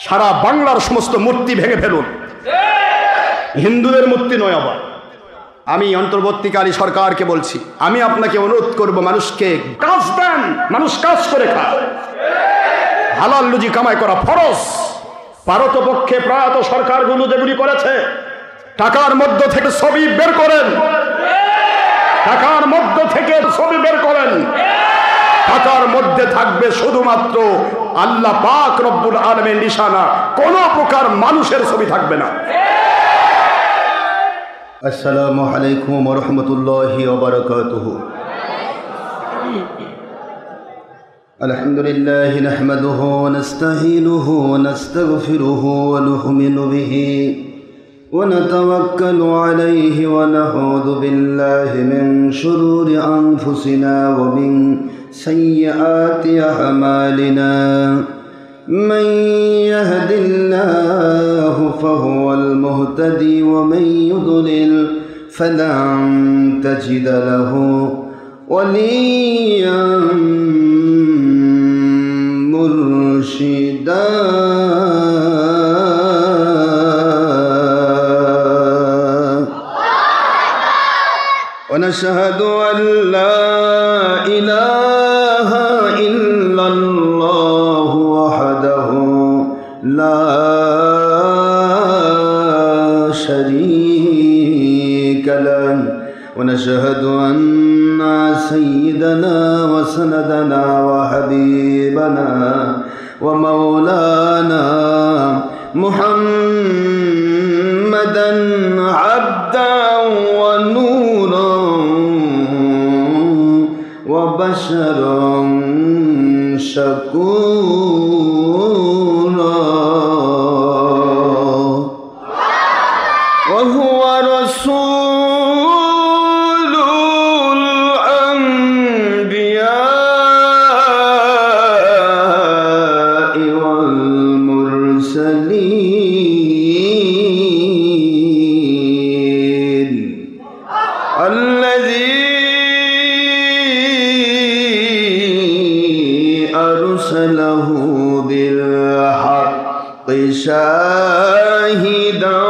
সারা বাংলার সমস্ত মূর্তি ভেঙে ফেলুন, হিন্দুদের মূর্তি নয়। আবার আমি অন্তর্বর্তীকালী সরকারকে বলছি, আমি আপনাকে অনুরোধ করব, মানুষকে কাজ দেন, মানুষ কাজ করে খায়, হালাল রুজি কামাই করা ফরজ। পারতপক্ষে প্রয়াত সরকারগুলো যেগুলি করেছে, টাকার মধ্য থেকে ছবি বের করেন, টাকার মধ্য থেকে ছবি বের করেন, টাকার মধ্যে থাকবে শুধুমাত্র আল্লাহ পাক রব্বুল আলামিন নিশানা, কোন প্রকার মানুষের ছবি থাকবে না। আসসালামু আলাইকুম ওয়া রাহমাতুল্লাহি ওয়া বারাকাতুহু। আলহামদুলিল্লাহি নাহমাদুহু ওয়া নাস্তাঈনুহু ওয়া নাস্তাগফিরুহু ওয়া নু'মিনু বিহি ওয়া নাতাওয়াক্কালু আলাইহি ওয়া নাউযু বিল্লাহি মিন শুরুরি আনফুসিনা ওয়া মিন সাইয়্যাতি আ'মালিনা। من يهد الله فهو المهتدي ومن يضلل فلن تجد له وليا مرشدا. ونشهد أن لا إله إلا الله وحده لا شريك له. ونشهد أن سيدنا وسندنا وحبيبنا ومولانا محمدا عبدا ونورا وبشرا شكورا، وهو رسول الأنبياء والمرسلين الذي أرسله بالحق شاهدا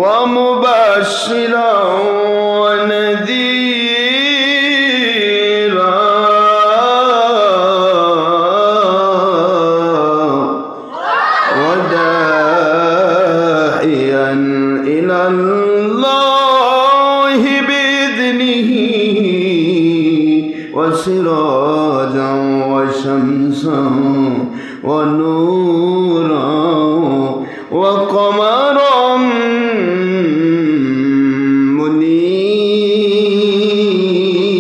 ومبشرا ونذيرا وداعيا إلى الله بإذنه وسراجا وشمسا ونورا وقمرا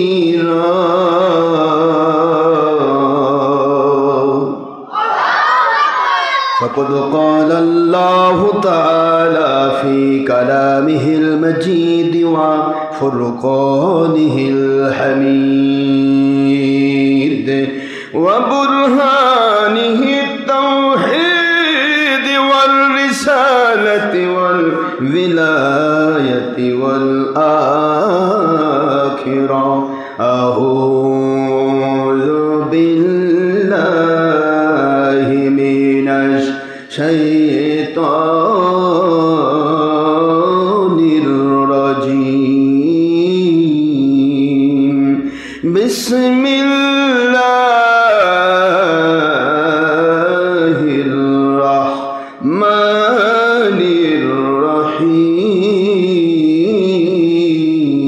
منيرا. فقد قال الله تعالى في كلامه المجيد وفرقانه الحميد وبرهانه التوحيد والرسالة والولاية والآخرة. أعوذ بالله من الشيطان الرجيم. بسم الله الرحمن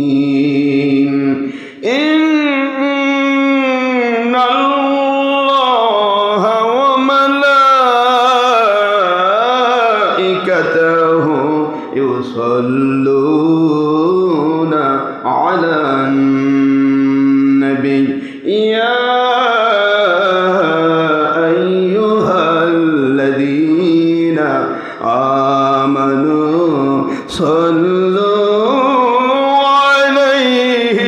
الرحيم. إن الله وملائكته يصلون على النبي يا أيها الذين آمنوا صلوا عليه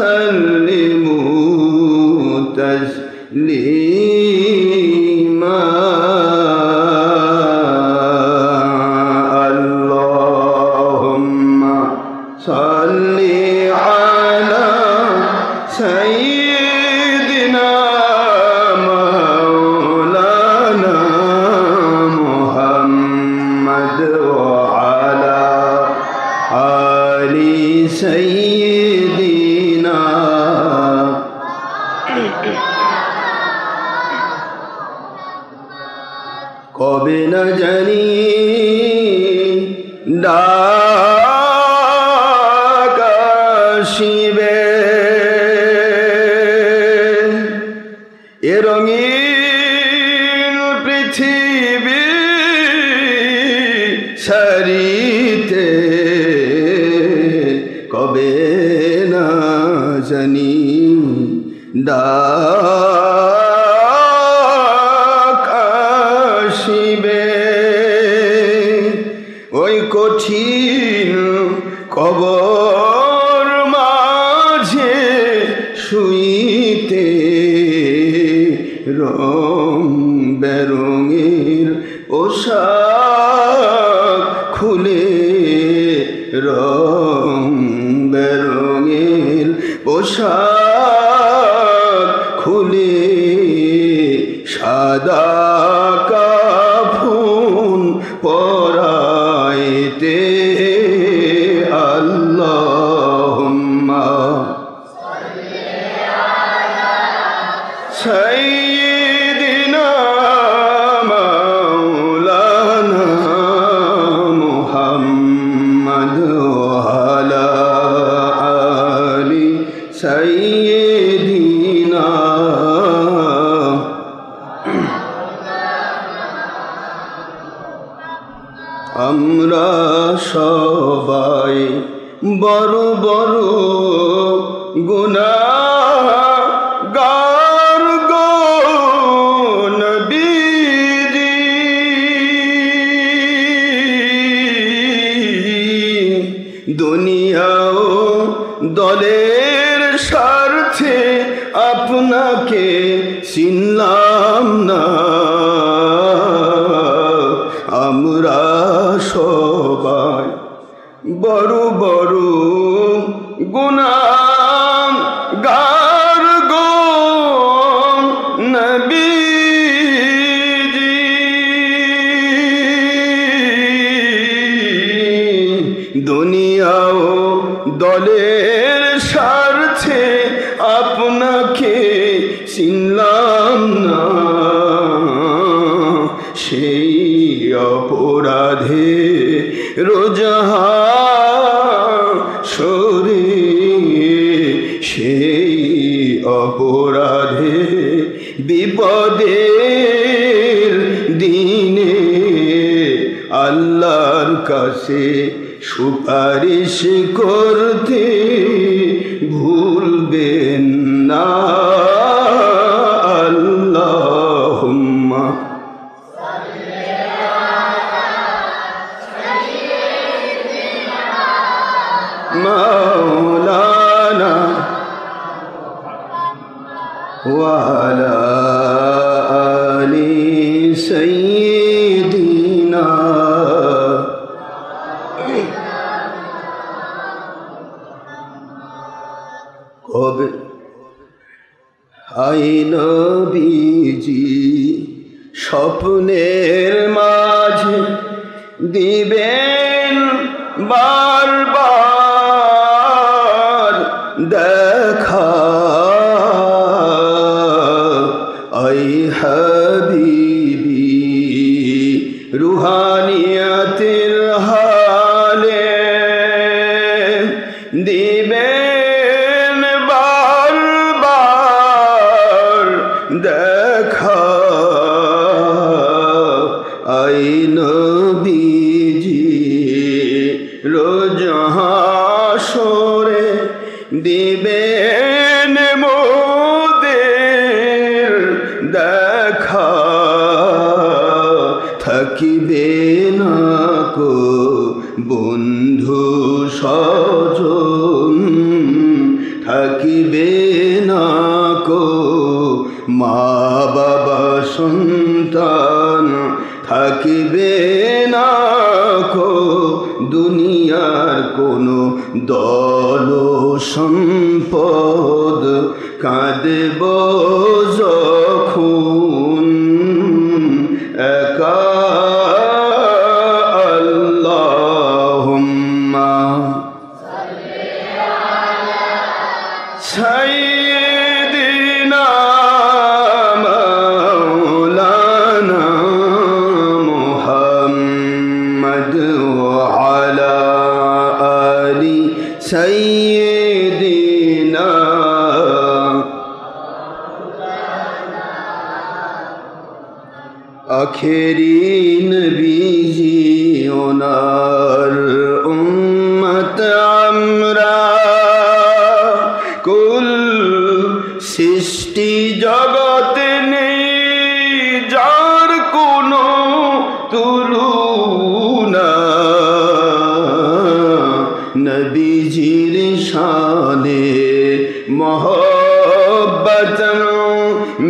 وسلموا تسليما. اللهم صل على سيدنا مولانا কবে না জানি ডাক আসিবে, এ রঙিন পৃথিবী সারিতে কবে না জানি ডাক আসিবে। ওই কঠিন কবর মাঝে শুইতে রং বেরঙের পোশাক খুলে, রং বেরঙের পোশাক খুলে, সাদা কাফন পরাইতে আল্লাহুম্মা সাইয়্যিদিনা মাওলানা মুহাম্মদ ওয়া আলা আলি সাইয়্যিদিনা। আমরা সবাই বড় বড় গুনাহগার গো নবীজি, দুনিয়া ও দলের স্বার্থে আপনাকে চিনলাম না। আমরা সবাই বড় বড় গুনাহগার গো নবীজি, দুনিয়া ও দলের স্বার্থে আপনাকে চিনলাম না। সেই অপরাধে রোজাহাসরে, সেই অপরাধে বিপদের দিনে আল্লাহর কাছে সুপারিশ করতে ভুলবেন না। আল্লাহুম্মা মাওলানা ওয়া আলা আলি সাইয়্যিদিনা। কবে আই নবীজি স্বপ্নের মাঝে দিবেন বারবার দেখা, আই হাবিবি রুহানিয়াতের হালে দিবেন বারবার দেখা, আই নবীজি রোজ হাসরে দিবেন মোদের দেখা, থাকিবে না কো বন্ধু স্বজন, থাকিবে না কো মা বাবা সন্তান, থাকিবে না কো দুনিয়ার কোনো দল সম্পদ, কাঁদব যখন একা। আল্লাহুম্মা সাইয়্যিদিনা মাওলানা আখেরি নবীজি ওনার উম্মত আমরা, কুল সৃষ্টি জগতে নেই যার কোনো তুলনা, নবীজির শানে মোহব্বত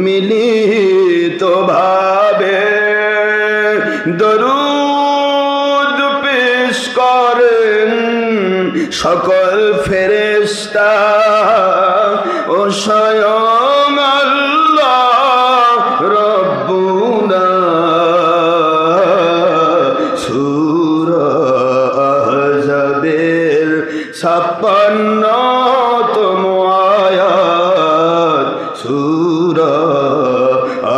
মিলিত ভাবে দরুদ পেশ করেন সকল ফেরেশতা ও স্বয়ং আল্লাহ রব্বুনা। সূরা আহজাবের 56তম আয়াত, সূরা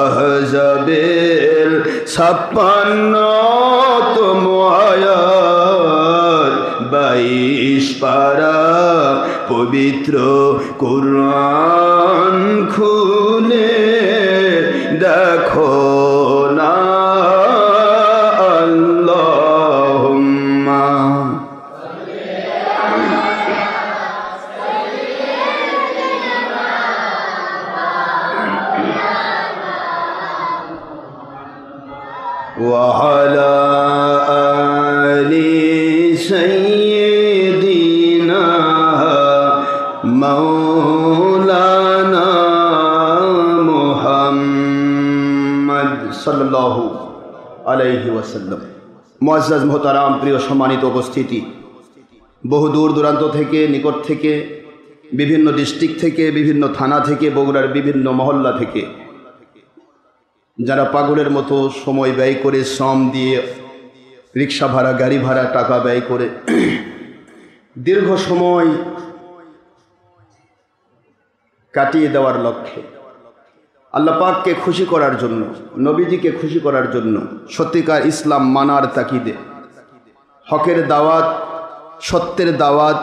আহজাবের 56তম আয়াত, 22 পারা পবিত্র কুরআন খুলে দেখো না। আল্লাহুম্মা ওয়া আলা আলি সাইয়্যিদিনা মাওলানা মুহাম্মদ সাল্লাল্লাহু আলাইহি ওয়াসাল্লাম। মুআজ্জাজ মুহতারাম, প্রিয় সম্মানিত উপস্থিতি, বহু দূর দূরান্ত থেকে, নিকট থেকে, বিভিন্ন ডিস্ট্রিক্ট থেকে, বিভিন্ন থানা থেকে, বগুড়ার বিভিন্ন মহল্লা থেকে যারা পাগলের মতো সময় ব্যয় করে, শ্রম দিয়ে, রিক্সা ভাড়া, গাড়ি ভাড়া, টাকা ব্যয় করে দীর্ঘ সময় কাটিয়ে দেওয়ার লক্ষ্যে, আল্লাহ পাককে খুশি করার জন্য, নবীজিকে খুশি করার জন্য, সত্যিকার ইসলাম মানার তাকিদে, হকের দাওয়াত, সত্যের দাওয়াত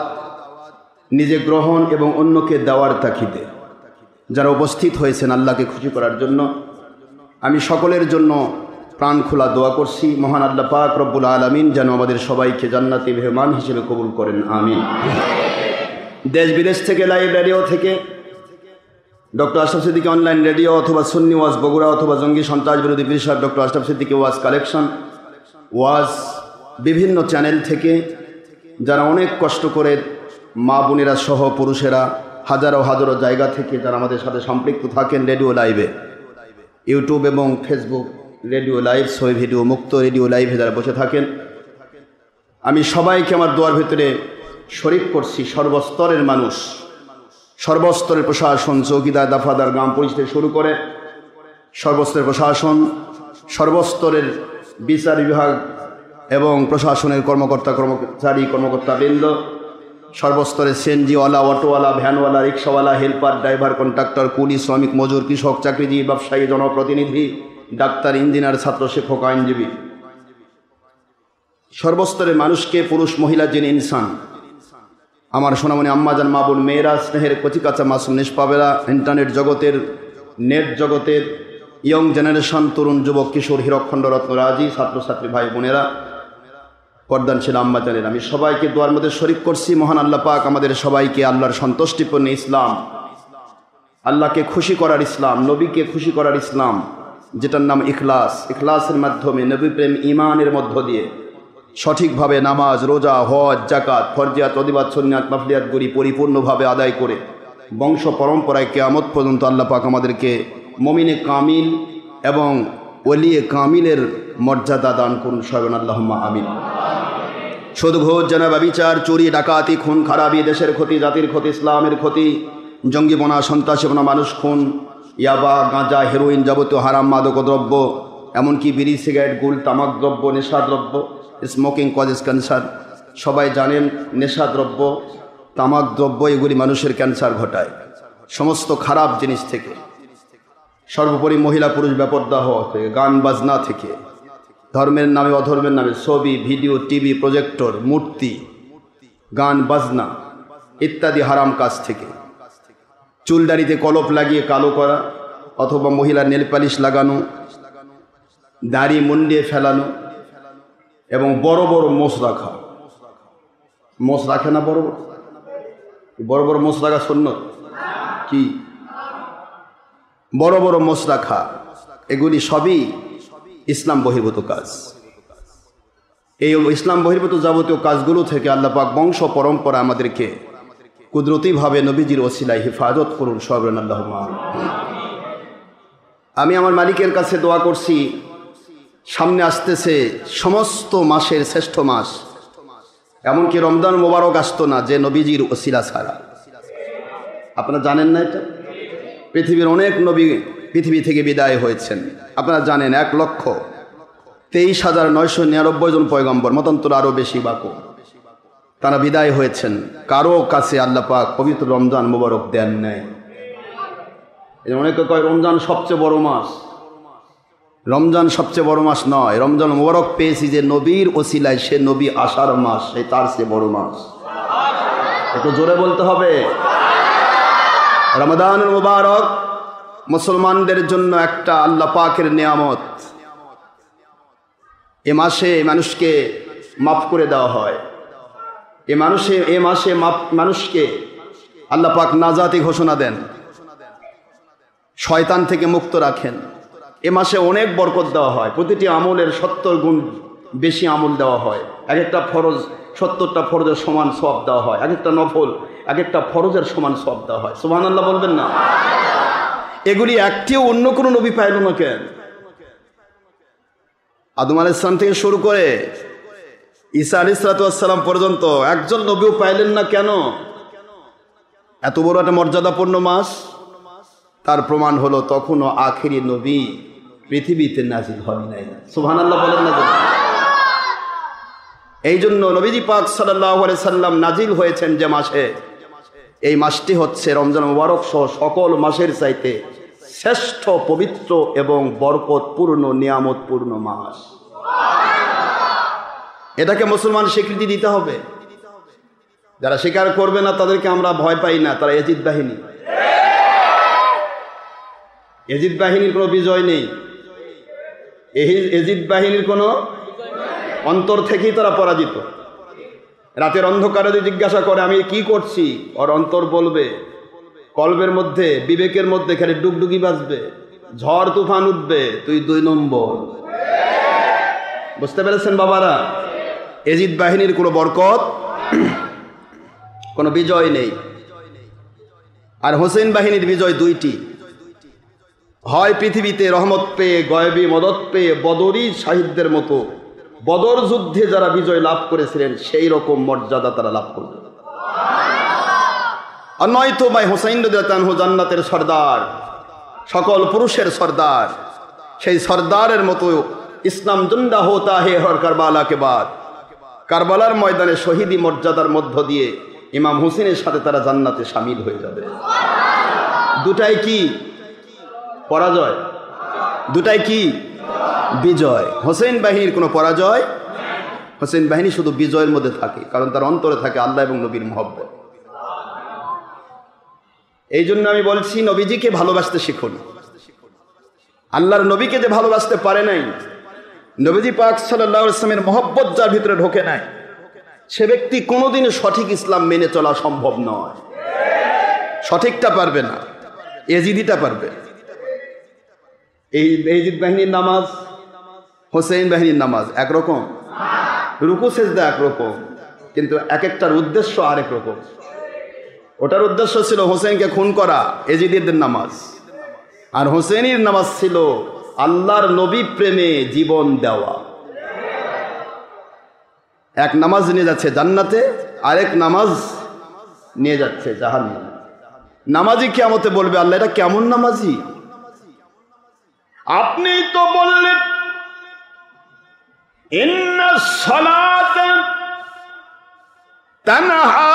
নিজে গ্রহণ এবং অন্যকে দেওয়ার তাকিদে যারা উপস্থিত হয়েছেন আল্লাহকে খুশি করার জন্য, আমি সকলের জন্য প্রাণ খোলা দোয়া করছি। মহান আল্লাহ পাক রব্বুল আলামিন যেন আমাদের সবাইকে জান্নাতি মেহমান হিসেবে কবুল করেন, আমিন। দেশ বিদেশ থেকে, লাইভ রেডিও থেকে, doctor Ashraf Siddiqui online radio অথবা সুন্নি ওয়াজ বগুড়া অথবা জঙ্গি সন্ত্রাস বিরোধী পীর সাহেব ডক্টর আশরাফ সিদ্দিকী ওয়াজ কালেকশন ওয়াজ, বিভিন্ন চ্যানেল থেকে যারা অনেক কষ্ট করে, মা বোনেরা সহ পুরুষেরা হাজারো হাজারো জায়গা থেকে যারা আমাদের সাথে সম্পৃক্ত থাকেন, রেডিও লাইভে, ইউটিউব এবং ফেসবুক রেডিও লাইভ, সই ভিডিও মুক্ত রেডিও লাইভে যারা বসে থাকেন, আমি সবাইকে আমার দোয়ার ভিতরে শরীক করছি। সর্বস্তরের মানুষ, সর্বস্তরের প্রশাসন, চৌকিদার, দফাদার, গ্রাম পুলিশ থেকে শুরু করে সর্বস্তরের প্রশাসন, সর্বস্তরের বিচার বিভাগ এবং প্রশাসনের কর্মচারী কর্মকর্তাবৃন্দ, সর্বস্তরের সিএনজিওয়ালা, অটোওয়ালা, ভ্যানওয়ালা, রিক্সাওয়ালা, হেল্পার, ড্রাইভার, কন্ট্রাক্টর, কুলি, শ্রমিক, মজুর, কৃষক, চাকরিজীবী, ব্যবসায়ী, জনপ্রতিনিধি, ডাক্তার, ইঞ্জিনিয়ার, ছাত্র, শিক্ষক, আইনজীবী, সর্বস্তরের মানুষকে, পুরুষ মহিলা যিনি ইনসান, আমার সোনামণি আম্মাজান, মা বোন, মেয়েরা, স্নেহের কচিকাচা মাসুম নিষ্পাবেরা, ইন্টারনেট জগতের, নেট জগতের ইয়ং জেনারেশন, তরুণ যুবক, কিশোর, হীরকখণ্ড, রত্নরাজি, ছাত্রছাত্রী, ভাই বোনেরা, পর্দানশীল আম্মাজানের, আমি সবাইকে দোয়ার মধ্যে শরীক করছি। মহান আল্লাহ পাক আমাদের সবাইকে আল্লাহর সন্তুষ্টিপূর্ণ ইসলাম, আল্লাহকে খুশি করার ইসলাম, নবীকে খুশি করার ইসলাম, যেটার নাম ইখলাস, ইখলাসের মাধ্যমে নবী প্রেম ঈমানের মধ্য দিয়ে সঠিকভাবে নামাজ, রোজা, হজ, জাকাত, ফরজিয়াত, অদিবাত, সুন্নাত, মাফলিয়াতগুলি পরিপূর্ণভাবে আদায় করে বংশ পরম্পরায় কিয়ামত পর্যন্ত আল্লাহ পাক আমাদেরকে মুমিনে কামিল এবং ওলিয়ে কামিলের মর্যাদা দান করুন, সবাই আল্লাহুম্মা আমিন। সুদঘোষ, জেনা, ব্যভিচার, চুরি, ডাকাতি, খুন খারাপি, দেশের ক্ষতি, জাতির ক্ষতি, ইসলামের ক্ষতি, জঙ্গিবনা, সন্ত্রাসীবনা, মানুষ খুন, ইয়াবা, গাঁজা, হেরোইন, যাবতীয় হারাম মাদক দ্রব্য, এমনকি বিড়ি, সিগারেট, গুল, তামাক দ্রব্য, নেশাদ্রব্য, স্মোকিং কজেস ক্যান্সার। সবাই জানেন নেশাদ্রব্য, তামাক দ্রব্য এগুলি মানুষের ক্যান্সার ঘটায়। সমস্ত খারাপ জিনিস থেকে, সর্বোপরি মহিলা পুরুষ বেপর্দা হওয়া থেকে, গান বাজনা থেকে, ধর্মের নামে অধর্মের নামে ছবি, ভিডিও, টিভি, প্রজেক্টর, মূর্তি, গান বাজনা ইত্যাদি হারাম কাজ থেকে, চুলদাড়িতে কলপ লাগিয়ে কালো করা অথবা মহিলার নেল পালিশ লাগানো, দাড়ি মুন্ডিয়ে ফেলানো এবং বড় বড় মোষ রাখা। মোষ রাখে না? বড় বড় বড় মোষ রাখা সুন্নত কি? বড় বড় মোষ রাখা, এগুলি সবই ইসলাম বহির্ভূত কাজ। এই ইসলাম বহির্ভূত যাবতীয় কাজগুলো থেকে আল্লাহ পাক বংশ পরম্পরা আমাদেরকে কুদরতিভাবে নবীজির ওসিলায় হেফাজত করুন। সবরেন আল্লাহুম্মা আমিন। আমি আমার মালিকের কাছে দোয়া করছি, সামনে আসতেছে সমস্ত মাসের শ্রেষ্ঠ মাস, এমনকি রমজান মোবারক আসতো না যে নবীজির ওসিলা ছাড়া। আপনারা জানেন না এটা? পৃথিবীর অনেক নবী পৃথিবী থেকে বিদায় হয়েছেন। আপনারা জানেন 1,23,999 জন পয়গম্বর, মতান্তর আরও বেশি বাকু, তারা বিদায় হয়েছেন। কারো কাছে আল্লাহ পাক পবিত্র রমজান মোবারক দেন নাই। অনেকে কয় রমজান সবচেয়ে বড় মাস। রমজান সবচেয়ে বড় মাস নয়, রমজান মোবারক পেয়েছি যে নবীর ওসিলায়, সে নবী আসার মাস, সে তার চেয়ে বড় মাস। একটু জোরে বলতে হবে। রমাদানুল মুবারক মুসলমানদের জন্য একটা আল্লাহ পাকের নিয়ামত। এ মাসে মানুষকে মাফ করে দেওয়া হয়। এ মাসে মানুষকে আল্লাহ পাক নাজাতি ঘোষণা দেন, শয়তান থেকে মুক্ত রাখেন। এ মাসে অনেক বরকত দেওয়া হয়। প্রতিটি আমলের 70 গুণ বেশি আমল দেওয়া হয়। এক একটা ফরজ 70টা ফরজের সমান সওয়াব দেওয়া হয়। এক একটা নফল এক একটা ফরজের সমান সওয়াব দেওয়া হয়। সুবহানাল্লাহ বলবেন না? এগুলি একটিও অন্য কোনো নবী পাইল না কেন? আদম আলাইহিস সালাম থেকে শুরু করে ঈসা আলাইহিস সালাম পর্যন্ত একজন নবীও পাইলেন না কেন? এত বড় একটা মর্যাদাপূর্ণ মাস। তার প্রমাণ হলো তখনও আখেরি নবী পৃথিবীতে নাজিল হয় নাই। সুবহানাল্লাহ বলেন না? এই জন্য নবীজি পাক সাল্লাল্লাহু আলাইহি সাল্লাম নাজিল হয়েছেন যে মাসে, এই মাসটি হচ্ছে রমজান মুবারক সহ সকল মাসের চাইতে শ্রেষ্ঠ, পবিত্র এবং বরকতপূর্ণ, নিয়ামতপূর্ণ মাস। এটাকে মুসলমান স্বীকৃতি দিতে হবে। যারা স্বীকার করবে না তাদেরকে আমরা ভয় পাই না, তারা এজিদ বাহিনী। এজিদ বাহিনীর কোনো বিজয় নেই। এজিদ বাহিনীর কোনো অন্তর থেকেই তারা পরাজিত। রাতের অন্ধকারে যদি জিজ্ঞাসা করে আমি কি করছি, ওর অন্তর বলবে, কলবের মধ্যে, বিবেকের মধ্যে খালি ডুগডুগি বাজবে, ঝড় তুফান উঠবে, তুই 2 নম্বর। বুঝতে পেরেছেন বাবারা? এজিদ বাহিনীর কোনো বরকত, কোনো বিজয় নেই। আর হোসেন বাহিনীর বিজয় 2টি, হয় পৃথিবীতে রহমত পেয়ে, গয়বী মদত পেয়ে, বদরি শাহিদদের মতো বদর যুদ্ধে যারা বিজয় লাভ করেছিলেন সেই রকম মর্যাদা তারা লাভ করবে, আর নয়তো ভাই হোসাইন রাদিয়াল্লাহু আনহু জান্নাতের সর্দার, সকল পুরুষের সর্দার, সেই সর্দারের মতো ইসলাম জিন্দা হোতা হে হর কারবালা কে বাদ, কারবালার ময়দানে শহীদি মর্যাদার মধ্য দিয়ে ইমাম হুসেনের সাথে তারা জান্নাতে শামিল হয়ে যাবে। দুটাই কি পরাজয়? দুটাই কি বিজয়? হোসেন বাহিনীর কোনো পরাজয়, হোসেন বাহিনী শুধু বিজয়ের মধ্যে থাকে, কারণ তার অন্তরে থাকে আল্লাহ এবং নবীর মহব্বত। এই জন্য আমি বলছি নবীজিকে ভালোবাসতে শিখুন। আল্লাহর নবীকে যে ভালোবাসতে পারে নাই, নবীজি পাক সাল্লাল্লাহু আলাইহি ওয়াসাল্লামের মহব্বত যার ভিতরে ঢোকে নাই, সে ব্যক্তি কোনোদিনও সঠিক ইসলাম মেনে চলা সম্ভব নয়। সঠিকটা পারবে না, এজিদিটা পারবে। এই এজিদ বাহিনীর নামাজ, হোসেন বাহিনীর নামাজ একরকম, রুকু সেজদা একরকম, কিন্তু এক একটার উদ্দেশ্য আরেক রকম। ওটার উদ্দেশ্য ছিল হোসেনকে খুন করা, এজিদিদের নামাজ, আর হোসেনের নামাজ ছিল আল্লাহর নবী প্রেমে জীবন দেওয়া। এক নামাজ নিয়ে যাচ্ছে জান্নাতে, আরেক নামাজ নিয়ে যাচ্ছে জাহান্নামে। নামাজি কিয়ামতে বলবে, আল্লাহ এটা কেমন নামাজি? আপনি তো বললেন ইন্নাস সালাতা তানহা,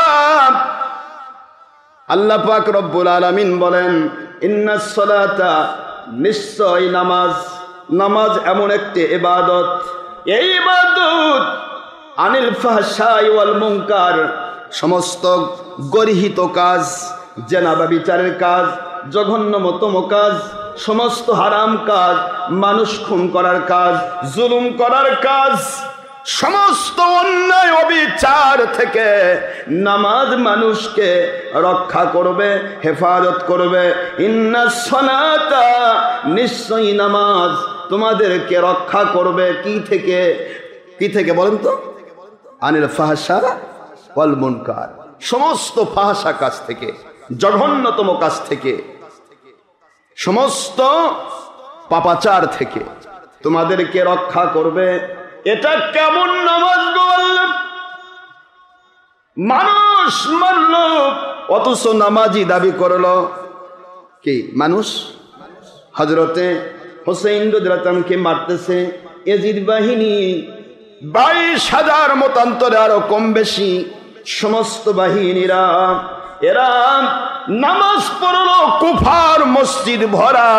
আল্লাহ পাক রব্বুল আলামিন বলেন ইন্নাস সালাতা, নিশ্চয় নামাজ, নামাজ এমন একটি ইবাদত, এই ইবাদত আনিল ফাহশাই ওয়াল মুনকার, সমস্ত গর্হিত কাজ, জেনা বা বিচারের কাজ, জঘন্যতম কাজ, সমস্ত হারাম কাজ, মানুষ খুন করার কাজ, জুলুম করার কাজ, সমস্ত অন্যায় অবিচার থেকে নামাজ মানুষকে রক্ষা করবে, হেফাজত করবে। ইন্নাস সালাতা, নিশ্চয়ই নামাজ তোমাদেরকে রক্ষা করবে কি থেকে? কি থেকে বলেন তো? আনিল ফাহশা ওয়াল মুনকার, সমস্ত ফাহশা কাজ থেকে, জঘন্যতম কাজ থেকে, সমস্ত পাপাচার থেকে তোমাদেরকে রক্ষা করবে। এটা কেমন নামাজ গো আল্লাহ? মানুষ মানল অথচ নামাজি দাবি করলো কি? মানুষ হযরতে হুসাইন রাদিয়াল্লাহু আনহুকে মারতেছে ইয়াজিদ বাহিনী, 22,000 মতান্তরে আরো কম বেশি সমস্ত বাহিনীরা, এরা নামাজ পড়লো, কুফার মসজিদ ভরা,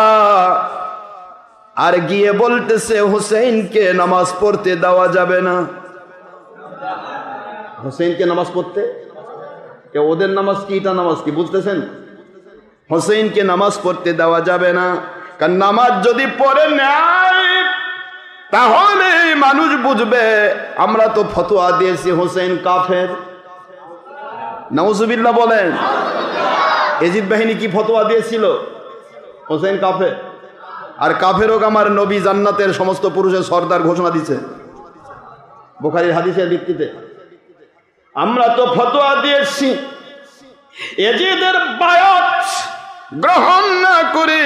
আর গিয়ে বলতেছে হুসাইনকে নামাজ পড়তে দেওয়া যাবে না। হুসাইনকে নামাজ পড়তে, ওদের নামাজ কি, এটা নামাজ কি, বুঝতেছেন? হুসাইনকে নামাজ পড়তে দেওয়া যাবে না, কারণ নামাজ যদি পড়ে নেয় তাহলে মানুষ বুঝবে আমরা তো ফতোয়া দিয়েছি হুসাইন কাফের। নাউজুবিল্লাহ বলেন। ইয়াজিদ বাহিনী কি ফতোয়া দিয়েছিল? হুসাইন কাফের। আর কাফের হোক আমার নবী জান্নাতের সমস্ত পুরুষের সর্দার ঘোষণা দিছে বুখারীর হাদিসের ভিত্তিতে। আমরা তো ফতোয়া দিয়েছি ইয়াজিদের বায়াত গ্রহণ না করে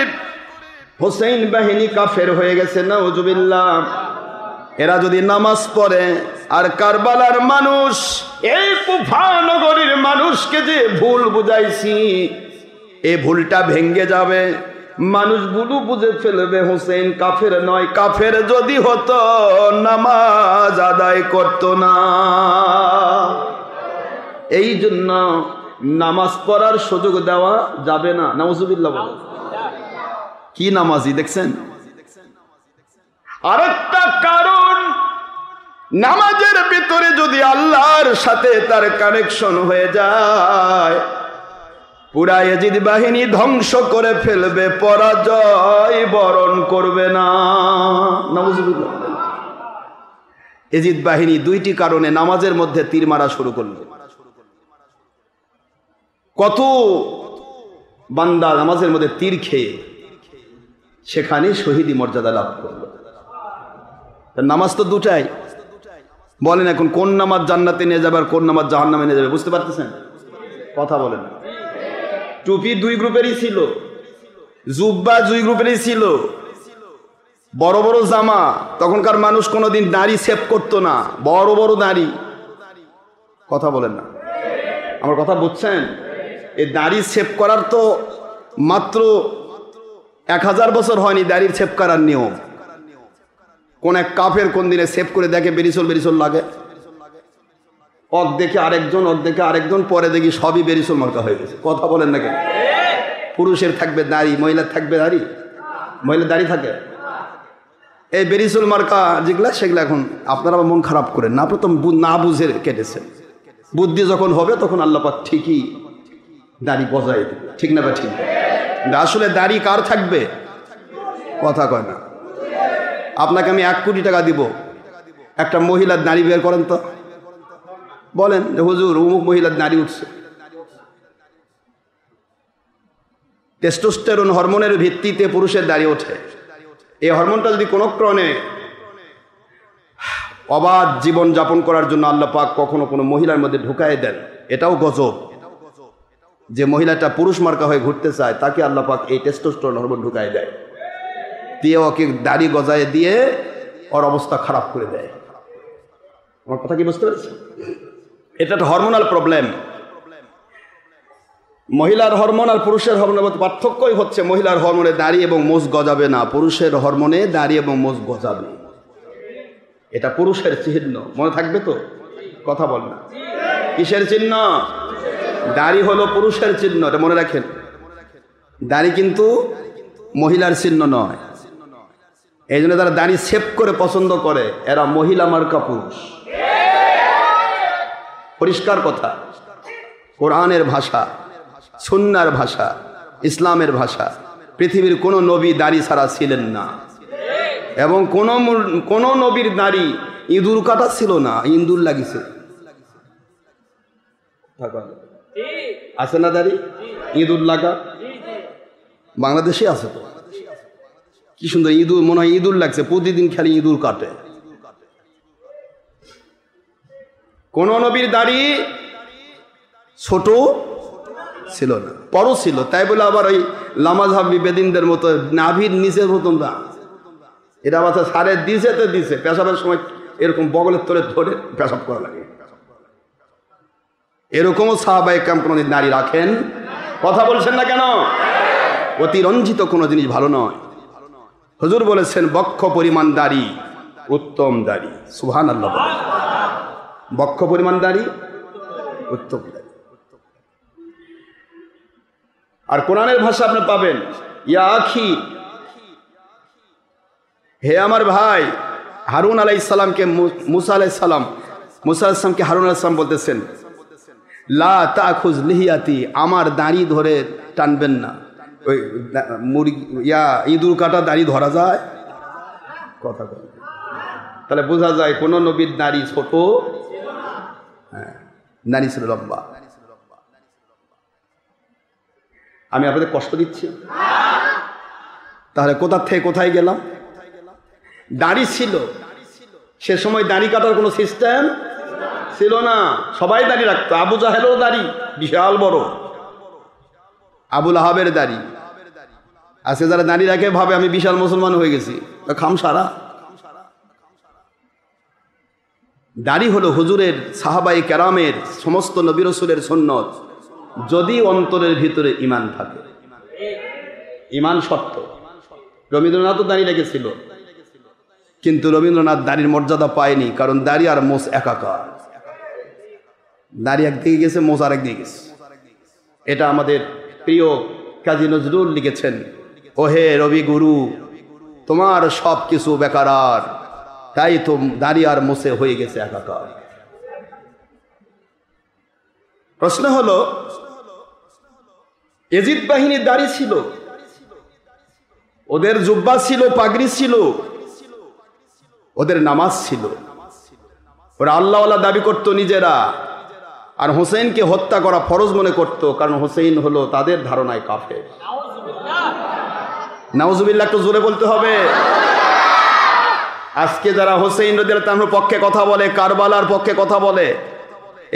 হুসাইন বাহিনী কাফের হয়ে গেছে, নাউজুবিল্লাহ। এরা যদি নামাজ পড়ে, আর কারবালার মানুষ, এই কুফা নগরীর মানুষকে যে ভুল বুঝাইছি, এই ভুলটা ভেঙ্গে যাবে, মানুষ ভুল বুঝে ফেলবে হুসাইন কাফের নয়। কাফের যদি হতো নামাজ আদায় করতো না। এই জন্য নামাজ পড়ার সুযোগ দেওয়া যাবে না। নাউজুবিল্লাহ বলেন। কি নামাজি দেখছেন? আরেকটা কারণ, নামাজের ভিতরে যদি আল্লাহর সাথে তার কানেকশন হয়ে যায়, পুরা ইয়াজিদ বাহিনী ধ্বংস করে ফেলবে, পরাজয় বরণ করবে না। নাউজুবিল্লাহ। ইয়াজিদ বাহিনী 2টি কারণে নামাজের মধ্যে তীর মারা শুরু করল। কত বান্দা নামাজের মধ্যে তীর খেয়ে সেখানে শহীদি মর্যাদা লাভ করল। নামাজ তো 2টাই। বলেন এখন কোন নামাজ জান্নাতে নিয়ে যাবে আর কোন নামাজ জাহান্নামে নিয়ে যাবে? বুঝতে পারতেছেন? কথা বলেন। টুপি 2 গ্রুপেরই ছিল, জুব্বা 2 গ্রুপেরই ছিল, বড় বড় জামা। তখনকার মানুষ কোনোদিন দাড়ি সেভ করতো না, বড় বড় দাড়ি। কথা বলেন না, আমার কথা বুঝছেন? এই দাড়ি সেভ করার তো মাত্র 1000 বছর হয়নি দাড়ির সেভ করার নিয়ম। কোন এক কাফের কোন দিনে সেভ করে দেখে বেরিসল বেরিসল লাগে, অক দেখে আরেকজন, অক দেখে আরেকজন, পরে দেখি সবই বেরিসল মার্কা হয়ে গেছে। কথা বলেন না কেন? পুরুষের থাকবে দাড়ি, মহিলার থাকবে দাড়ি? মহিলার দাড়ি থাকে। এই বেরিসল মার্কা যেগুলা, সেগুলো এখন আপনারা মন খারাপ করেন না, আপনারা তো না বুঝে কেটেছেন। বুদ্ধি যখন হবে তখন আল্লাহ পাক ঠিকই দাড়ি বজায় দেবে, ঠিক না? বা ঠিক। আসলে দাড়ি কার থাকবে? কথা কয় না। আপনাকে আমি 1 কোটি টাকা দিব, একটা মহিলার দাড়ি বের করেন তো, বলেন যে হুজুর অমুক মহিলার দাড়ি উঠছে। টেস্টোস্টেরন হরমোনের ভিত্তিতে পুরুষের দাড়ি ওঠে। এই হরমোনটা যদি কোনো ক্রমে অবাধ জীবন যাপন করার জন্য আল্লাহ পাক কখনো কোনো মহিলার মধ্যে ঢুকায় দেন, এটাও গজব। যে মহিলাটা পুরুষ মার্কা হয়ে ঘুরতে চায় তাকে আল্লাহ পাক এই টেস্টোস্টেরন হরমোন ঢুকায় দেয়, দিয়ে ওকে দাড়ি গজায় দিয়ে ওর অবস্থা খারাপ করে দেয়। আমার কথা কি বুঝতে পেরেছেন? এটা একটা হরমোনাল প্রবলেম। মহিলার হরমোন আর পুরুষের হরমোনের মধ্যে পার্থক্যই হচ্ছে মহিলার হরমোনে দাড়ি এবং মোজ গজাবে না, পুরুষের হরমোনে দাড়ি এবং মোজ গজাবে। এটা পুরুষের চিহ্ন, মনে থাকবে তো? কথা বল না। কিসের চিহ্ন? দাড়ি হলো পুরুষের চিহ্ন, এটা মনে রাখেন। দাড়ি কিন্তু মহিলার চিহ্ন নয়। এই জন্য তারা দাড়ি সেভ করে পছন্দ করে, এরা মহিলা মার্কা পুরুষ। পরিষ্কার কথা। কোরআনের ভাষা, সুন্নাহর ভাষা, ইসলামের ভাষা, পৃথিবীর কোনো নবী দাড়ি ছাড়া ছিলেন না, এবং কোন নবীর দাড়ি ইঁদুর কাটা ছিল না, ইঁদুর লাগিছে। আছে না দাড়ি ইঁদুর লাগা? বাংলাদেশে আছে তো, কি সুন্দর ইঁদুর, মনে হয় ইঁদুর লাগছে, প্রতিদিন খালি ইঁদুর কাটে। কোন নবীর দাড়ি ছোট ছিল না, বড় ছিল। তাই বলে আবার ওই লামাঝাবি বেদিনদের মতো নাভির নিচের মতন না, এটা আবার সারে দিছে পেশাবের সময় এরকম বগলের তলে ধরে পেশাব করা লাগে। এরকমও সাহাবায়ে কেরাম কোনোদিন দাড়ি রাখেন? কথা বলছেন না কেন? অতিরঞ্জিত কোনো জিনিস ভালো নয়। হুজুর বলেছেন বক্ষ পরিমাণ দাড়ি উত্তম দাড়ি। সুবহানাল্লাহ বলেন। বক্ষ পরিমাণ দাড়ি উত্তম দাড়ি। আর কোরআনের ভাষা আপনি পাবেন ইয়া আখি, হে আমার ভাই। হারুন আলাইহিস সালামকে মুসা আলাইহিস সালামকে হারুন আলাইহিস সালাম বলতেছেন লা তাখুজ লিহিয়াতি, আমার দাড়ি ধরে টানবেন না। ওই ইঁদুর কাটা দাড়ি ধরা যায়? কথা বল। তাহলে বোঝা যায় কোন নবীর দাড়ি ছোট, হ্যাঁ, দাড়ি ছিল লম্বা। আমি আপনাদের কষ্ট দিচ্ছি? তাহলে কোথা থেকে কোথায় গেলাম? দাড়ি ছিল, সে সময় দাড়ি কাটার কোনো সিস্টেম ছিল না, সবাই দাড়ি রাখতো। আবু জাহেলেরও দাড়ি বিশাল বড়, আবুল আহাবের দাড়ি আছে। যারা দাড়ি রাখে ভাবে আমি বিশাল মুসলমান হয়ে গেছি, খামসারা। দাড়ি হলো হুজুরের, সাহাবায়ে কেরামের, সমস্ত নবী রাসূলের সুন্নত, যদি অন্তরের ভিতরে ঈমান থাকে। ঈমান শর্ত। রবীন্দ্রনাথও দাড়ি রেখেছিল, কিন্তু রবীন্দ্রনাথ দাড়ির মর্যাদা পায়নি, কারণ দাড়ি আর মোষ একাকার। দাড়ি একদিকে গেছে, মোষ আরেক দিকে গেছে। এটা আমাদের প্রিয় কাজী নজরুল লিখেছেন, ওহে রবি গুরু তোমার সব কিছু বেকারার, তাই তো দাড়ি আর মোষে হয়ে গেছে একাকার। প্রশ্ন হলো, এজিদ বাহিনীর দাড়ি ছিল, ওদের জুব্বা ছিল, পাগড়ি ছিল, ওদের নামাজ ছিল, ওরা আল্লাহওয়ালা দাবি করত নিজেরা, আর হোসেনকে হত্যা করা ফরজ মনে করত, কারণ হোসেন হলো তাদের ধারণায় কাফের। নাউজুবিল্লাহ, একটু জোরে বলতে হবে। আজকে যারা হোসেন রাদিয়াল্লাহু আনহুর পক্ষে কথা বলে, কারবালার পক্ষে কথা বলে,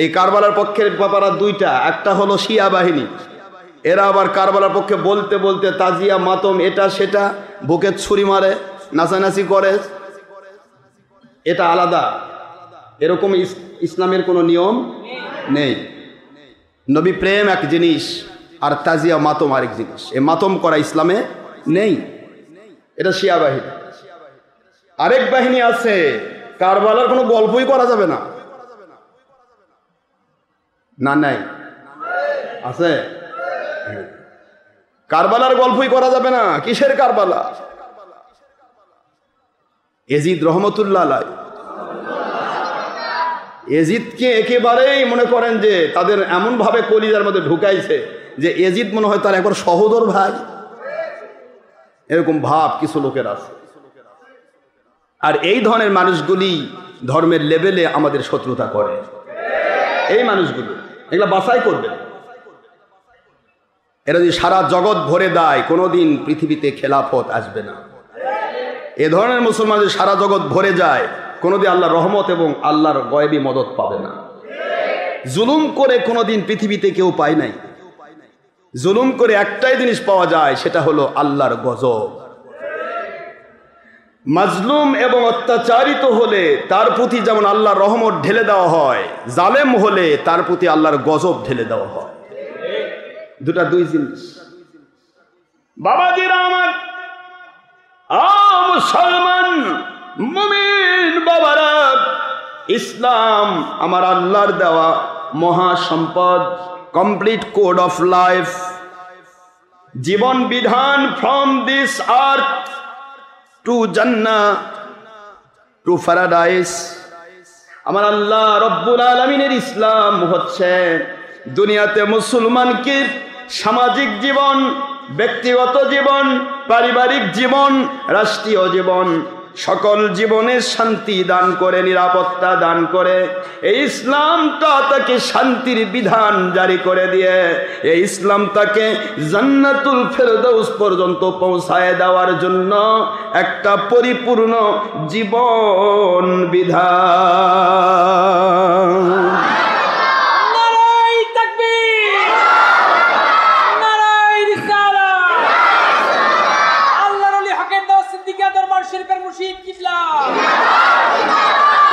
এই কারবালার পক্ষের ব্যাপারা দুইটা। একটা হলো শিয়া বাহিনী, এরা আবার কারবালার পক্ষে বলতে বলতে তাজিয়া মাতম এটা সেটা বুকে ছুরি মারে, নাচানাচি করে, এটা আলাদা। এরকম ইসলামের কোনো নিয়ম নেই। নবী প্রেম এক জিনিস, আর তাজিয়া মাতম আরেক জিনিস। এ মাতম করা ইসলামে নেই, এটা শিয়া বাহিনী। আরেক বাহিনী আছে, কারবালার কোনো গল্পই করা যাবে না। না নাই আছে, কারবালার গল্পই করা যাবে না। কিসের কারবালা? এজিদ রহমতুল্লাহ আলাইহি, এজিদকে একেবারেই মনে করেন যে তাদের এমন ভাবে কলিজার মধ্যে ঢুকাইছে যে এজিদ মনে হয় তার একবার সহোদর ভাই, এরকম ভাব কিছু লোকের আছে। আর এই ধরনের মানুষগুলি ধর্মের লেভেলে আমাদের শত্রুতা করে। এই মানুষগুলো, এগুলা বাছাই করবে। এরা যদি সারা জগৎ ভরে দেয়, কোনোদিন পৃথিবীতে খেলাফত আসবে না। এ ধরনের মুসলমান যদি সারা জগৎ ভরে যায়, কোনোদিন আল্লাহর রহমত এবং আল্লাহর গয়েবী মদত পাবে না। জুলুম করে কোনোদিন পৃথিবীতে কেউ পায় নাই। জুলুম করে একটাই জিনিস পাওয়া যায়, সেটা হলো আল্লাহর গজব। মাজলুম এবং অত্যাচারিত হলে তার প্রতি যেমন আল্লাহর রহমত ঢেলে দেওয়া হয়, জালেম হলে তার প্রতি আল্লাহর গজব ঢেলে দেওয়া হয়। দুটা দুই জিনিস। বাবাজিরা আমার, মুসলমান মুমিন বাবারা, ইসলাম আমার আল্লাহর দেওয়া মহা সম্পদ, কমপ্লিট কোড অফ লাইফ, জীবন বিধান, from this earth two Jannah two paradise. আমার আল্লাহ রব্বুল আলামিনের ইসলাম হচ্ছে দুনিয়াতে মুসলমানকে সামাজিক জীবন, ব্যক্তিগত জীবন, পারিবারিক জীবন, রাষ্ট্রীয় জীবন, সকল জীবনে শান্তি দান করে, নিরাপত্তা দান করে। এই ইসলামটা তাকে শান্তির বিধান জারি করে দিয়ে এই ইসলাম তাকে জান্নাতুল ফেরদাউস পর্যন্ত পৌঁছায় দেওয়ার জন্য একটা পরিপূর্ণ জীবন বিধান।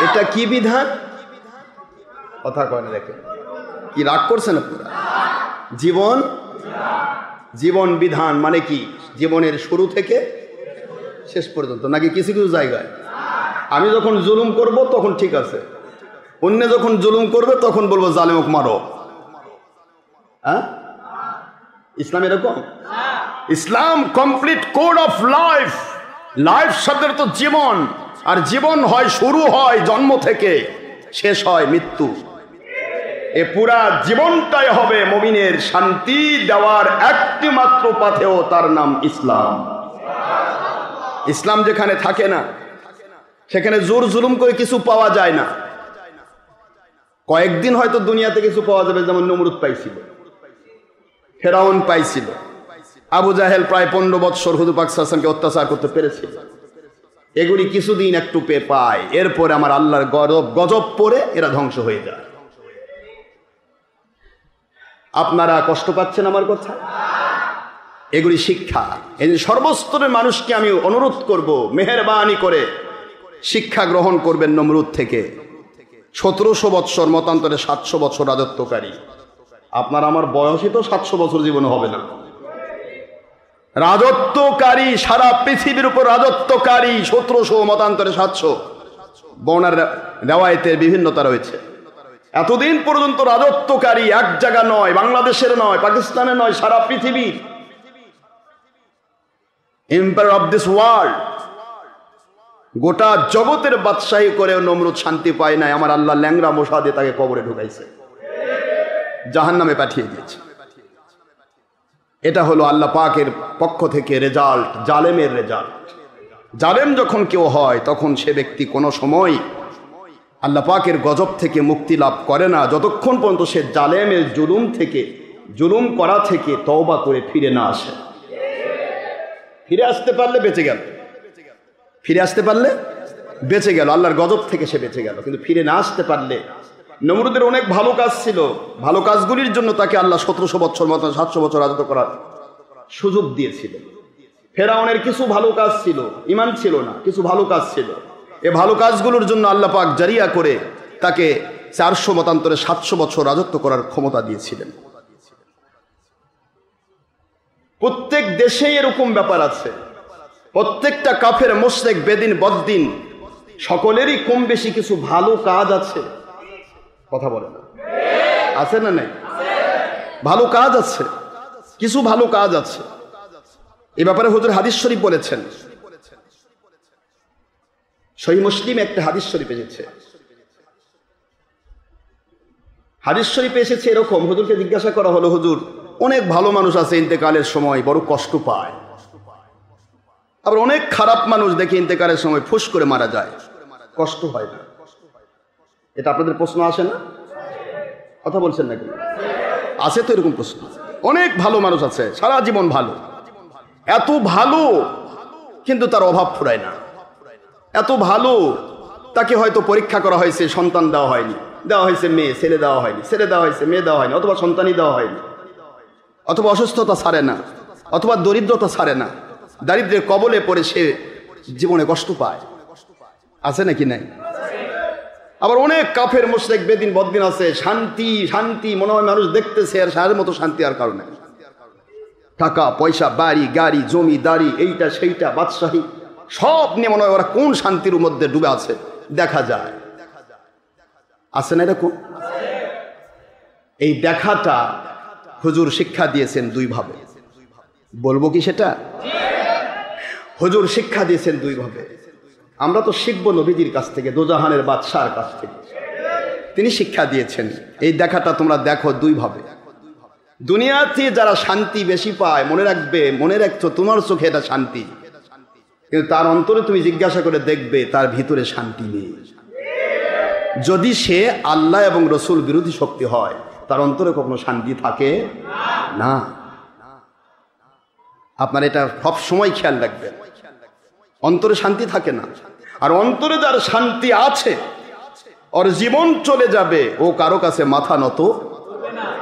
এটা কি বিধান? কথা কয় না, দেখেন কি রাগ করছেন আপনারা। জীবন জীবন বিধান মানে কি? জীবনের শুরু থেকে শেষ পর্যন্ত, নাকি কিছু কিছু জায়গায় আমি যখন জুলুম করব তখন ঠিক আছে, অন্য যখন জুলুম করবে তখন বলবো জালেমক মারো। হ্যাঁ, ইসলাম এরকম? Islam complete code of life. Life শব্দের তো জীবন, আর জীবন হয় শুরু হয় জন্ম থেকে, শেষ হয় মৃত্যু। এ পুরা জীবনটাই হবে মুমিনের শান্তি দেওয়ার একটি মাত্র পাথেও, তার নাম ইসলাম। ইসলাম যেখানে থাকে না সেখানে জোর জুলুম করে কিছু পাওয়া যায় না। কয়েকদিন হয়তো দুনিয়াতে কিছু পাওয়া যাবে, যেমন নমরুদ পাইছিল, ফেরাউন পাইছিল, আবু জাহেল প্রায় 15 বৎসর হুজুর পাক সাল্লাল্লাহু আলাইহি ওয়াসাল্লামকে অত্যাচার করতে পেরেছিল। এগুলি কিছুদিন একটু পায়, এরপরে আমার আল্লাহর গজব পড়ে এরা ধ্বংস হয়ে যায়। আপনারা কষ্ট পাচ্ছেন আমার কথা? এগুলি শিক্ষা। এই সর্বস্তরের মানুষকে আমি অনুরোধ করব, মেহেরবানি করে শিক্ষা গ্রহণ করবেন নমরুদ থেকে। 1700 বৎসর, মতান্তরে 700 বছর রাজত্বকারী। আপনার আমার বয়সই তো 700 বছর জীবনে হবে না। রাজত্বকারী, সারা পৃথিবীর উপর রাজত্বকারী 1700, মতান্তরে 700। বর্ণার রেওয়ায়েতের বিভিন্নতা রয়েছে। এতদিন পর্যন্ত রাজত্বকারী এক জায়গা নয়, বাংলাদেশের নয়, পাকিস্তানের নয়, সারা পৃথিবীর এম্পায়ার অফ দিস ওয়ার্ল্ড, গোটা জগতের বাদশাহী করেও নমরুদ শান্তি পায় নাই। আমার আল্লাহ ল্যাংরা মশা দিয়ে তাকে কবরে ঢুকাইছে, জাহান্নামে পাঠিয়ে দিয়েছে। এটা হলো আল্লাহ পাকের পক্ষ থেকে রেজাল্ট, জালেমের রেজাল্ট। জালেম যখন কেউ হয় তখন সে ব্যক্তি কোনো সময় আল্লাহ পাকের গজব থেকে মুক্তি লাভ করে না, যতক্ষণ পর্যন্ত সে জালেমের জুলুম করা থেকে তওবা করে ফিরে না আসে। ফিরে আসতে পারলে বেঁচে গেল, ফিরে আসতে পারলে বেঁচে গেল, আল্লাহর গজব থেকে সে বেঁচে গেল। কিন্তু ফিরে না আসতে পারলে, নমরুদের অনেক ভালো কাজ ছিল, ভালো কাজগুলির জন্য তাকে আল্লাহ 1700 বছর মতো 700 বছর রাজত্ব করার সুযোগ দিয়েছিল। ফেরাউনের কিছু ভালো কাজ ছিল, ঈমান ছিল না, কিছু ভালো কাজ ছিল। এই ভালো কাজগুলোর জন্য আল্লাহ পাক জারিয়া করে তাকে 400, মতান্তরে 700 বছর রাজত্ব করার ক্ষমতা দিয়েছিলেন। প্রত্যেক দেশেই এরকম ব্যাপার আছে। প্রত্যেকটা কাফের, মুশরিক, বেদিন, বদ্দিন সকলেরই কম বেশি কিছু ভালো কাজ আছে। কথা বলে না, আছে না নাই? ভালো কাজ আছে, কিছু ভালো কাজ আছে। এ ব্যাপারে হুজুর হাদিস শরীফ বলেছেন। সহিহ মুসলিম একটা হাদিস শরীফ এসেছে। হাদিস শরীফে এসেছে এরকম, হুজুরকে জিজ্ঞাসা করা হলো, হুজুর অনেক ভালো মানুষ আছে ইন্তেকালের সময় বড় কষ্ট পায়, আবার অনেক খারাপ মানুষ দেখে ইন্তেকালের সময় ফুস করে মারা যায়, কষ্ট হয় না। এটা আপনাদের প্রশ্ন আসে না? কথা বলছেন নাকি? আছে তো এরকম প্রশ্ন। অনেক ভালো মানুষ আছে, সারা জীবন ভালো, এত ভালো কিন্তু তার অভাব ফুরায় না। এত ভালো, তাকে হয়তো পরীক্ষা করা হয়েছে, সন্তান দেওয়া হয়নি, দেওয়া হয়েছে মেয়ে, ছেলে দেওয়া হয়নি, ছেলে দেওয়া হয়েছে, মেয়ে দেওয়া হয়নি, অথবা সন্তানই দেওয়া হয়নি, অথবা অসুস্থতা ছাড়ে না, অথবা দরিদ্রতা ছাড়ে না, দারিদ্র্যের কবলে পড়ে সে জীবনে কষ্ট পায়। আছে নাকি নাই? আবার অনেক কাফের, মুশরিক, বেদিন, বদ্দিন আছে, শান্তি শান্তি মনে হয় মানুষ দেখতেছে, আর সারের মতো শান্তি আর কারণে টাকা পয়সা, বাড়ি গাড়ি, জমিদারি, এইটা সেইটা, বাদশাহী সব নিয়ে মনে হয় ওরা কোন শান্তির মধ্যে ডুবে আছে দেখা যায়। আছে না এরকম? এই দেখাটা হুজুর শিক্ষা দিয়েছেন দুই ভাবে। বলবো কি সেটা? হুজুর শিক্ষা দিয়েছেন দুই ভাবে। আমরা তো শিখবো নবীজির কাছ থেকে, দোজাহানের বাদশার কাছ থেকে। তিনি শিক্ষা দিয়েছেন এই দেখাটা তোমরা দেখো দুই ভাবে। দুনিয়াতে যারা শান্তি বেশি পায়, মনে রাখছো তোমার চোখে এটা শান্তি, কিন্তু তার অন্তরে তুমি জিজ্ঞাসা করে দেখবে তার ভিতরে শান্তি নেই। যদি সে আল্লাহ এবং রসুল বিরোধী শক্তি হয়, তার অন্তরে কখনো শান্তি থাকে না। আপনার এটা সব সময় খেয়াল রাখবেন, অন্তরে শান্তি থাকে না। আর অন্তরে যার শান্তি আছে, ওর জীবন চলে যাবে, ও কারো কাছে মাথা নত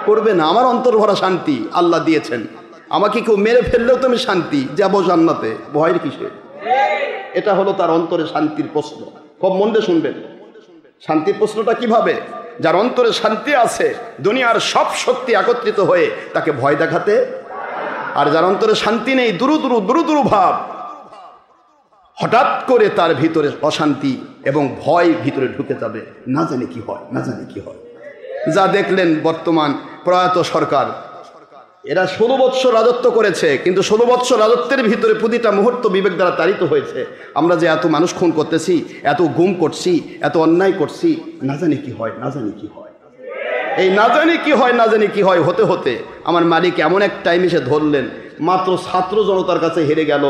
করবে না। আমার অন্তর ভরা শান্তি আল্লাহ দিয়েছেন, আমাকে কেউ মেরে ফেললেও তো আমি শান্তি, যাবো জান্নাতে, ভয়ের কিসে? এটা হলো তার অন্তরে শান্তির প্রশ্ন। খুব মন দিয়ে শুনবেন, শান্তির প্রশ্নটা কিভাবে? যার অন্তরে শান্তি আছে, দুনিয়ার সব শক্তি একত্রিত হয়ে তাকে ভয় দেখাতে, আর যার অন্তরে শান্তি নেই, দুরু ভাব, হঠাৎ করে তার ভিতরে অশান্তি এবং ভয় ভিতরে ঢুকে যাবে, না জানি কি হয়, না জানি কি হয়। যা দেখলেন বর্তমান প্রয়াত সরকার, এরা 16 বৎসর রাজত্ব করেছে, কিন্তু 16 বৎসর রাজত্বের ভিতরে প্রতিটা মুহূর্ত বিবেক দ্বারা তাড়িত হয়েছে। আমরা যে এত মানুষ খুন করতেছি, এত গুম করছি, এত অন্যায় করছি, না জানি কি হয়, না জানি কি হয়। এই না জানি কি হয় হতে হতে আমার মালিক এমন এক টাইম এসে ধরলেন, মাত্র ছাত্র জনতার কাছে হেরে গেল,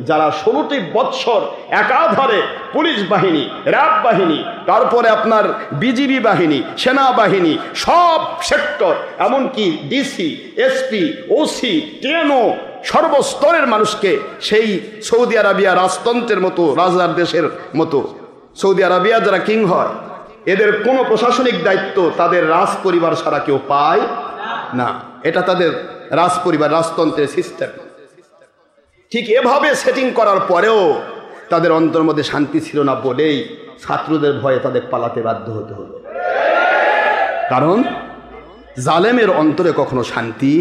যারা 16টি বৎসর একাধারে পুলিশ বাহিনী, র্যাব বাহিনী, তারপরে আপনার বিজিবি বাহিনী, সেনাবাহিনী, সব সেক্টর, এমনকি ডিসি, এসপি, ওসি, টিএনও, সর্বস্তরের মানুষকে সেই সৌদি আরবিয়া রাজতন্ত্রের মতো, রাজার দেশের মতো, সৌদি আরবিয়া যারা কিং হয়, এদের কোনো প্রশাসনিক দায়িত্ব তাদের রাজ পরিবার ছাড়া কেউ পায় না। এটা তাদের রাজ পরিবার, রাজতন্ত্রের সিস্টেম। ঠিক এভাবে সেটিং করার পরেও তাদের অন্তর মধ্যে শান্তি ছিল না বলেই ছাত্রদের ভয়ে তাদের পালাতে বাধ্য হতে হলো। কারণ জালেমের অন্তরে কখনো শান্তি,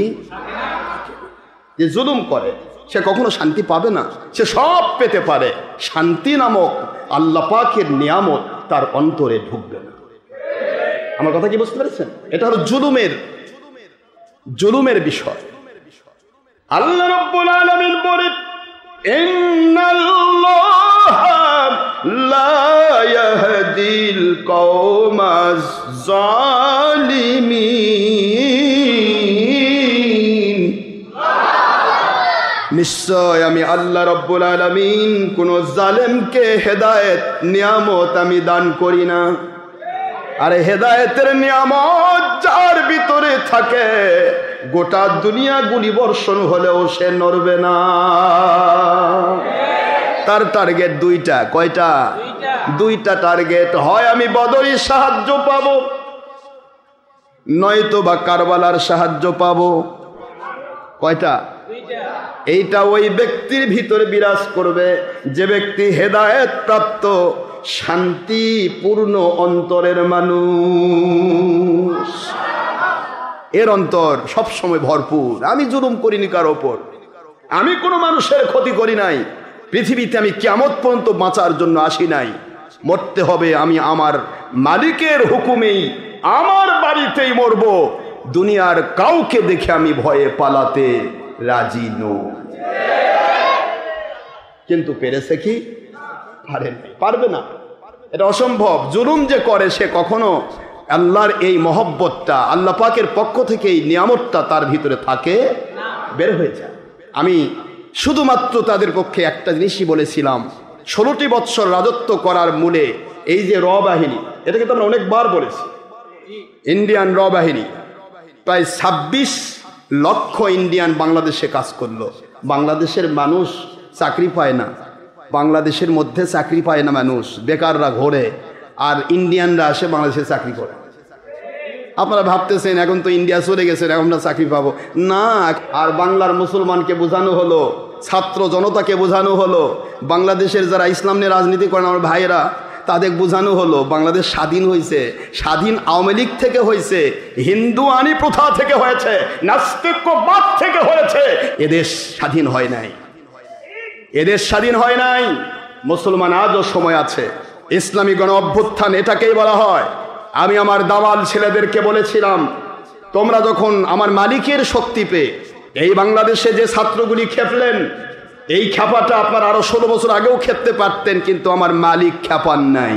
যে জুলুম করে সে কখনো শান্তি পাবে না। সে সব পেতে পারে, শান্তি নামক আল্লাহ পাকের নিয়ামত তার অন্তরে ঢুকবে না। আমার কথা কি বুঝতে পেরেছেন? এটা হলো জুলুমের বিষয়। আল্লাহ রাব্বুল আলামিন বলেন, ইন্নাল্লাহা লা ইয়াহদিল কওমাজ জালিমিন। নিশ্চয় আমি আল্লাহ রাব্বুল আলামিন কোন জালেমকে হেদায়েত নিয়ামত আমি দান করি না। আরে হেদায়েতের নিয়ামত যার ভিতরে থাকে, গোটা দুনিয়া গুলি বর্ষণ হলেও সে নড়বে না। তার টার্গেট দুইটা। কয়টা? দুইটা টার্গেট। হয় আমি বদরের সাহায্য পাবো, নয়তো বা কারবালার সাহায্য পাবো। কয়টা? এইটা ওই ব্যক্তির ভিতরে বিরাজ করবে যে ব্যক্তি হেদায়েত প্রাপ্ত শান্তিপূর্ণ অন্তরের মানুষ। এর অন্তর সবসময় ভরপুর। আমি জুলুম করিনি কারো ওপর, আমি কোনো মানুষের ক্ষতি করি নাই, পৃথিবীতে আমি কিয়ামত পর্যন্ত বাঁচার জন্য আসি নাই। মরতে হবে আমি আমার মালিকের হুকুমেই, আমার বাড়িতেই মরব। দুনিয়ার কাউকে দেখে আমি ভয়ে পালাতে রাজি নই। কিন্তু পেরেছে কি? পারবে না, এটা অসম্ভব। জুলুম যে করে সে কখনো আল্লাহর এই মহব্বতটা, আল্লাহ পাকের পক্ষ থেকে এই নিয়ামতটা তার ভিতরে থাকে, বের হয়ে যায়। আমি শুধুমাত্র তাদের পক্ষে একটা জিনিসই বলেছিলাম, 16টি বৎসর রাজত্ব করার মূলে এই যে র বাহিনী, এটা কিন্তু আমরা অনেকবার বলেছি, ইন্ডিয়ান র বাহিনী প্রায় 26 লক্ষ ইন্ডিয়ান বাংলাদেশে কাজ করলো। বাংলাদেশের মানুষ চাকরি পায় না, বাংলাদেশের মধ্যে চাকরি পায় না মানুষ, বেকাররা ঘোরে, আর ইন্ডিয়ানরা আসে বাংলাদেশে চাকরি করে। আপনারা ভাবতেছেন এখন তো ইন্ডিয়া চলে গেছেন, এখন আমরা চাকরি পাবো না। আর বাংলার মুসলমানকে বোঝানো হলো, ছাত্র জনতাকে বোঝানো হলো, বাংলাদেশের যারা ইসলাম নিয়ে রাজনীতি করেন আমার ভাইয়েরা, তাদের বোঝানো হলো বাংলাদেশ স্বাধীন হয়েছে, স্বাধীন আওয়ামী লীগ থেকে হয়েছে, হিন্দু আনি প্রথা থেকে হয়েছে, নাস্তিক্যবাদ থেকে হয়েছে। এদেশ স্বাধীন হয় নাই, এদেশ স্বাধীন হয় নাই। মুসলমান আজও সময় আছে। ইসলামী গণ অভ্যুত্থান এটাকেই বলা হয়। আমি আমার দাওয়াল ছেলেদেরকে বলেছিলাম, তোমরা যখন আমার মালিকের শক্তি পেয়ে এই বাংলাদেশে যে ছাত্রগুলি খেপলেন, এই খ্যাপাটা আপনার আরো 16 বছর আগেও খেপতে পারতেন, কিন্তু আমার মালিক খ্যাপান নাই।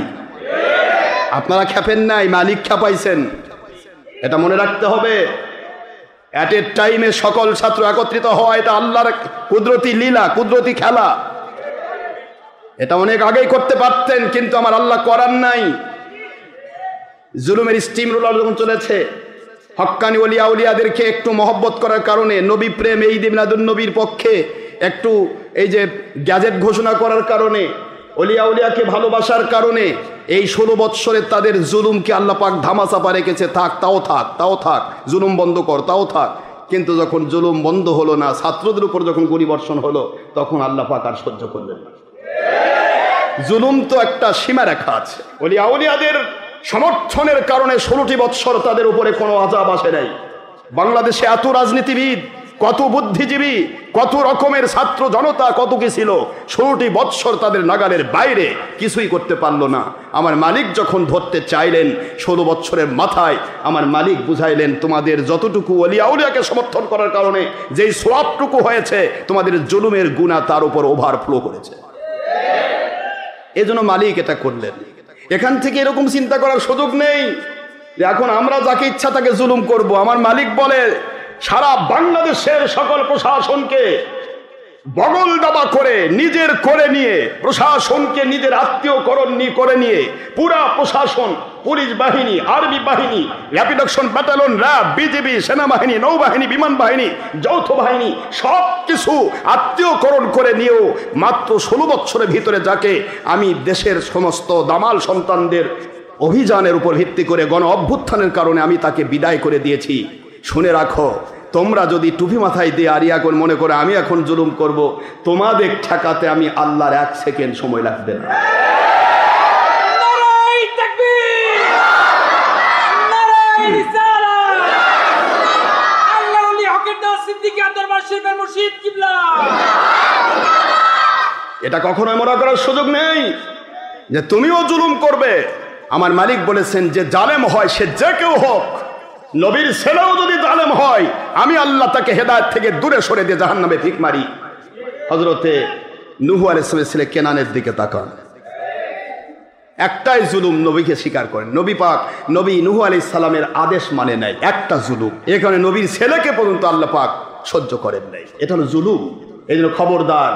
আপনারা খেপেন নাই, মালিক খেপাইছেন। এটা মনে রাখতে হবে। অ্যাট এ টাইমে সকল ছাত্র একত্রিত হওয়া এটা আল্লাহর কুদরতি লীলা, কুদরতি খেলা। এটা অনেক আগেই করতে পারতেন, কিন্তু আমার আল্লাহ করার নাই। জুলুমের স্টিম রোলার যখন চলেছে, হক্কানি ওলিয়া উলিয়াদেরকে একটু মহব্বত করার কারণে, নবী প্রেম এই মিলাদুন নবীর পক্ষে একটু এই যে গ্যাজেট ঘোষণা করার কারণে, ওলিয়া উলিয়াকে ভালোবাসার কারণে এই 16 বৎসরের তাদের জুলুমকে আল্লাহ পাক ধামাচাপা রেখেছে। থাক, তাও থাক, জুলুম বন্ধ কর, তাও থাক। কিন্তু যখন জুলুম বন্ধ হলো না, ছাত্রদের উপর যখন গুলিবর্ষণ হলো, তখন আল্লাহ পাক আর সহ্য করলেন না। জুলুম তো একটা সীমারেখা আছে। ওলিয়া উলিয়াদের সমর্থনের কারণে 16টি বৎসর তাদের উপরে কোনো আযাব আসে নাই। বাংলাদেশে এত রাজনীতিবিদ, কত বুদ্ধিজীবী, কত রকমের ছাত্র জনতা, কত কি ছিল, 16টি বৎসর তাদের নাগালের বাইরে, কিছুই করতে পারলো না। আমার মালিক যখন ধরতে চাইলেন 16 বৎসরের মাথায়, আমার মালিক বুঝাইলেন, তোমাদের যতটুকু ওলিয়া উলিয়াকে সমর্থন করার কারণে যেই সওয়াবটুকু হয়েছে, তোমাদের জুলুমের গুনাহ তার উপর ওভারফ্লো করেছে। এজন্য মালিক এটা করলেন। এখান থেকে এরকম চিন্তা করার সুযোগ নেই যে এখন আমরা যাকে ইচ্ছা তাকে জুলুম করব। আমার মালিক বলে, সারা বাংলাদেশের সকল প্রশাসনকে বগল দাবা করে নিজের করে নিয়ে, প্রশাসনকে নিজের আত্মীয়করণ করে নিয়ে, পুরা প্রশাসন, পুলিশ বাহিনী, আর্মি বাহিনী, rapid action battalion, RAB, BGB, সেনাবাহিনী, নৌবাহিনী, বিমান বাহিনী, যৌথ বাহিনী, সব কিছু আত্মীয়করণ করে নিয়েও মাত্র 16 বছরের ভিতরে যাকে আমি দেশের সমস্ত দামাল সন্তানদের অভিযানের উপর ভিত্তি করে গণ অভ্যুত্থানের কারণে আমি তাকে বিদায় করে দিয়েছি। শুনে রাখো, তোমরা যদি টুপি মাথায় দিয়ে আর এখন মনে করে আমি এখন জুলুম করব, তোমাদের ঠেকাতে আমি আল্লাহর 1 সেকেন্ড সময় লাগবে না। এটা কখনোই মনে করার সুযোগ নেই যে তুমিও জুলুম করবে। আমার মালিক বলেছেন, যে জালেম হয় সে যে কেউ হোক, নবীর ছেলেও যদি জালেম হয়, আমি আল্লাহ তাকে হেদায়েত থেকে দূরে সরে দিয়ে জাহান্নামে ফিক মারি। হযরতে নূহ আলাইহিস সালামের ছেলে কেনানের দিকে তাকান, একটাই জুলুম নবীকে স্বীকার করেন। নবী নূহ আলাইহিস সালামের আদেশ মানে নাই, একটা জুলুম। এখানে নবীর ছেলেকে পর্যন্ত আল্লাহ পাক সহ্য করেন নাই, এটা হলো জুলুম। এই জন্য খবরদার,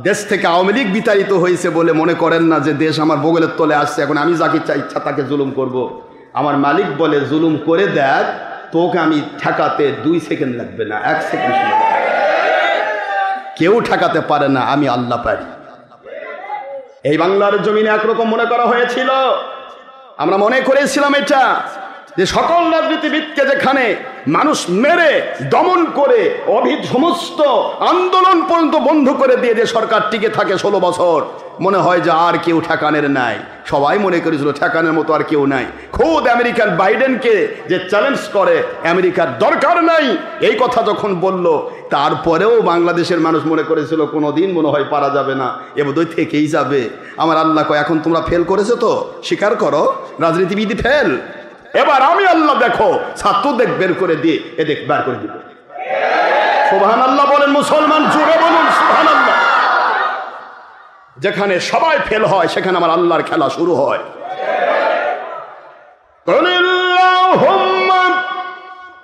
দেশ থেকে আওয়ামী লীগ বিতাড়িত হয়েছে বলে মনে করেন না যে দেশ আমার বগলের তলে আসছে, এখন আমি যাকে ইচ্ছা তাকে জুলুম করব। আমার মালিক বলে, জুলুম করে দেখ, তোকে আমি ঠেকাতে 2 সেকেন্ড লাগবে না, 1 সেকেন্ড সময় লাগবে। কেউ ঠেকাতে পারে না, আমি আল্লাহ পারি। এই বাংলার জমিনে একরকম মনে করা হয়েছিল, আমরা মনে করেছিলাম এটা, যে সকল রাজনীতিবিদকে যেখানে মানুষ মেরে দমন করে সমস্ত আন্দোলন পর্যন্ত বন্ধ করে দিয়ে যে সরকার টিকে থাকে 16 বছর, মনে হয় যে আর কেউ ঠেকানের নাই। সবাই মনে করেছিল ঠেকানের মতো আর কেউ নাই। খোদ আমেরিকান বাইডেনকে যে চ্যালেঞ্জ করে আমেরিকার দরকার নাই, এই কথা যখন বলল, তারপরেও বাংলাদেশের মানুষ মনে করেছিল কোনোদিন মনে হয় পারা যাবে না, এ বোধহয় থেকেই যাবে। আমার আল্লাহ কয়, এখন তোমরা ফেল করেছো তো স্বীকার করো, রাজনীতিবিদ ফেল। এবার আমি আল্লাহ দেখো ছাত্রদের বের করে দিয়ে এদের বের করে দিবে। সুবহানাল্লাহ বলেন মুসলমান, জোরে বলুন সুবহানাল্লাহ। যেখানে সবাই ফেল হয় সেখানে আমার আল্লাহর খেলা শুরু হয়। কুলিল্লাহুম্মা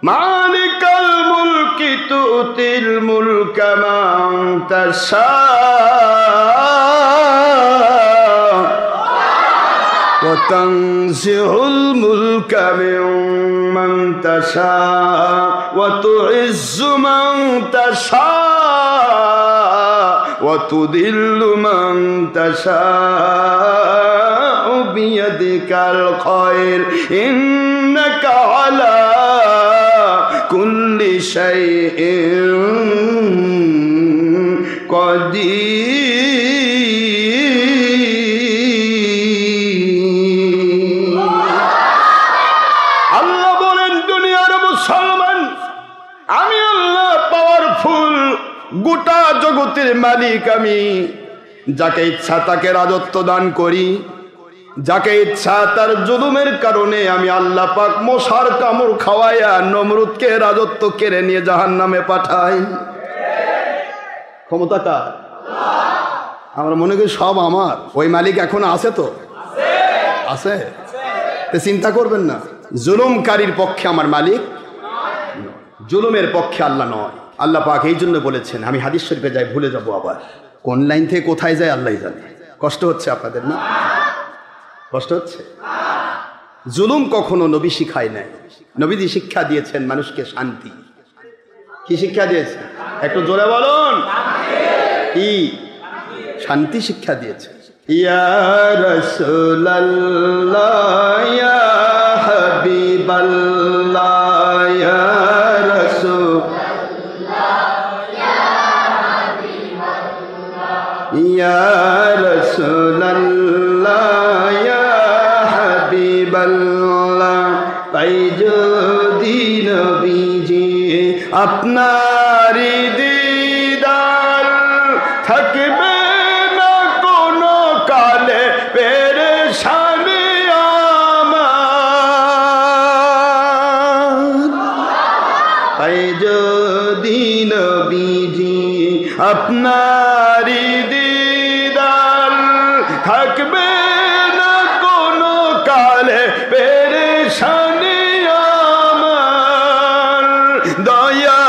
মালিকাল মুলকি তুতিল মুলকা মান তাশা ওয়া তানজিউল মুলকা মিম্মান তাশা ওয়া তুইজ্জু মান তাশা وتذل من تشاء بيدك الخير إنك على كل شيء قدير। আল্লাহ বলেন, দুনিয়ার মুসলমান, আমি আল্লাহ পাওয়ারফুল, গোটা জগতের মালিক আমি। যাকে ইচ্ছা তাকে রাজত্ব দান করি, যাকে ইচ্ছা তার জুলুমের কারণে আমি আল্লাহ পাক মশার কামড় খাওয়াইয়া নমরুদকে রাজত্ব কেড়ে নিয়ে জাহান্নামে পাঠাই। ক্ষমতা কার? আমরা মনে করি সব আমার। ওই মালিক এখন আছে তো? আছে। চিন্তা করবেন না, জুলুমকারীর পক্ষে আমার মালিক। জুলুমের পক্ষে আল্লাহ নয়। আল্লাহ পাক এই জন্য বলেছেন, আমি হাদিস শরীফে যাই ভুলে যাব আবার, কোন লাইন থেকে কোথায় যায় আল্লাহ জানে। কষ্ট হচ্ছে আপনাদের না? কষ্ট হচ্ছে? জুলুম কখনো নবী শিখায় নাই। নবীজি শিক্ষা দিয়েছেন মানুষকে শান্তি। কি শিক্ষা দিয়েছেন? একটু জোরে বলুন। কি? শান্তি শিক্ষা দিয়েছে। ইয়া রাসূলুল্লাহ ইয়া হাবিবাল্লাহ ইয়া ইয়া রাসূলুল্লাহ ইয়া হাবিবাল্লাহ, তাই যদি নবীজি আপনারই দিদার থাকবে না কোনো কালে পেরেশানি আমার, তাই যদি নবীজি আপনারই থাকবে না কোনো কালে পেরেশানি আমার, দয়া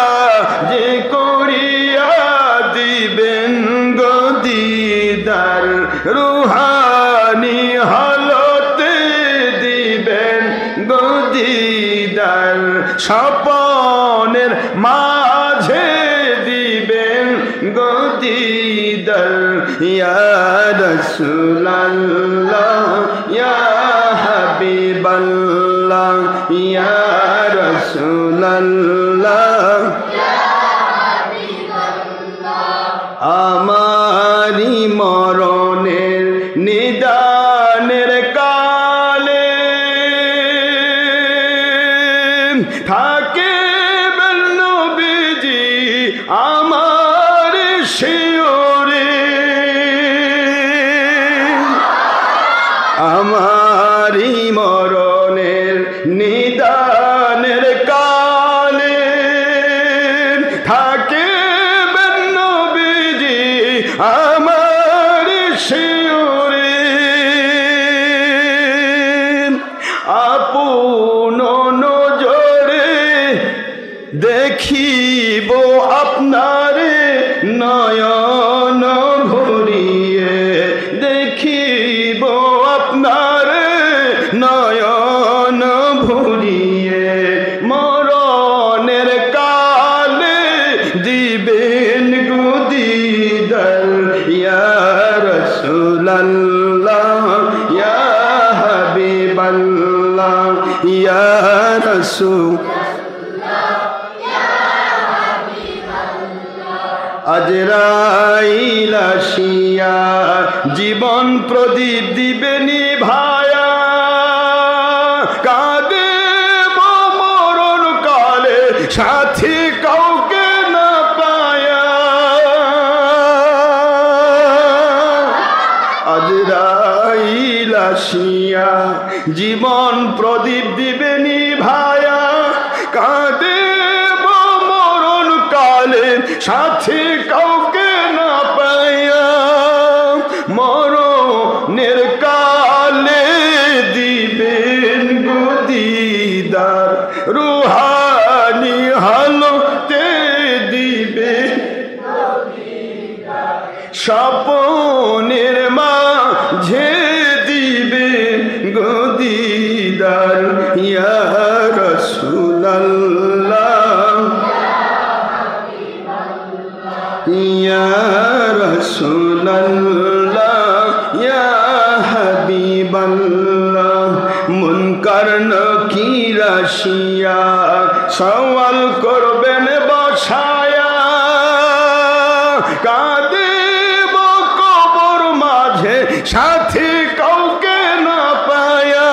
যে করিয়া দিবেন গো দিদার, রুহানি হালতে দিবেন গো দিদার, স্বপনের মাঝে দিবেন গো দিদার। ইয়া রাসূলুল্লাহ ইয়া হাবিবাল্লাহ ইয়া রাসূলুল্লাহ আমারি মরণের নিদানের কালে থাকিবেন নবীজি আমার শিওরে, আমারি মরণের নিদানের কালে থাকিবেন নবীজি আমার শিওরে, আপন নজরে দেখিব আপনারে নয়ন ভরিয়ে, দেখিব আপনারে নয়ন ভরিয়ে, মরণের কালে দিবেন গো দিদার। ইয়া রাসূলুল্লাহ ইয়া হাবিবাল্লাহ ইয়া রাসূল আজরাইল আসিয়া জীবন প্রদীপ দিবে নিভায়া, কাঁদে মরণ কালে সাথী কাউকে না পায়া, আজরাইল আসিয়া জীবন প্রদীপ দিবে নিভায়া, কাঁদে মরণ কালে সাথী কাউকে না পাইয়া, মরণের কালে দিবেন গো দিদার, রুহানি হালতে দিবেন স্বপনের মাঝে দিবেন গো দিদার। ইয়া রাসূলুল্লাহ ইয়া রাসূলুল্লাহ ইয়া হাবিবাল্লাহ, মুনকার নাকির আসিয়া সওয়াল করবেন বসায়া, কাঁদিব কবর মাঝে সাথী কাউকে না পায়া,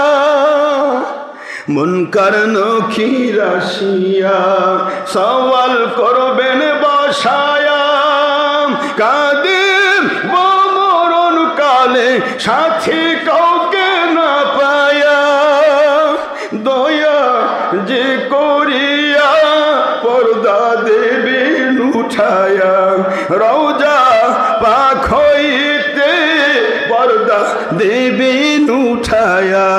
মুনকার নাকির আসিয়া সওয়াল করবেন বসায়া, কাঁদিব মরণ কালে সাথী কাউকে না পায়া, দয়া যে করিয়া পর্দা দেবেন উঠায়া, রওজা পাক হইতে পর্দা দেবেন উঠায়া,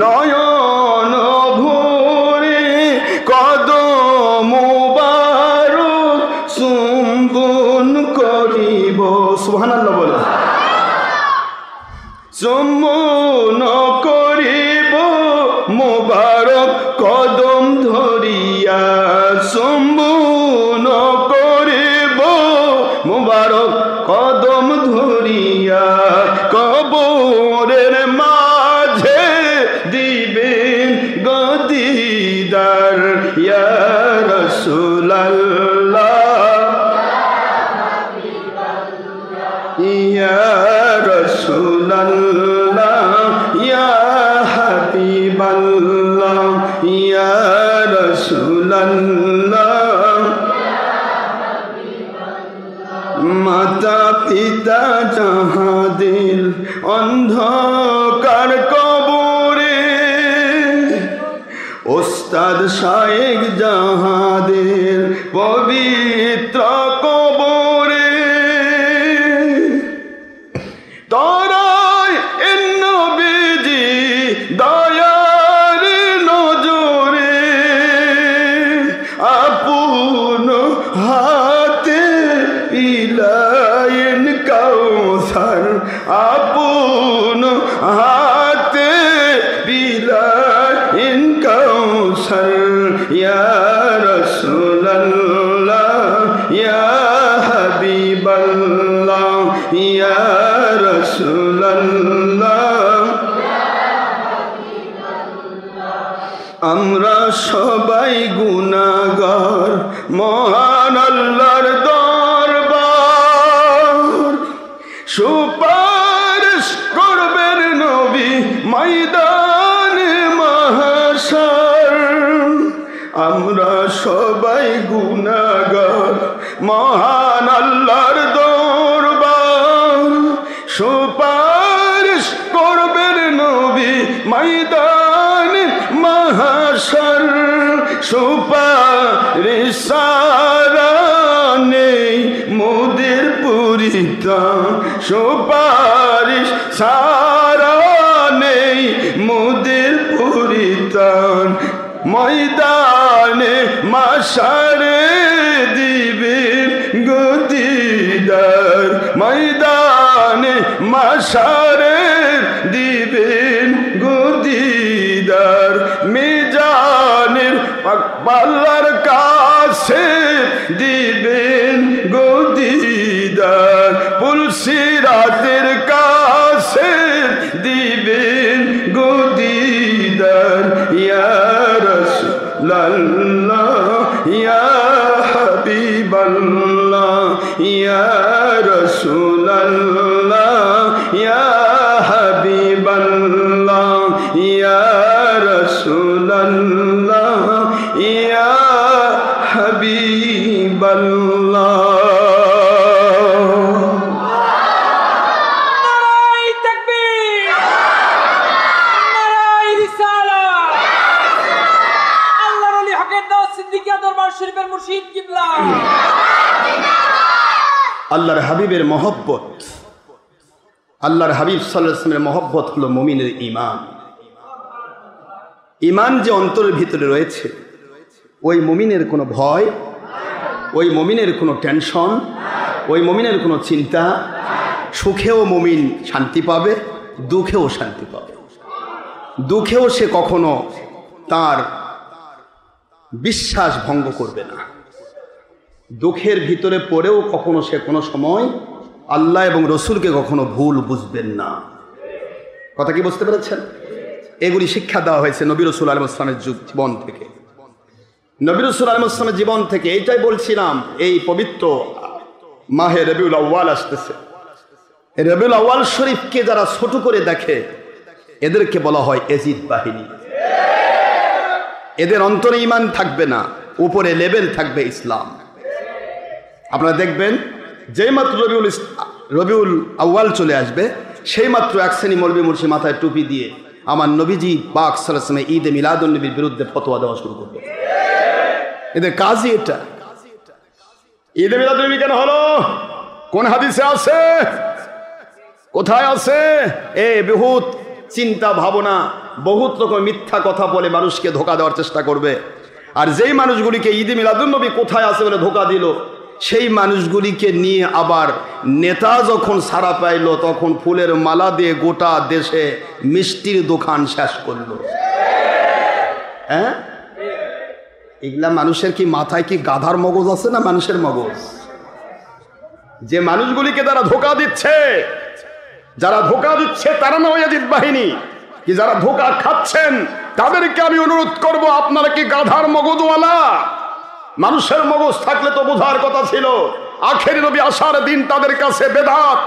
নয়ন ভরে কদম চুম্বন করিব মোবারক কদম ধরিয়া, চুম্বন করিব মোবারক কদম ধরিয়া, কবরের মাঝে দিবেন গদিদার ইয়া রাসূলুল্লাহ ইয়া রাসূলুল্লাহ ইয়া হাবিবাল্লাহ ইয়া রাসূলুল্লাহ। মাতা পিতা যাহাদের অন্ধকার কবরে, ওস্তাদ শায়েখ যাহাদের পবিত্র কবরে, তারাই এর নবীজি দয়ার নজরে, আপন হাতে পিলায়েন কাউসার, আপন হাতে পিলায়েন কাউসার ইয়া রাসূলুল্লাহ ইয়া হাবিবাল্লাহ ইয়া রাসূলুল্লাহ। আমরা সবাই গুনাহগার, মহান আল্লাহর দরবার সুপারিশ করবেন নবী ময়দানে মাহশর। আমরা সবাই গুনাহগার, মহান আল্লাহর দরবার সুপারিশ করবেন নবী ময়দানে মাহশর। সুপারিশ সারা নেই মোদের পরিত্রাণ, সুপারিশ সারা নেই মোদের পরিত্রাণ। ময়দানে মাহশরে দিবেন গদিদার, ময়দানে মাহশরে দিবেন গদিদার। মিজানের পাল্লার কাছে দিবেন গদিদার, পুলসিরাতের কাছে দিবেন গদিদার ইয়া রাসূলুল্লাহ ইয়া হাবিবাল্লাহ ইয়া রাসূলুল্লাহ ইয়া হাবিবাল্লাহ ইয়া রাসূলুল্লাহ ইয়া হাবিবাল্লাহ। আল্লাহর হাবিবের মহব্বত, আল্লাহর হাবিব সাল্লাল্লাহু আলাইহি ওয়াসাল্লামের মহব্বত হলো মুমিনের ঈমান। ঈমান যে অন্তরের ভিতরে রয়েছে, ওই মুমিনের কোনো ভয়, ওই মুমিনের কোনো টেনশন, ওই মুমিনের কোনো চিন্তা, সুখেও মুমিন শান্তি পাবে, দুঃখেও শান্তি পাবে। দুঃখেও সে কখনো তার বিশ্বাস ভঙ্গ করবে না। দুঃখের ভিতরে পড়েও কখনো সে কোনো সময় আল্লাহ এবং রসুলকে কখনো ভুল বুঝবেন না। কথা কি বুঝতে পেরেছেন? এগুলি শিক্ষা দেওয়া হয়েছে নবী রাসূল আলাইহিস সালামের জীবন থেকে। নবী রাসূল আলাইহিস সালামের জীবন থেকে এইটাই বলছিলাম। এই পবিত্র মাহে রবিউল আউয়াল আসতেছে। এই রবিউল আউয়াল শরীফকে যারা ছোট করে দেখে, এদেরকে বলা হয় এজিদ বাহিনী। এদের অন্তরে ঈমান থাকবে না, উপরে লেভেল থাকবে ইসলাম। আপনারা দেখবেন যেই মাত্র রবিউল আউয়াল চলে আসবে, সেই মাত্র এক শ্রেণী মৌলবী মুর্শি মাথায় টুপি দিয়ে আমার নবীজি পাক সাল্লাল্লাহু আলাইহি ওয়াসাল্লাম ঈদে মিলাদুন নবীর বিরুদ্ধে ফতোয়া দেওয়া শুরু করবে। এদের কাজই এটা। ঈদে মিলাদুন নবী কেন হলো? কোন হাদিসে আছে? কোথায় আছে? বহুত চিন্তা ভাবনা, বহুত রকম মিথ্যা কথা বলে মানুষকে ধোকা দেওয়ার চেষ্টা করবে। আর যেই মানুষগুলিকে ঈদে মিলাদুন নবী কোথায় আছে বলে ধোকা দিল, সেই মানুষগুলিকে নিয়ে আবার নেতা যখন সাড়া পাইল তখন ফুলের মালা দিয়ে গোটা দেশে মিষ্টির দোকান শেষ করলো। হ্যাঁ, এগুলা মানুষের কি মাথায় কি গাধার মগজ আছে না মানুষের মগজ? যে মানুষগুলিকে যারা ধোঁকা দিচ্ছে, তারা না ইয়াজিদ বাহিনী, কি যারা ধোঁকা খাচ্ছেন তাদেরকে আমি অনুরোধ করব, আপনারা কি গাধার মগজওয়ালা? মানুষের মগজ থাকলে তো বোঝার কথা ছিল আখেরি নবী আসার দিন তাদের কাছে বেদাত,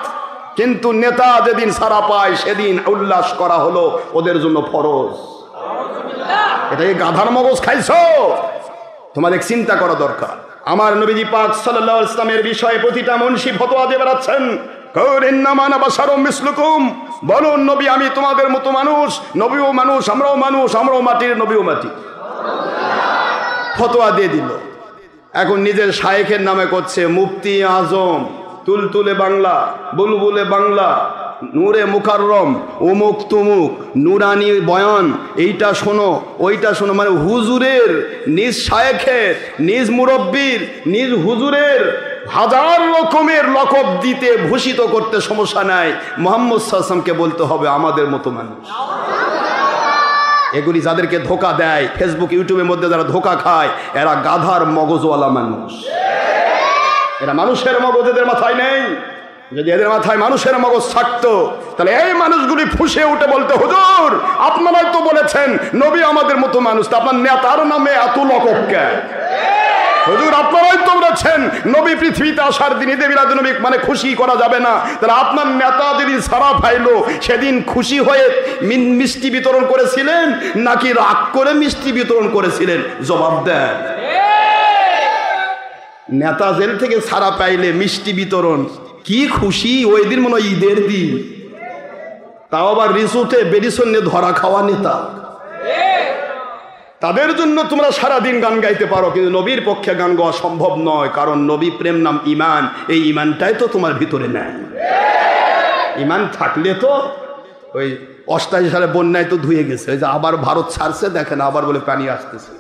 কিন্তু নেতা যেদিন সারা পায় সেদিন উল্লাস করা হলো ওদের জন্য ফরজ। এটা কি গাধার মগজ খাইছো? তোমাদের চিন্তা করা দরকার। আমার নবীজি পাক সাল্লাল্লাহু আলাইহি ওয়াসাল্লামের বিষয়ে প্রতিটা মুন্সি ফতোয়া দিয়ে বেড়াচ্ছেন, ইন্নামা আনা বাশারুম মিসলুকুম, বলুন নবী আমি তোমাদের মতো মানুষ, নবীও মানুষ, আমরাও মানুষ, আমরাও মাটির, নবীও মাটি। ফতোয়া দিয়ে দিল। এখন নিজের শায়েখের নামে করছে মুফতি আজম, তুলতুলে বাংলা, বুলবুলে বাংলা, নূরে মুকাররম, অমুক তুমুক, নুরানি বয়ান, এইটা শোনো ওইটা শোনো। মানে হুজুরের নিজ শায়েখের, নিজ মুরব্বীর, নিজ হুজুরের হাজার রকমের লকব দিতে ভূষিত করতে সমস্যা নাই, মুহাম্মদ সাল্লাল্লাহু আলাইহি ওয়াসাল্লামকে বলতে হবে আমাদের মতো মানুষ। এগুলি যাদেরকে ধোকা দেয়, ফেসবুক ইউটিউবের মধ্যে যারা ধোকা খায়, এরা গাধার মগজওয়ালা মানুষ। এরা মানুষের মগজ এদের মাথায় নেই। যদি এদের মাথায় মানুষের মগজ থাকতো তাহলে এই মানুষগুলি ফুঁসে উঠে বলতে, হুজুর আপনারাই তো বলেছেন নবী আমাদের মতো মানুষ, তা আপনার নেতার নামে এত লকব কেন? হুজুর আপনারাই তো বলেছেন নবী পৃথিবীতে আসার দিন ঈদে মিলাদ নবী মানে খুশি করা যাবে না, তাহলে আপনার নেতা যেদিন সারা পাইলো সেদিন খুশি হয়ে মিষ্টি বিতরণ করেছিলেন নাকি রাগ করে মিষ্টি বিতরণ করেছিলেন? জবাব দেন। নেতা জেল থেকে সারা পাইলে মিষ্টি বিতরণ, কি খুশি! ওই দিন মনে হয় ঈদের দিন, তাও আবার রিসুতে বেরিসন্নে ধরা খাওয়া নেতা। তাদের জন্য তোমরা সারাদিন গান গাইতে পারো, কিন্তু নবীর পক্ষে গান গাওয়া সম্ভব নয়, কারণ নবী প্রেম নাম ইমান, এই ইমানটাই তো তোমার ভিতরে নেই। ইমান থাকলে তো ওই 88 সালে বন্যায় তো ধুয়ে গেছে, ওই যে আবার ভারত ছাড়ছে, দেখেন আবার বলে পানি আসতেছে।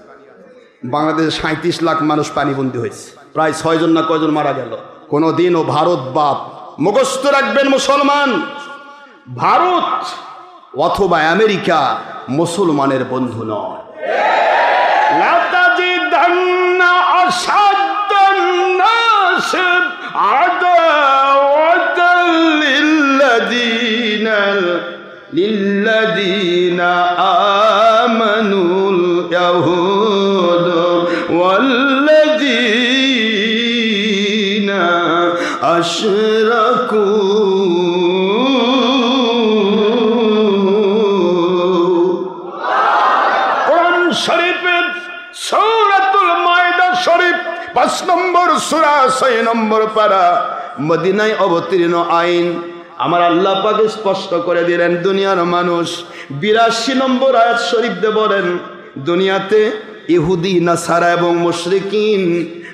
বাংলাদেশে 37 লাখ মানুষ পানিবন্দী হয়েছে, প্রায় 6 জন না কয়জন মারা গেল। কোনোদিনও ভারত বাপ, মুখস্থ রাখবেন মুসলমান, ভারত অথবা আমেরিকা মুসলমানের বন্ধু নয়। লাতাজিদান্না আশাদ্দান নাস আদাওয়াতাল লিল্লাযীনা আমানুল ইয়াহুদ ওয়াল্লাযীনা আশরাকু। শরীফের সূরাতুল মাইদা শরীফ 5 নম্বর সূরা 6 নম্বর পারা, মদিনায় অবতীর্ণ আইন। আমার আল্লাহ পাক স্পষ্ট করে দিলেন, দুনিয়ার মানুষ 82 নম্বর আয়াত শরীফ দিয়ে বলেন, দুনিয়াতে ইহুদি নাসারা এবং মুশরিকিন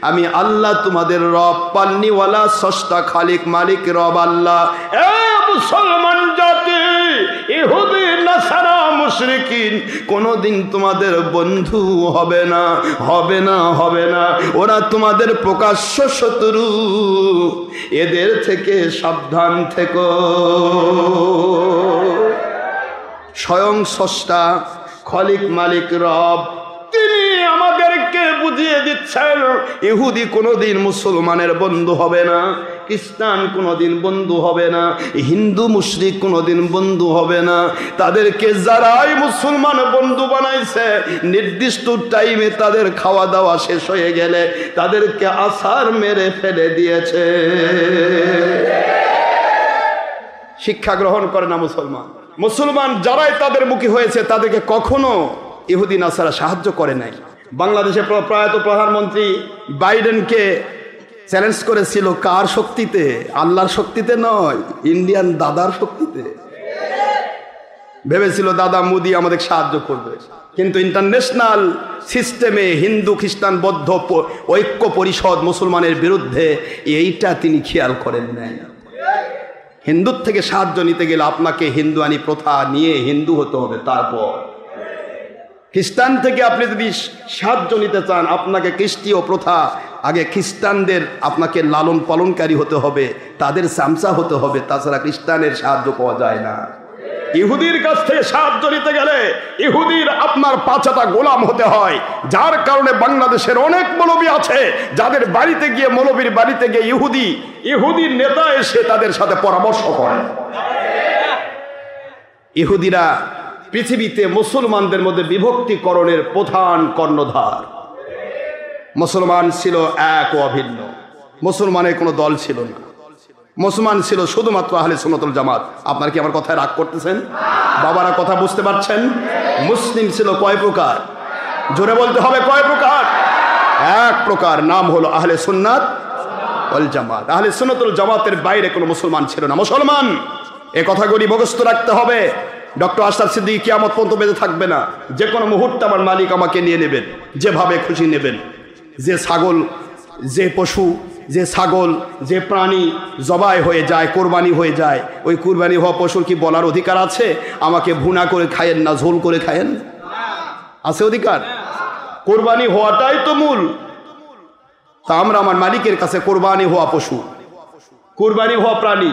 আমি আল্লাহ তোমাদের রব, পালনিওয়ালা স্রষ্টা খালিক মালিক রব আল্লাহ। এ মুসলমান জাতি, ইহুদি নাসারা মুশরিকিন কোনোদিন তোমাদের বন্ধু হবে না, হবে না, হবে না। ওরা তোমাদের প্রকাশ্য শত্রু, এদের থেকে সাবধান থেকো। স্বয়ং স্রষ্টা খালিক মালিক রব তিনি আমাদেরকে বুঝিয়ে দিচ্ছেন, ইহুদি কোনোদিন মুসলমানের বন্ধু হবে না, খ্রিস্টান কোনোদিন বন্ধু হবে না, হিন্দু মুশরিক কোনোদিন বন্ধু হবে না। তাদেরকে যারাই মুসলমান বন্ধু বানাইছে, নির্দিষ্ট টাইমে তাদের খাওয়া দাওয়া শেষ হয়ে গেলে তাদেরকে আছাড় মেরে ফেলে দিয়েছে। শিক্ষা গ্রহণ করে না মুসলমান। মুসলমান যারাই তাদের মুখী হয়েছে তাদেরকে কখনো ইহুদি নাসারা সাহায্য করে নাই। বাংলাদেশে প্রয়াত প্রধানমন্ত্রী বাইডেনকে চ্যালেঞ্জ করেছিল কার শক্তিতে? আল্লাহর শক্তিতে নয়, ইন্ডিয়ান দাদার শক্তিতে। ভেবেছিল দাদা মোদি আমাদের সাহায্য করবে, কিন্তু ইন্টারন্যাশনাল সিস্টেমে হিন্দু খ্রিস্টান বৌদ্ধ ঐক্য পরিষদ মুসলমানের বিরুদ্ধে, এইটা তিনি খেয়াল করেন নাই। হিন্দুর থেকে সাহায্য নিতে গেলে আপনাকে হিন্দুয়ানি প্রথা নিয়ে হিন্দু হতে হবে, তারপর খ্রিস্টান থেকে আপনি যদি সাহায্য নিতে চান আপনাকে খ্রিস্টীয় প্রথা আগে খ্রিস্টানদের আপনাকে লালন পালনকারী হতে হবে, তাদের চামচা হতে হবে, তাছাড়া খ্রিস্টানের সাহায্য পাওয়া যায় না। ইহুদির কাছ থেকে সাহায্য নিতে গেলে ইহুদির আপনার পাঁচাটা গোলাম হতে হয়, যার কারণে বাংলাদেশের অনেক মৌলবী আছে যাদের বাড়িতে গিয়ে, মৌলবীর বাড়িতে গিয়ে ইহুদির নেতা এসে তাদের সাথে পরামর্শ করে। ইহুদিরা পৃথিবীতে মুসলমানদের মধ্যে বিভক্তিকরণের প্রধান কর্ণধার। মুসলমান ছিল এক ও অভিন্ন, মুসলমানের কোনো দল ছিল না, মুসলমান ছিল শুধুমাত্র আহলে সুন্নাত ওয়াল জামাত। আপনার কি আমার কথায় রাগ করতেছেন? বাবারা কথা বুঝতে পারছেন? মুসলিম ছিল কয় প্রকার? জোরে বলতে হবে, কয় প্রকার? এক প্রকার, নাম হলো আহলে সুন্নাত ওয়াল জামাত। আহলে সুন্নাত ওয়াল জামাতের বাইরে কোনো মুসলমান ছিল না। মুসলমান, এ কথাগুলি মুখস্থ রাখতে হবে। ডক্টর আশরাফ সিদ্দিকী কিয়ামত পর্যন্ত বেঁচে থাকবে না। যে কোনো মুহূর্তে আমার মালিক আমাকে নিয়ে নেবেন, যেভাবে খুশি নেবেন। যে ছাগল, যে পশু, যে ছাগল, যে প্রাণী জবাই হয়ে যায়, কোরবানি হয়ে যায়, ওই কোরবানি হওয়া পশুর কি বলার অধিকার আছে আমাকে ভুনা করে খায়েন না ঝোল করে খায়েন? আছে অধিকার? কোরবানি হওয়াটাই তো মূল। তা আমরা আমার মালিকের কাছে কোরবানি হওয়া পশু, কোরবানি হওয়া প্রাণী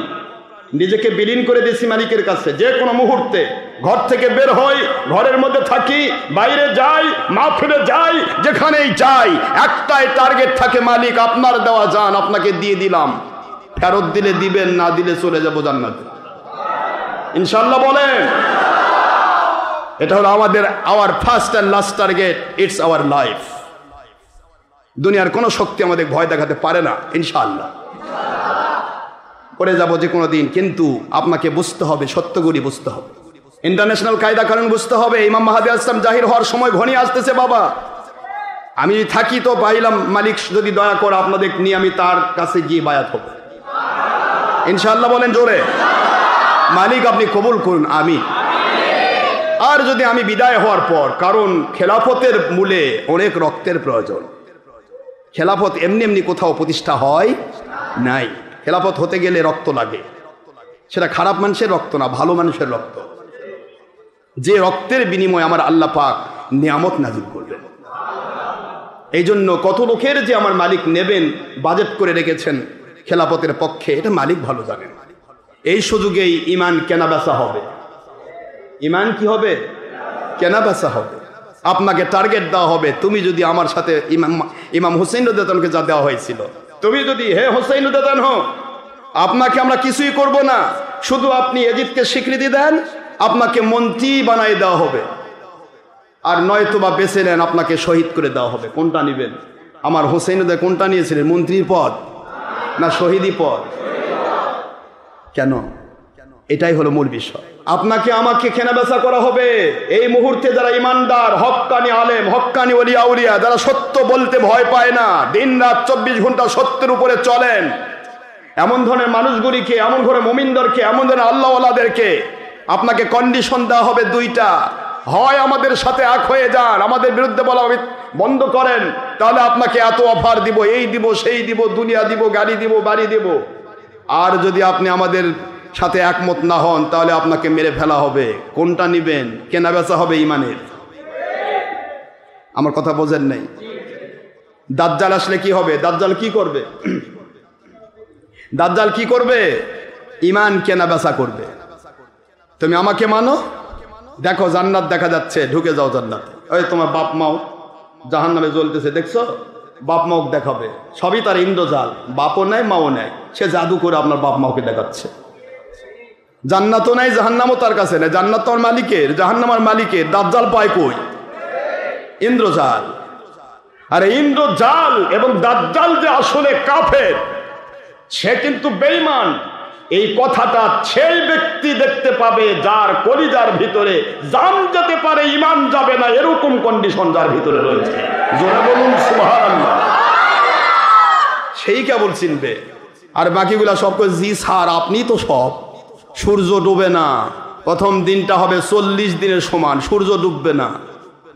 নিজেকে বিলীন করে দিয়েছি মালিকের কাছে। যে কোনো মুহূর্তে ঘর থেকে বের হই, ঘরের মধ্যে থাকি, বাইরে যাই, মাহফিলে যাই, যেখানেই যাই, একটাই টার্গেট থাকে, মালিক আপনার দেওয়া জান আপনাকে দিয়ে দিলাম, ফেরত দিলে দিবেন, না দিলে চলে যাবো জান্নাতে ইনশাআল্লাহ। বলেন, এটা হলো আমাদের our first and last target. It's our life. দুনিয়ার কোনো শক্তি আমাদের ভয় দেখাতে পারে না ইনশাআল্লাহ। করে যাবো যে কোনো দিন, কিন্তু আপনাকে বুঝতে হবে, সত্যগুলি বুঝতে হবে, ইন্টারন্যাশনাল কায়দা কানুন বুঝতে হবে। ইমাম মাহদী আসলাম জাহির হওয়ার সময় ঘনিয়ে আসতেছে। বাবা, আমি থাকি তো পাইলাম, মালিক যদি দয়া করে আপনাদের নিয়ে আমি তার কাছে গিয়ে বায়াত হব ইনশাআল্লাহ। বলেন জোরে, মালিক আপনি কবুল করুন, আমি। আর যদি আমি বিদায় হওয়ার পর, কারণ খেলাফতের মূলে অনেক রক্তের প্রয়োজন। খেলাফত এমনি এমনি কোথাও প্রতিষ্ঠা হয় নাই। খেলাফত হতে গেলে রক্ত লাগে। সেটা খারাপ মানুষের রক্ত না, ভালো মানুষের রক্ত। যে রক্তের বিনিময়ে আমার আল্লাহ পাক নিয়ামত নাজিল করবেন। এই জন্য কত লোকের যে আমার মালিক নেবেন বাজেট করে রেখেছেন খেলাফতের পক্ষে, এটা মালিক ভালো জানেন। এই সুযোগেই ইমান কেনা বেচা হবে। ইমান কি হবে? কেনা বেচা হবে। আপনাকে টার্গেট দেওয়া হবে, তুমি যদি আমার সাথে ইমাম হুসাইন রাদিয়াল্লাহু আনহুকে যা দেওয়া হয়েছিল, তুমি যদি হে হুসাইন রাদিয়াল্লাহু আনহু, আপনাকে আমরা কিছুই করব না, শুধু আপনি এজিদকে স্বীকৃতি দেন, আপনাকে মন্ত্রী বানাই দেওয়া হবে। আর নয়তো বা বেছে নেন, আপনাকে শহীদ করে দেওয়া হবে। কোনটা নেবেন? আমার হুসাইন রাদিয়াল্লাহু আনহু কোনটা নিয়েছিলেন? মন্ত্রীর পদ না শহীদি পদ? কেন? এটাই হলো মূল বিষয়। আপনাকে আমাকে কেনাবেচা করা হবে। এই মুহূর্তে যারা ইমানদার, হক্কানি আলেম, হক্কানি ওলিয়া উলিয়া, যারা সত্য বলতে ভয় পায় না, দিন রাত 24 ঘন্টা সত্যের উপরে চলেন, এমন ধরনের মানুষগুলিকে, এমন ধরনের মুমিনদেরকে, এমন ধরনের আল্লাহওয়ালাদেরকে আপনাকে কন্ডিশন দেওয়া হবে দুইটা। হয় আমাদের সাথে এক হয়ে যান, আমাদের বিরুদ্ধে বলা বন্ধ করেন, তাহলে আপনাকে এত অফার দিব, এই দিব, সেই দিব, দুনিয়া দিব, গাড়ি দিব, বাড়ি দিব। আর যদি আপনি আমাদের সাথে একমত না হন, তাহলে আপনাকে মেরে ফেলা হবে। কোনটা নিবেন? কেনা বেচা হবে ইমানের। আমার কথা বোঝেন নাই? দাজ্জাল আসলে কি হবে? দাজ্জাল কি করবে? দাজ্জাল কি করবে? ইমান কেনা বেচা করবে। তুমি আমাকে মানো, দেখো জান্নাত দেখা যাচ্ছে, ঢুকে যাও জান্নাতে। ওই তোমার বাপ মাও জাহান্নামে জ্বলতেছে, দেখছো? বাপ মাও দেখাবে। সবই তার ইন্দ্রজাল। বাপও নেয়, মাও নেয়, সে জাদু করে আপনার বাপ মাওকে দেখাচ্ছে। জান্নাতও নাই, জাহান্নামও তার কাছে নেই। জান্নাত তো আর মালিকের, জাহান্নাম আর মালিকের। দাজ্জাল পায় কই? ইন্দ্রজাল। আরে ইন্দ্রজাল এবং দাজ্জাল যে আসলে কাফের, সে কিন্তু বেঈমান। এই কথাটা সেই ব্যক্তি দেখতে পাবে যার কলিজার ভিতরে জান যেতে পারে, ঈমান যাবে না, এরকম কন্ডিশন যার ভিতরে রয়েছে। জোরে বলুন সুবহানাল্লাহ। সেই কেবল চিনবে। আর বাকিগুলা সব জি স্যার আপনি তো সব। সূর্য ডুবে না, প্রথম দিনটা হবে 40 দিনের সমান, সূর্য ডুববে না।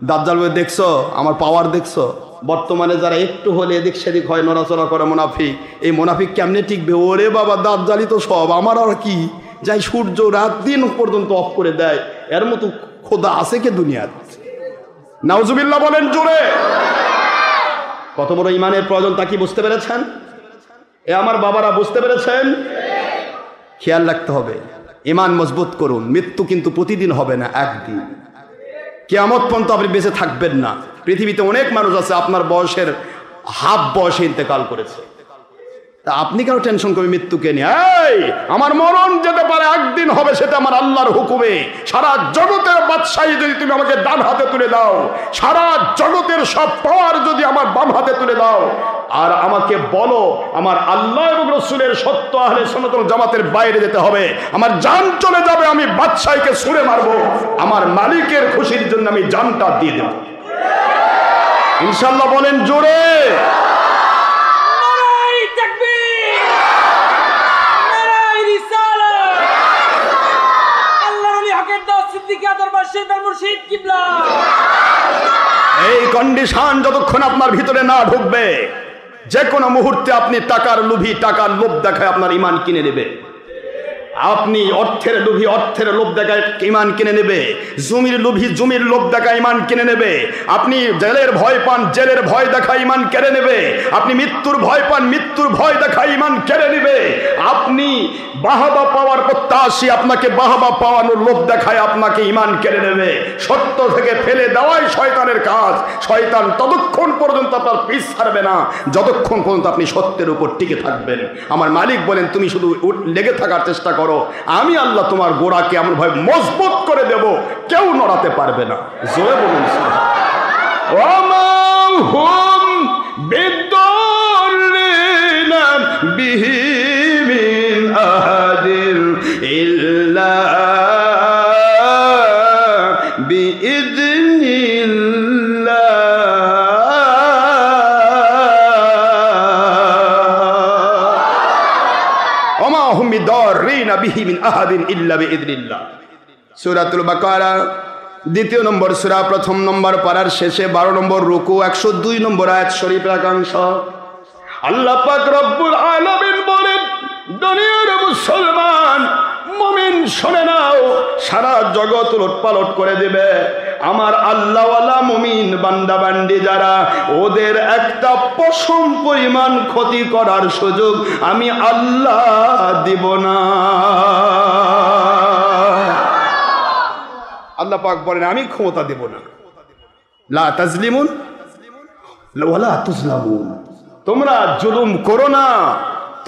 দাজ্জাল বলে, দেখছো আমার পাওয়ার দেখছো? বর্তমানে যারা একটু হলে এদিক সেদিক হয়, নড়াচড়া করে মুনাফিক, এই মুনাফিক কেমনে টিকবে? ওরে বাবা, দাজ্জালই তো সব, আমার আর কি? যাই সূর্য রাত দিন পর্যন্ত অফ করে দেয়, এর মতো খোদা আছে কে দুনিয়ার? নাউজুবিল্লাহ বলেন জোরে। কত বড় ইমানের প্রয়োজন তা কি বুঝতে পেরেছেন? এ আমার বাবারা বুঝতে পেরেছেন? খেয়াল রাখতে হবে, ইমান মজবুত করুন। মৃত্যু কিন্তু প্রতিদিন হবে না, একদিন। কিয়ামত পর্যন্ত আপনি বেঁচে থাকবেন না। পৃথিবীতে অনেক মানুষ আছে আপনার বয়সের হাফ বয়সে ইন্তেকাল করেছে, তা আপনি কেন টেনশন করবেন মৃত্যুকে নিয়ে? এই আমার মরণ যেতে পারে, একদিন হবে, সেটা আমার আল্লাহর হুকুমে। সারা জগতের বাদশাহী যদি তুমি আমাকে ডান হাতে তুলে দাও, সারা জগতের সব পাওয়ার যদি আমার বাম হাতে তুলে দাও, আর আমাকে বলো আমার আল্লাহ এবং রসুলের সত্য আহলে সুন্নাত ওয়াল জামাতের বাইরে যেতে হবে, আমার জান চলে যাবে, আমি বাদশাহীকে ছুঁড়ে মারবো, আমার মালিকের খুশির জন্য আমি জানটা দিয়ে দেব। ইনশাআল্লাহ বলেন জোরে। এই কন্ডিশন যতক্ষণ আপনার ভিতরে না ঢুকবে, যে কোনো মুহূর্তে আপনি টাকার লোভী, টাকার লোভ দেখায় আপনার ইমান কিনে নেবে। আপনি অর্থের লোভী, অর্থের লোভ দেখায় ইমান কিনে নেবে। জমির লোভী, জমির লোভ দেখায় ইমান কিনে নেবে। আপনি জেলের ভয় পান, জেলের ভয় দেখায় ইমান কেড়ে নেবে। আপনি মৃত্যুর ভয় পান, মৃত্যুর ভয় দেখায় ইমান কেড়ে নেবে। আপনি বাহাবা পাওয়ার প্রত্যাশী, আপনাকে বাহাবা পাওয়ানোর লোভ দেখায় আপনাকে ইমান কেড়ে নেবে। সত্য থেকে ফেলে দেওয়াই শয়তানের কাজ। শয়তান ততক্ষণ পর্যন্ত আপনার পিছ ছাড়বে না যতক্ষণ পর্যন্ত আপনি সত্যের উপর টিকে থাকবেন। আমার মালিক বলেন তুমি শুধু লেগে থাকার চেষ্টা করো, আমি আল্লাহ তোমার গোড়াকে এমন ভাবে মজবুত করে দেব, কেউ নড়াতে পারবে না। জোরে বলুন ওমা হুম বিদ্দুরিনা বিহি মিন আহাদিন ইল্লা বিইذনিল্লাহ ওমা হুম বিদ্দুরিনা বিহি মিন আহাদিন ইল্লা বিইذনিল্লাহ। সূরাতুল বাকারা 2 নম্বর সূরা 1 নম্বর পারার শেষে 12 নম্বর রুকু 102 নম্বর আয়াত শরীফের একাংশ। আল্লাহ পাক রব্বুল আলামিন বলেন, দুনিয়ার মুসলমান মুমিন শুনে নাও, সারা জগৎ উলটপালট করে দেবে আমার আল্লাহওয়ালা মুমিন বান্দা বান্দি যারা, ওদের একটা পশম পরিমাণ ক্ষতি করার সুযোগ আমি আল্লাহ দিব না। আল্লাহ পাক বলেন আমি ক্ষমতা দেব না। লা তাজলিমুন ওয়ালা তুজলামুন, তোমরা জুলুম করো না,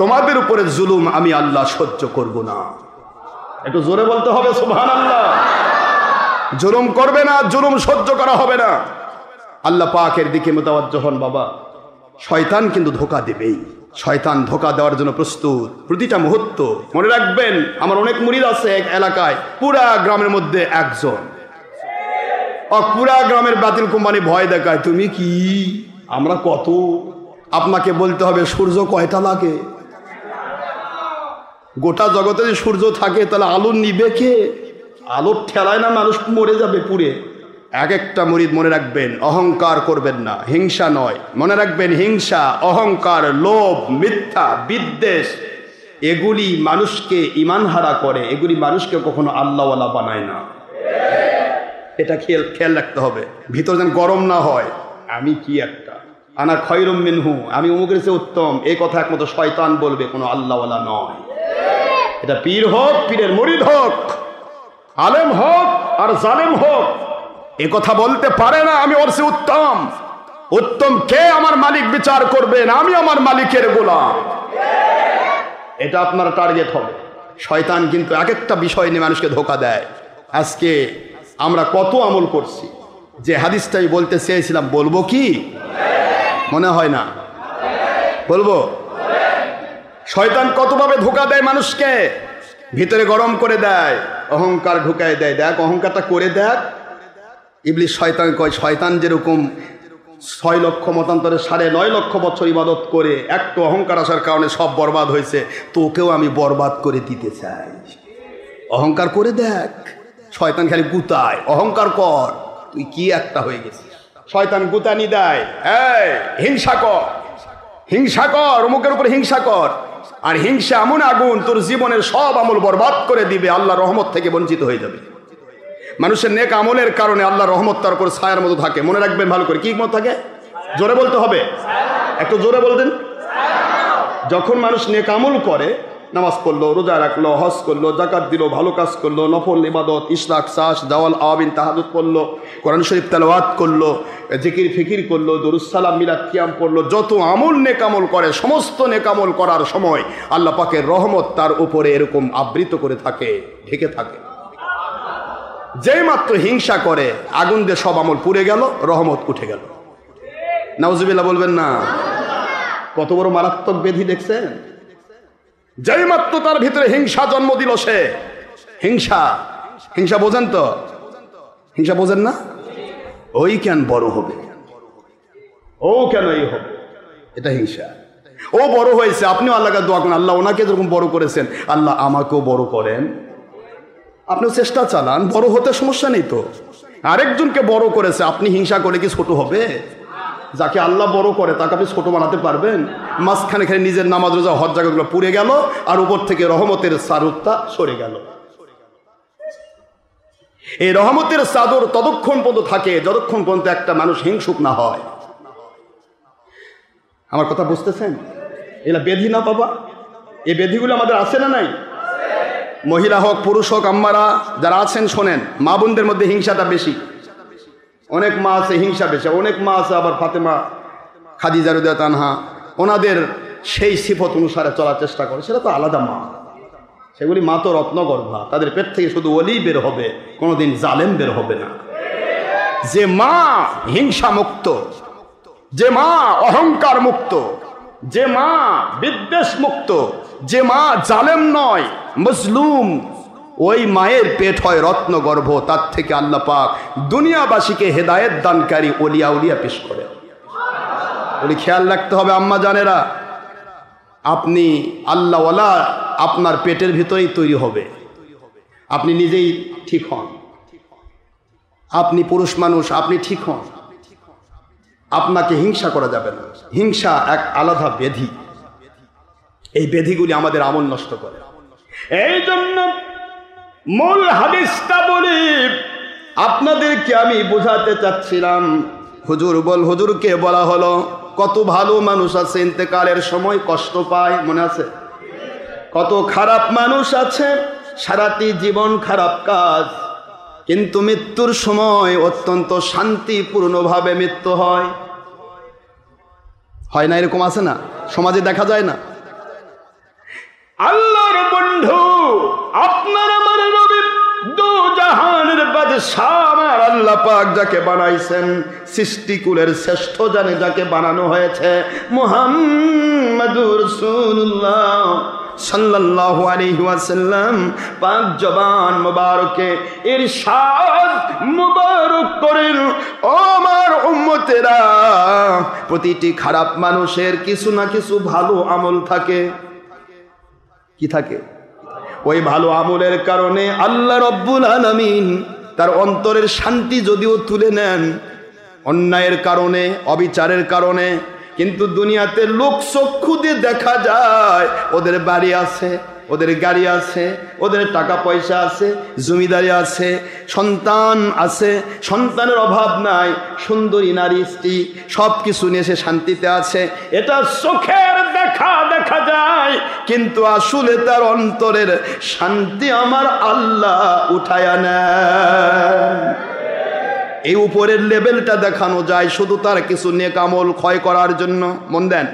তোমাদের উপরে জুলুম আমি আল্লাহ সহ্য করব না। একটু জোরে বলতে হবে সুবহানাল্লাহ। জুলুম করবে না, জুলুম সহ্য করা হবে না। আল্লাহ পাকের দিকে মুতাওয়াজ্জহ হন বাবা। শয়তান কিন্তু ধোঁকা দেবেই, শয়তান ধোঁকা দেওয়ার জন্য প্রস্তুত প্রতিটা মুহূর্ত। মনে রাখবেন, আমার অনেক মুরিদ আছে এক এলাকায়, পুরা গ্রামের মধ্যে একজন, পুরা গ্রামের বাতিল কোম্পানি ভয় দেখায়, তুমি কি আমরা কত। আপনাকে বলতে হবে সূর্য কয়টা লাগে? গোটা জগতে যদি সূর্য থাকে তাহলে আলো নিবে কে? আলোর ঠেলায় না মানুষ মরে যাবে পুড়ে। এক একটা মুরিদ মনে রাখবেন, অহংকার করবেন না, হিংসা নয়। মনে রাখবেন হিংসা, অহংকার, লোভ, মিথ্যা, বিদ্বেষ এগুলি মানুষকে ঈমানহারা করে, এগুলি মানুষকে কখনো আল্লাহওয়ালা বানায় না। এটা খেয়াল রাখতে হবে। ভিতর যেন গরম না হয়, আমি কি একটা, আনা খয়রুম মিনহু, আমি অমুকের চেয়ে উত্তম, এই কথা একমাত্র শয়তান বলবে, কোনো আল্লাহওয়ালা নয়। এটা পীর হোক, পীরের মুরিদ হোক, আলেম হোক আর জালেম হোক, এ কথা বলতে পারে না আমি ওর চেয়ে উত্তম। উত্তম কে? আমার মালিক বিচার করবেন, আমি আমার মালিকের গোলাম। এটা আপনার টার্গেট হবে। শয়তান কিন্তু এক একটা বিষয় নিয়ে মানুষকে ধোঁকা দেয়। আজকে আমরা কত আমল করছি, যে হাদিসটাই বলতে চেয়েছিলাম বলবো কি মনে হয় না? বলবো। শয়তান কতভাবে ধোঁকা দেয় মানুষকে, ভিতরে গরম করে দেয়, অহংকার ঢুকায় দেয়। দেখ অহংকারটা করে দেখ। ইবলিস শয়তান কয়, শয়তান যেরকম 6 লক্ষ মতান্তরে 9.5 লক্ষ বছর ইবাদত করে একটু অহংকার আসার কারণে সব বরবাদ হয়েছে, তোকেও আমি বরবাদ করে দিতে চাই। অহংকার করে দেখ। শয়তান খালি গুতায়, অহংকার কর, তুই কি একটা হয়ে গেছিস। শয়তান গুতানি দেয়, এই হিংসা কর, হিংসা কর, অমুকের উপর হিংসা কর। আর হিংসা এমন আগুন, তোর জীবনের সব আমল বরবাদ করে দিবে, আল্লাহ রহমত থেকে বঞ্চিত হয়ে যাবে। মানুষের নেক আমলের কারণে আল্লাহ রহমত তার উপর ছায়ার মতো থাকে। মনে রাখবেন ভালো করে, কি মতো থাকে? জোরে বলতে হবে। একটু জোরে বলতেন। যখন মানুষ নেক আমল করে, নামাজ পড়লো, রোজা রাখলো, হজ করলো, জাকাত দিল, ভালো কাজ করলো, নফল ইবাদত, ইশরাক, সাস, দাওয়াল, আওয়াবিন, তাহাজ্জুদ পড়লো, কোরআন শরীফ তেলাওয়াত করলো, জিকির ফিকির করলো, দরুদ সালাম, মিলাদ, কিয়াম পড়লো, যত আমল নেক আমল করে, সমস্ত নেক আমল করার সময় আল্লাহ পাকের রহমত তার উপরে এরকম আবৃত করে থাকে, ঢেকে থাকে। যেই মাত্র হিংসা করে, আগুন দিয়ে সব আমল পুড়ে গেল, রহমত উঠে গেল। নাউজুবিল্লাহ বলবেন না? কত বড় মারাত্মক ব্যাধি দেখছেন? যেই মাত্র তার ভিতরে হিংসা জন্ম দিল, সে হিংসা, হিংসা বোঝেন তো? হিংসা বোঝেন না? ওই কেন বড় হবে, ও কেন এই হবে, এটা হিংসা। ও বড় হয়েছে, আপনিও আল্লাহকে দোয়া করেন, আল্লাহ ওনাকে যেরকম বড় করেছেন, আল্লাহ আমাকেও বড় করেন। আপনিও চেষ্টা চালান, বড় হতে সমস্যা নেই তো। আরেকজনকে বড় করেছে, আপনি হিংসা করে কি ছোট হবে? যাকে আল্লাহ বড় করে তাকে আপনি ছোট বানাতে পারবেন? মাঝখানে খালি নিজের নামাজ রোজা হজ জায়গাগুলো পুড়ে গেল, আর উপর থেকে রহমতের চাদরটা সরে গেল। এই রহমতের চাদর ততক্ষণ পর্যন্ত থাকে যতক্ষণ পর্যন্ত একটা মানুষ হিংসুক না হয়। আমার কথা বুঝতেছেন? এগুলা বেধি না বাবা? এই বেধিগুলো আমাদের আছে না নাই? মহিলা হোক, পুরুষ হোক, আম্মারা যারা আছেন শোনেন, মা বোনদের মধ্যে হিংসাটা বেশি। অনেক মা আছে হিংসা বেশি, অনেক মা আছে আবার ফাতেমা, খাদিজা রাদিয়াল্লাহু আনহা, ওনাদের সেই সিফত অনুসারে চলার চেষ্টা করে, সেটা তো আলাদা মা। সেগুলি মা তো রত্নগর্ভা, তাদের পেট থেকে শুধু ওলি বের হবে, কোনোদিন জালেম বের হবে না। যে মা হিংসা মুক্ত, যে মা অহংকার মুক্ত, যে মা বিদ্বেষ মুক্ত, যে মা জালেম নয়, মজলুম, ওই মায়ের পেট হয় রত্নগর্ভ। তার থেকে আল্লাহ পাক দুনিয়াবাসীকে হেদায়েত দানকারী ওলিয়া উলিয়া পেশ করে। বলি খেয়াল রাখতে হবে আম্মা জানেরা, আপনি আল্লাহওয়ালা আপনার পেটের ভিতরেই তৈরি হবে। আপনি নিজেই ঠিক হন, আপনি পুরুষ মানুষ, আপনি ঠিক হন, আপনাকে হিংসা করা যাবে না। হিংসা এক আলাদা ব্যাধি, এই ব্যাধিগুলি আমাদের আমল নষ্ট করে। এই জন্য মূল হাদিসটা বলি আপনাদেরকে আমি বোঝাতে চাচ্ছিলাম। হুজুরকে বলা হলো, কত ভালো মানুষ আছে ইন্তেকালের সময় কষ্ট পায়, মনে আছে? কত খারাপ মানুষ আছে সারাটি জীবন খারাপ কাজ, কিন্তু মৃত্যুর সময় অত্যন্ত শান্তিপূর্ণভাবে মৃত্যু হয়। হয় না? এরকম আছে না? সমাজে দেখা যায় না? আল্লাহর বন্ধু, আপনার আমার নবী, দু জাহানের বাদশাহ আমার আল্লাহ পাক যাকে বানাইছেন, সৃষ্টিকুলের শ্রেষ্ঠ জানে যাকে বানানো হয়েছে, মুহাম্মাদুর রাসূলুল্লাহ সাল্লাল্লাহু আলাইহি ওয়াসাল্লাম পাক জবান মুবারকে ইরশাদ মুবারক করেন, ও আমার উম্মতেরা, প্রতিটি খারাপ মানুষের কিছু না কিছু ভালো আমল থাকে। কি থাকে? ওই ভালো আমলের কারণে আল্লাহ রব্বুল আলামিন তার অন্তরের শান্তি যদিও তুলে নেন অন্যায়ের কারণে, অবিচারের কারণে, কিন্তু দুনিয়াতে লোক চক্ষু দিয়ে দেখা যায় ওদের বাড়ি আছে, ওদের গাড়ি আছে, ওদের টাকা পয়সা আছে, জমিদারি আছে, সন্তান আছে, সন্তানের অভাব নাই, সুন্দরী নারী স্ত্রী, সব কিছু নিয়ে সে শান্তিতে আছে। এটা চোখের দেখা যায়, কিন্তু আসলে তার অন্তরের শান্তি আমার আল্লাহ উঠায়া নেন। এই উপরের লেভেলটা দেখানো যায় শুধু তার কিছু নেক আমল ক্ষয় করার জন্য। মন দেন,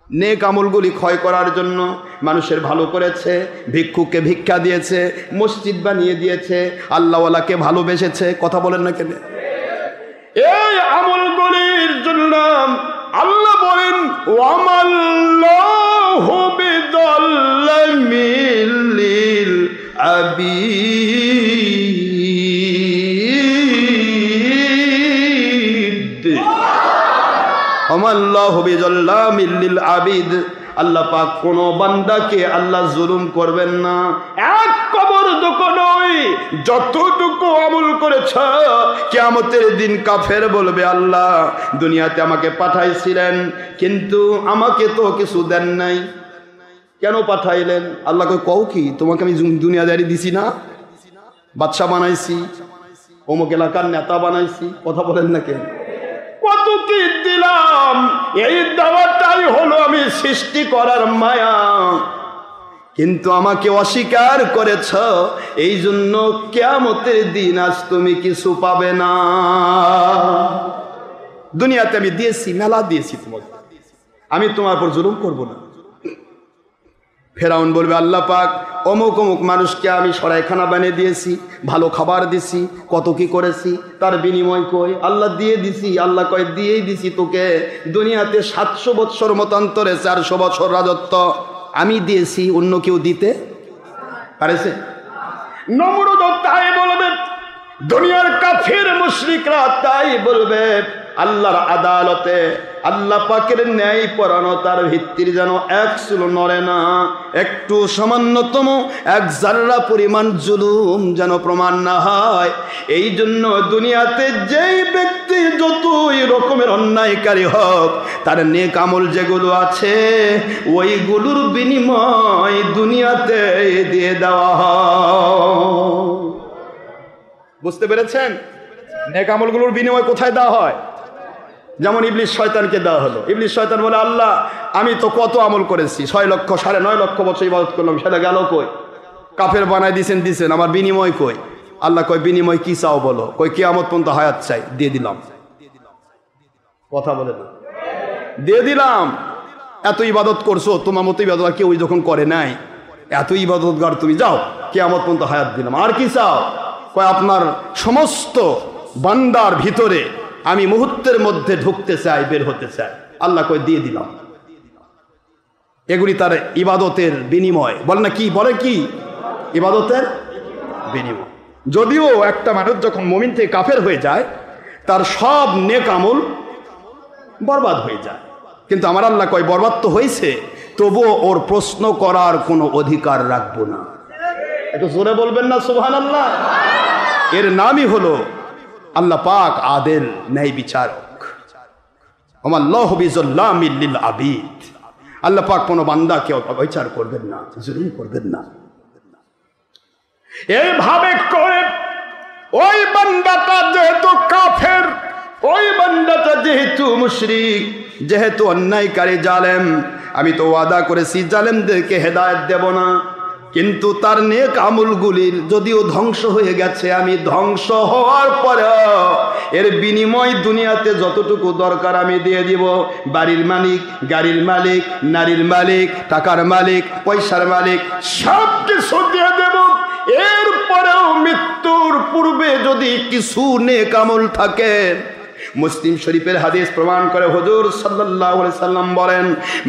নেক আমলগুলি ক্ষয় করার জন্য। মানুষের ভালো করেছে, ভিক্ষুককে ভিক্ষা দিয়েছে, মসজিদ বানিয়ে দিয়েছে, আল্লাহওয়ালাকে ভালোবেসেছে। কথা বলেন না কেন? এই আমলগুলির জন্য আল্লাহ বলেন, ওয়ামাল্লাহু বিযাল্লামিল লিল আবিদ, ওয়ামাল্লাহু বিযাল্লামিল লিল আবিদ। আল্লাহ পাক কোন বান্দাকে আল্লাহ জুলুম করবেন না। এক কবরটুকু নয়, যতটুকু আমল করেছ কিয়ামতের দিন কাফের বলবে, আল্লাহ দুনিয়াতে আমাকে পাঠাইছিলেন কিন্তু আমাকে তো কিছু দেন নাই, কেন পাঠাইলেন? আল্লাহকে কও কি, তোমাকে আমি দুনিয়াদারি দিছি না? বাদশা বানাইছি, অমুক এলাকার নেতা বানাইছি। কথা বলেন না কেন? কত তোকে দিলাম, এই দাওয়াটাই হলো আমি সৃষ্টি করার মায়া, কিন্তু আমাকে অস্বীকার করেছ, এই জন্য কিয়ামতের দিন আজ তুমি কিছু পাবে না। দুনিয়াতে আমি দিয়েছি, মেলা দিয়েছি তোমাকে, আমি তোমার উপর জুলুম করব না। ফেরাউন বলবে, আল্লাহ পাক অমুক অমুক মানুষকে আমি সরাইখানা বানিয়ে দিয়েছি, ভালো খাবার দিছি, কত কি করেছি, তার বিনিময় কই? আল্লাহ দিয়ে দিছি। আল্লাহ কয়, দিয়েই দিছি তোকে। দুনিয়াতে 700 বৎসর মতান্তরে 400 বছর রাজত্ব আমি দিয়েছি, অন্য কেউ দিতে পারেছে? নমরুদ তাই বলবে, দুনিয়ার কাফির মুশরিকরা তাই বলবে, আল্লাহর আদালতে আল্লাহ পাকের ন্যায় পরায়ণতার ভিত্তির যেন এক চুল নড়ে না, একটু সামান্যতম এক জাররা পরিমাণ জুলুম যেন প্রমাণ না হয়। এই জন্য দুনিয়াতে যেই ব্যক্তি যতই রকমের অন্যায়কারী হোক, তার নেক আমল যেগুলো আছে ওইগুলোর বিনিময় দুনিয়াতে দিয়ে দেওয়া হয়। বুঝতে পেরেছেন? নেক আমলগুলোর বিনিময় কোথায় দেওয়া হয়? যেমন ইবলিস শয়তানকে দেওয়া হলো। ইবলিস শয়তান বলে, আল্লাহ আমি তো কত আমল করেছি, 6 লক্ষ 9.5 লক্ষ বছর ইবাদত করলাম, সেটা গেল কই? কাফের বানায় দিছেন, আমার বিনিময় কই? আল্লাহ কয়, বিনিময় কি চাও বলো? কই কিয়ামত পর্যন্ত হায়াত চাই, দিয়ে দিলাম। কথা বলে না, দিয়ে দিলাম। এত ইবাদত করছো, তোমার মতো ইবাদত আর কেউ যখন করে নাই, এত ইবাদতগার তুমি, যাও কিয়ামত পর্যন্ত হায়াত দিলাম। আর কি চাও? কয় আপনার সমস্ত বান্দার ভিতরে আমি মুহূর্তের মধ্যে ঢুকতে চাই, বের হতে চাই। আল্লাহ কয়, দিয়ে দিলাম। এগুলি তার ইবাদতের বিনিময়। বলে না কি, বলে কি? ইবাদতের বিনিময়। যদিও একটা মানুষ যখন মুমিন থেকে কাফের হয়ে যায়, তার সব নেক আমল বরবাদ হয়ে যায়, কিন্তু আমার আল্লাহ কয়, বরবাদ তো হয়েছে, তবুও ওর প্রশ্ন করার কোনো অধিকার রাখবো না। একটু জোরে বলবেন না সুবহানাল্লাহ। এর নামই হলো আল্লাহ পাক আদেল, ন্যায় বিচারক। ওমাল্লাহু বিযাল্লামিল লিল আবিদ। আল্লাহ পাক কোনো বান্দাকে অবিচার করবেন না, জুলুম করবেন না। এইভাবে করে ওই বান্দাটা যেহেতু কাফের, ওই বান্দাটা যেহেতু মুশরিক, যেহেতু অন্যায়কারী, জালেম, আমি তো ওয়াদা করেছি জালেমদেরকে হেদায়েত দেব না, কিন্তু তার নেক আমলগুলির যদিও ধ্বংস হয়ে গেছে, আমি ধ্বংস হওয়ার পরেও এর বিনিময় দুনিয়াতে যতটুকু দরকার আমি দিয়ে দিব। বাড়ির মালিক, গাড়ির মালিক, নারীর মালিক, টাকার মালিক, পয়সার মালিক, সব কিছু দিয়ে দেব। এরপরেও মৃত্যুর পূর্বে যদি কিছু নেক আমল থাকে, মুসলিম শরীফের হাদিস প্রমাণ করে, হুজুর সাল্লাল্লাহু আলাইহি সাল্লাম বলেন,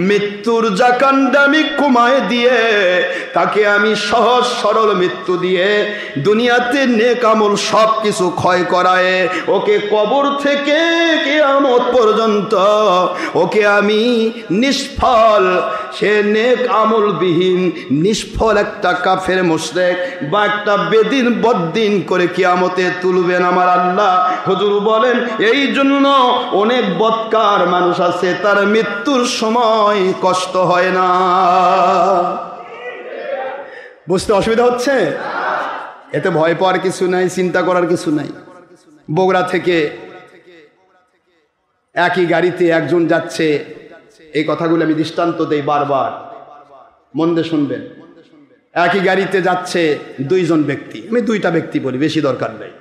মৃত্যুর জাকানটা আমি কমায় দিয়ে তাকে আমি সহজ সরল মৃত্যু দিয়ে দুনিয়াতে নেক আমল সব কিছু ক্ষয় করায় ওকে কবর থেকে কিয়ামত পর্যন্ত ওকে আমি নিষ্ফল, সে নেক আমলবিহীন নিষ্ফল একটা কাফের মুশরিক বা একটা বেদিন বদ্দিন করে কিয়ামতে তুলবেন আমার আল্লাহ। হুজুর বলেন, এই জন্য অনেক বদকার মানুষ আছে, তার মৃত্যুর সময় কষ্ট হয় না। বুঝতে অসুবিধা হচ্ছে? এতে ভয় পাওয়ার কিছু নাই, চিন্তা করার কিছু নাই। বগুড়া থেকে একই গাড়িতে একজন যাচ্ছে, এই কথাগুলো আমি দৃষ্টান্ত দেই বারবার, মন দিয়ে শুনবেন। একই গাড়িতে যাচ্ছে 2 জন ব্যক্তি, আমি 2টা ব্যক্তি বলি, বেশি দরকার নেই।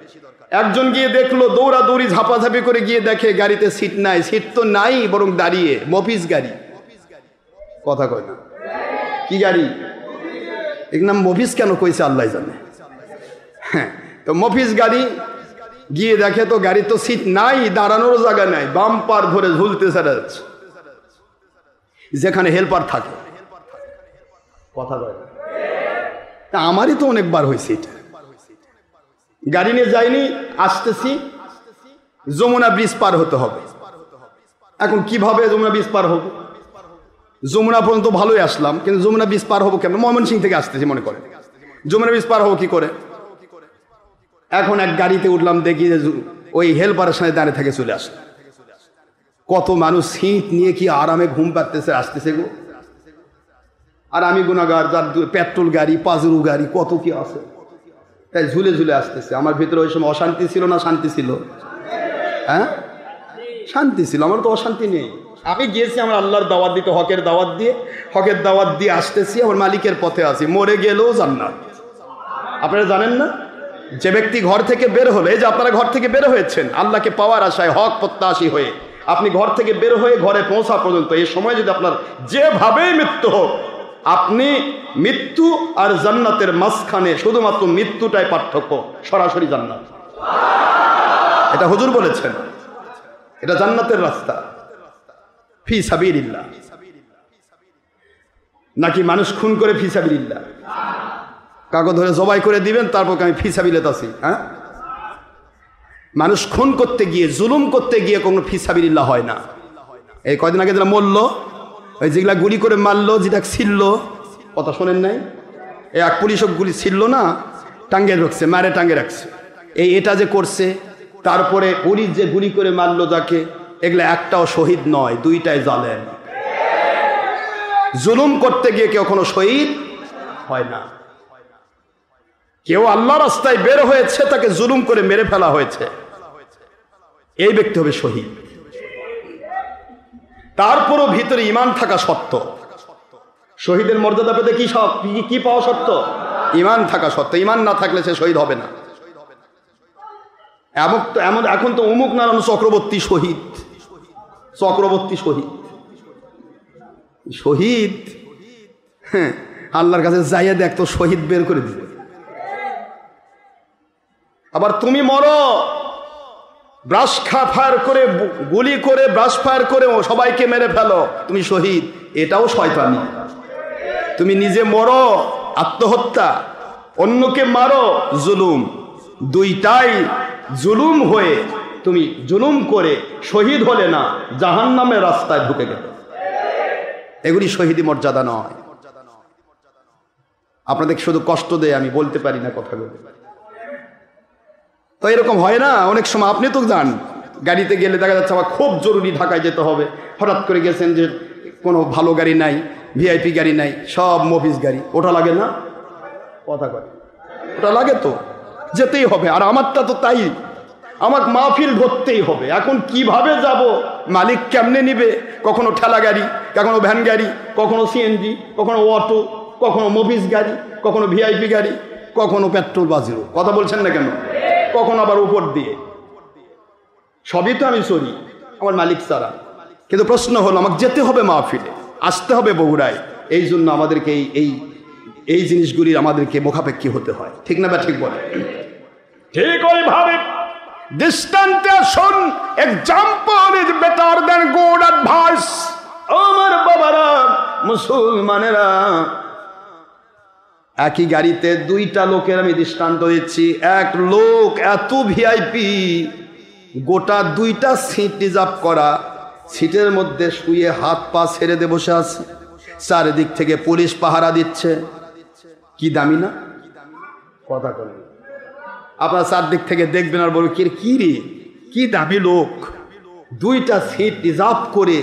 একজন গিয়ে দেখলো, দৌড়াদৌড়ি ঝাপাঝাপি করে গিয়ে দেখে গাড়িতে সিট নাই। সিট তো নাই, বরং দাঁড়িয়ে। মফিস গাড়ি, কথা কয় না। কি গাড়ি? এর নাম মফিস কেন কইছে আল্লাহ জানে। হ্যাঁ, তো মফিস গাড়ি গিয়ে দেখে তো গাড়ি তো সিট নাই, দাঁড়ানোর জায়গা নাই, বাম্পার ধরে ঝুলতে ছাড়া যাচ্ছে, যেখানে হেল্পার থাকে। কথা কয় না। তা আমারই তো অনেকবার হয়েছে এটা। গাড়ি নিয়ে যাইনি, আসতেছি, যমুনা ব্রিজ পার হতে হবে। এখন কিভাবে যমুনা ব্রিজ পার হবো? যমুনা পর্যন্ত ভালোই আসলাম, কিন্তু যমুনা ব্রিজ পার হবো কেমন? ময়মনসিংহ থেকে আসতেছি মনে করে, যমুনা ব্রিজ পার হবো কি করে? এখন এক গাড়িতে উঠলাম, দেখি যে ওই হেল্পারের সাথে দাঁড়িয়ে থেকে চলে আসলো। কত মানুষ সিট নিয়ে কি আরামে ঘুম পাড়তেছে, আসতেছে গো। আর আমি গুনাহগার, যার পেট্রোল গাড়ি, পাজরু গাড়ি, কত কি আছে, তাই ঝুলে ঝুলে আসতেছে। আমার ভিতরে ওই সময় অশান্তি ছিল না শান্তি ছিল? হ্যাঁ, শান্তি ছিল, আমার তো অশান্তি নেই। আমি গিয়েছি আমার আল্লাহর দাওয়াত দিতে, হকের দাওয়াত দিয়ে আসতেছি, আমার মালিকের পথে আছি, মরে গেলেও জান্নাত। আপনারা জানেন না, যে ব্যক্তি ঘর থেকে বের হলে, এই যে আপনারা ঘর থেকে বের হয়েছেন আল্লাহকে পাওয়ার আশায়, হক প্রত্যাশী হয়ে, আপনি ঘর থেকে বের হয়ে ঘরে পৌঁছা পর্যন্ত এই সময় যদি আপনার যেভাবেই মৃত্যু হোক, আপনি মৃত্যু আর জান্নাতের মাঝখানে শুধুমাত্র মৃত্যুটাই পার্থক্য, সরাসরি জান্নাত। এটা হুজুর বলেছেন, এটা জান্নাতের রাস্তা। ফি সাবিলিল্লাহ। নাকি মানুষ খুন করে ফি সাবিলিল্লাহ? কাগজ ধরে জবাই করে দিবেন, তারপর আমি ফি সাবিলিল্লাহ আছি। হ্যাঁ, মানুষ খুন করতে গিয়ে, জুলুম করতে গিয়ে কোনো ফি সাবিলিল্লাহ হয় না। এই কয়দিন আগে যারা মরলো, ওই যেগুলা গুলি করে মারলো, যেটা ছিল, কথা শোনেন নাই? এই এক পুলিশও গুলি ছিল না, টাঙ্গে রাখছে, মারে টাঙ্গে রাখছে। এটা যে করছে, তারপরে পুলিশ যে গুলি করে মারলো যাকে, এগুলা একটাও শহীদ নয়, দুইটাই জালেম। জুলুম করতে গিয়ে কেউ কোনো শহীদ হয় না। কেউ আল্লাহ রাস্তায় বের হয়েছে, তাকে জুলুম করে মেরে ফেলা হয়েছে, এই ব্যক্তি হবে শহীদ। তারপরও ভিতরে ঈমান থাকা সত্য। শহীদের মর্যাদা পেতে কি পাওয়া সত্য? ঈমান থাকা সত্য। ঈমান না থাকলে সে শহীদ হবে না। এখন তো অমুক নারায়ণ চক্রবর্তী শহীদ, শহীদ। হ্যাঁ, আল্লাহর কাছে যাইয়া দেখ তো শহীদ বের করে দিবে। আবার তুমি মরো, ব্রাশ ফায়ার করে, গুলি করে, ব্রাশ ফায়ার করে সবাইকে মেরে ফেলো, তুমি শহীদ, এটাও শয়তানি। তুমি নিজে মরো, আত্মহত্যা, অন্যকে মারো, জুলুম। দুইটাই জুলুম হয়ে, তুমি জুলুম করে শহীদ হলে না, জাহান্নামের রাস্তায় ঢুকে গেল। এগুলি শহীদি মর্যাদা নয়। আপনাদের শুধু কষ্ট দেয়, আমি বলতে পারি না কথাগুলো। তো এরকম হয় না অনেক সময়? আপনি তো যান গাড়িতে গেলে, দেখা যাচ্ছে আমার খুব জরুরি ঢাকায় যেতে হবে, হঠাৎ করে গেছেন যে কোনো ভালো গাড়ি নাই, ভিআইপি গাড়ি নাই, সব মফিস গাড়ি, ওটা লাগে না? কথা করে, ওটা লাগে তো, যেতেই হবে। আর আমারটা তো তাই, আমাকে মাহফিল ধরতেই হবে। এখন কিভাবে যাব, মালিক কেমনে নিবে? কখনো ঠেলা গাড়ি, কখনো ভ্যান গাড়ি, কখনো সিএনজি, কখনো অটো, কখনো মফিস গাড়ি, কখনো ভিআইপি গাড়ি, কখনো পেট্রোল বা জিরো। কথা বলছেন না কেন? কখনো আবার উপর দিয়ে। সবই তো আমি চলি, আমার মালিক ছাড়া। কিন্তু প্রশ্ন হলো, আমাকে যেতে হবে মাহফিলে, আসতে হবে বগুড়ায়। এই জন্য আমাদেরকে এই জিনিসগুলি আমাদেরকে মুখাপেক্ষী হতে হয়। ঠিক না? বা ঠিক বলে? ঠিক ওইভাবে দৃষ্টান্তেশন, example is better than good advice. আমার বাবারা, মুসলমানেরা, একই গাড়িতে দুইটা লোকের আমি দৃষ্টান্ত দিচ্ছি। এক লোক এত ভিআইপি, গোটা দুইটা সিট রিজার্ভ করা, সিটের মধ্যে শুয়ে হাত পা ছেড়ে দিয়ে বসে আছে, চারিদিক থেকে পুলিশ পাহারা দিচ্ছে। কি দামি না? কথা বলেন। আপনার চারদিক থেকে দেখবেন আর বলবেন, কি রে, কি দামি লোক, দুইটা সিট রিজার্ভ করে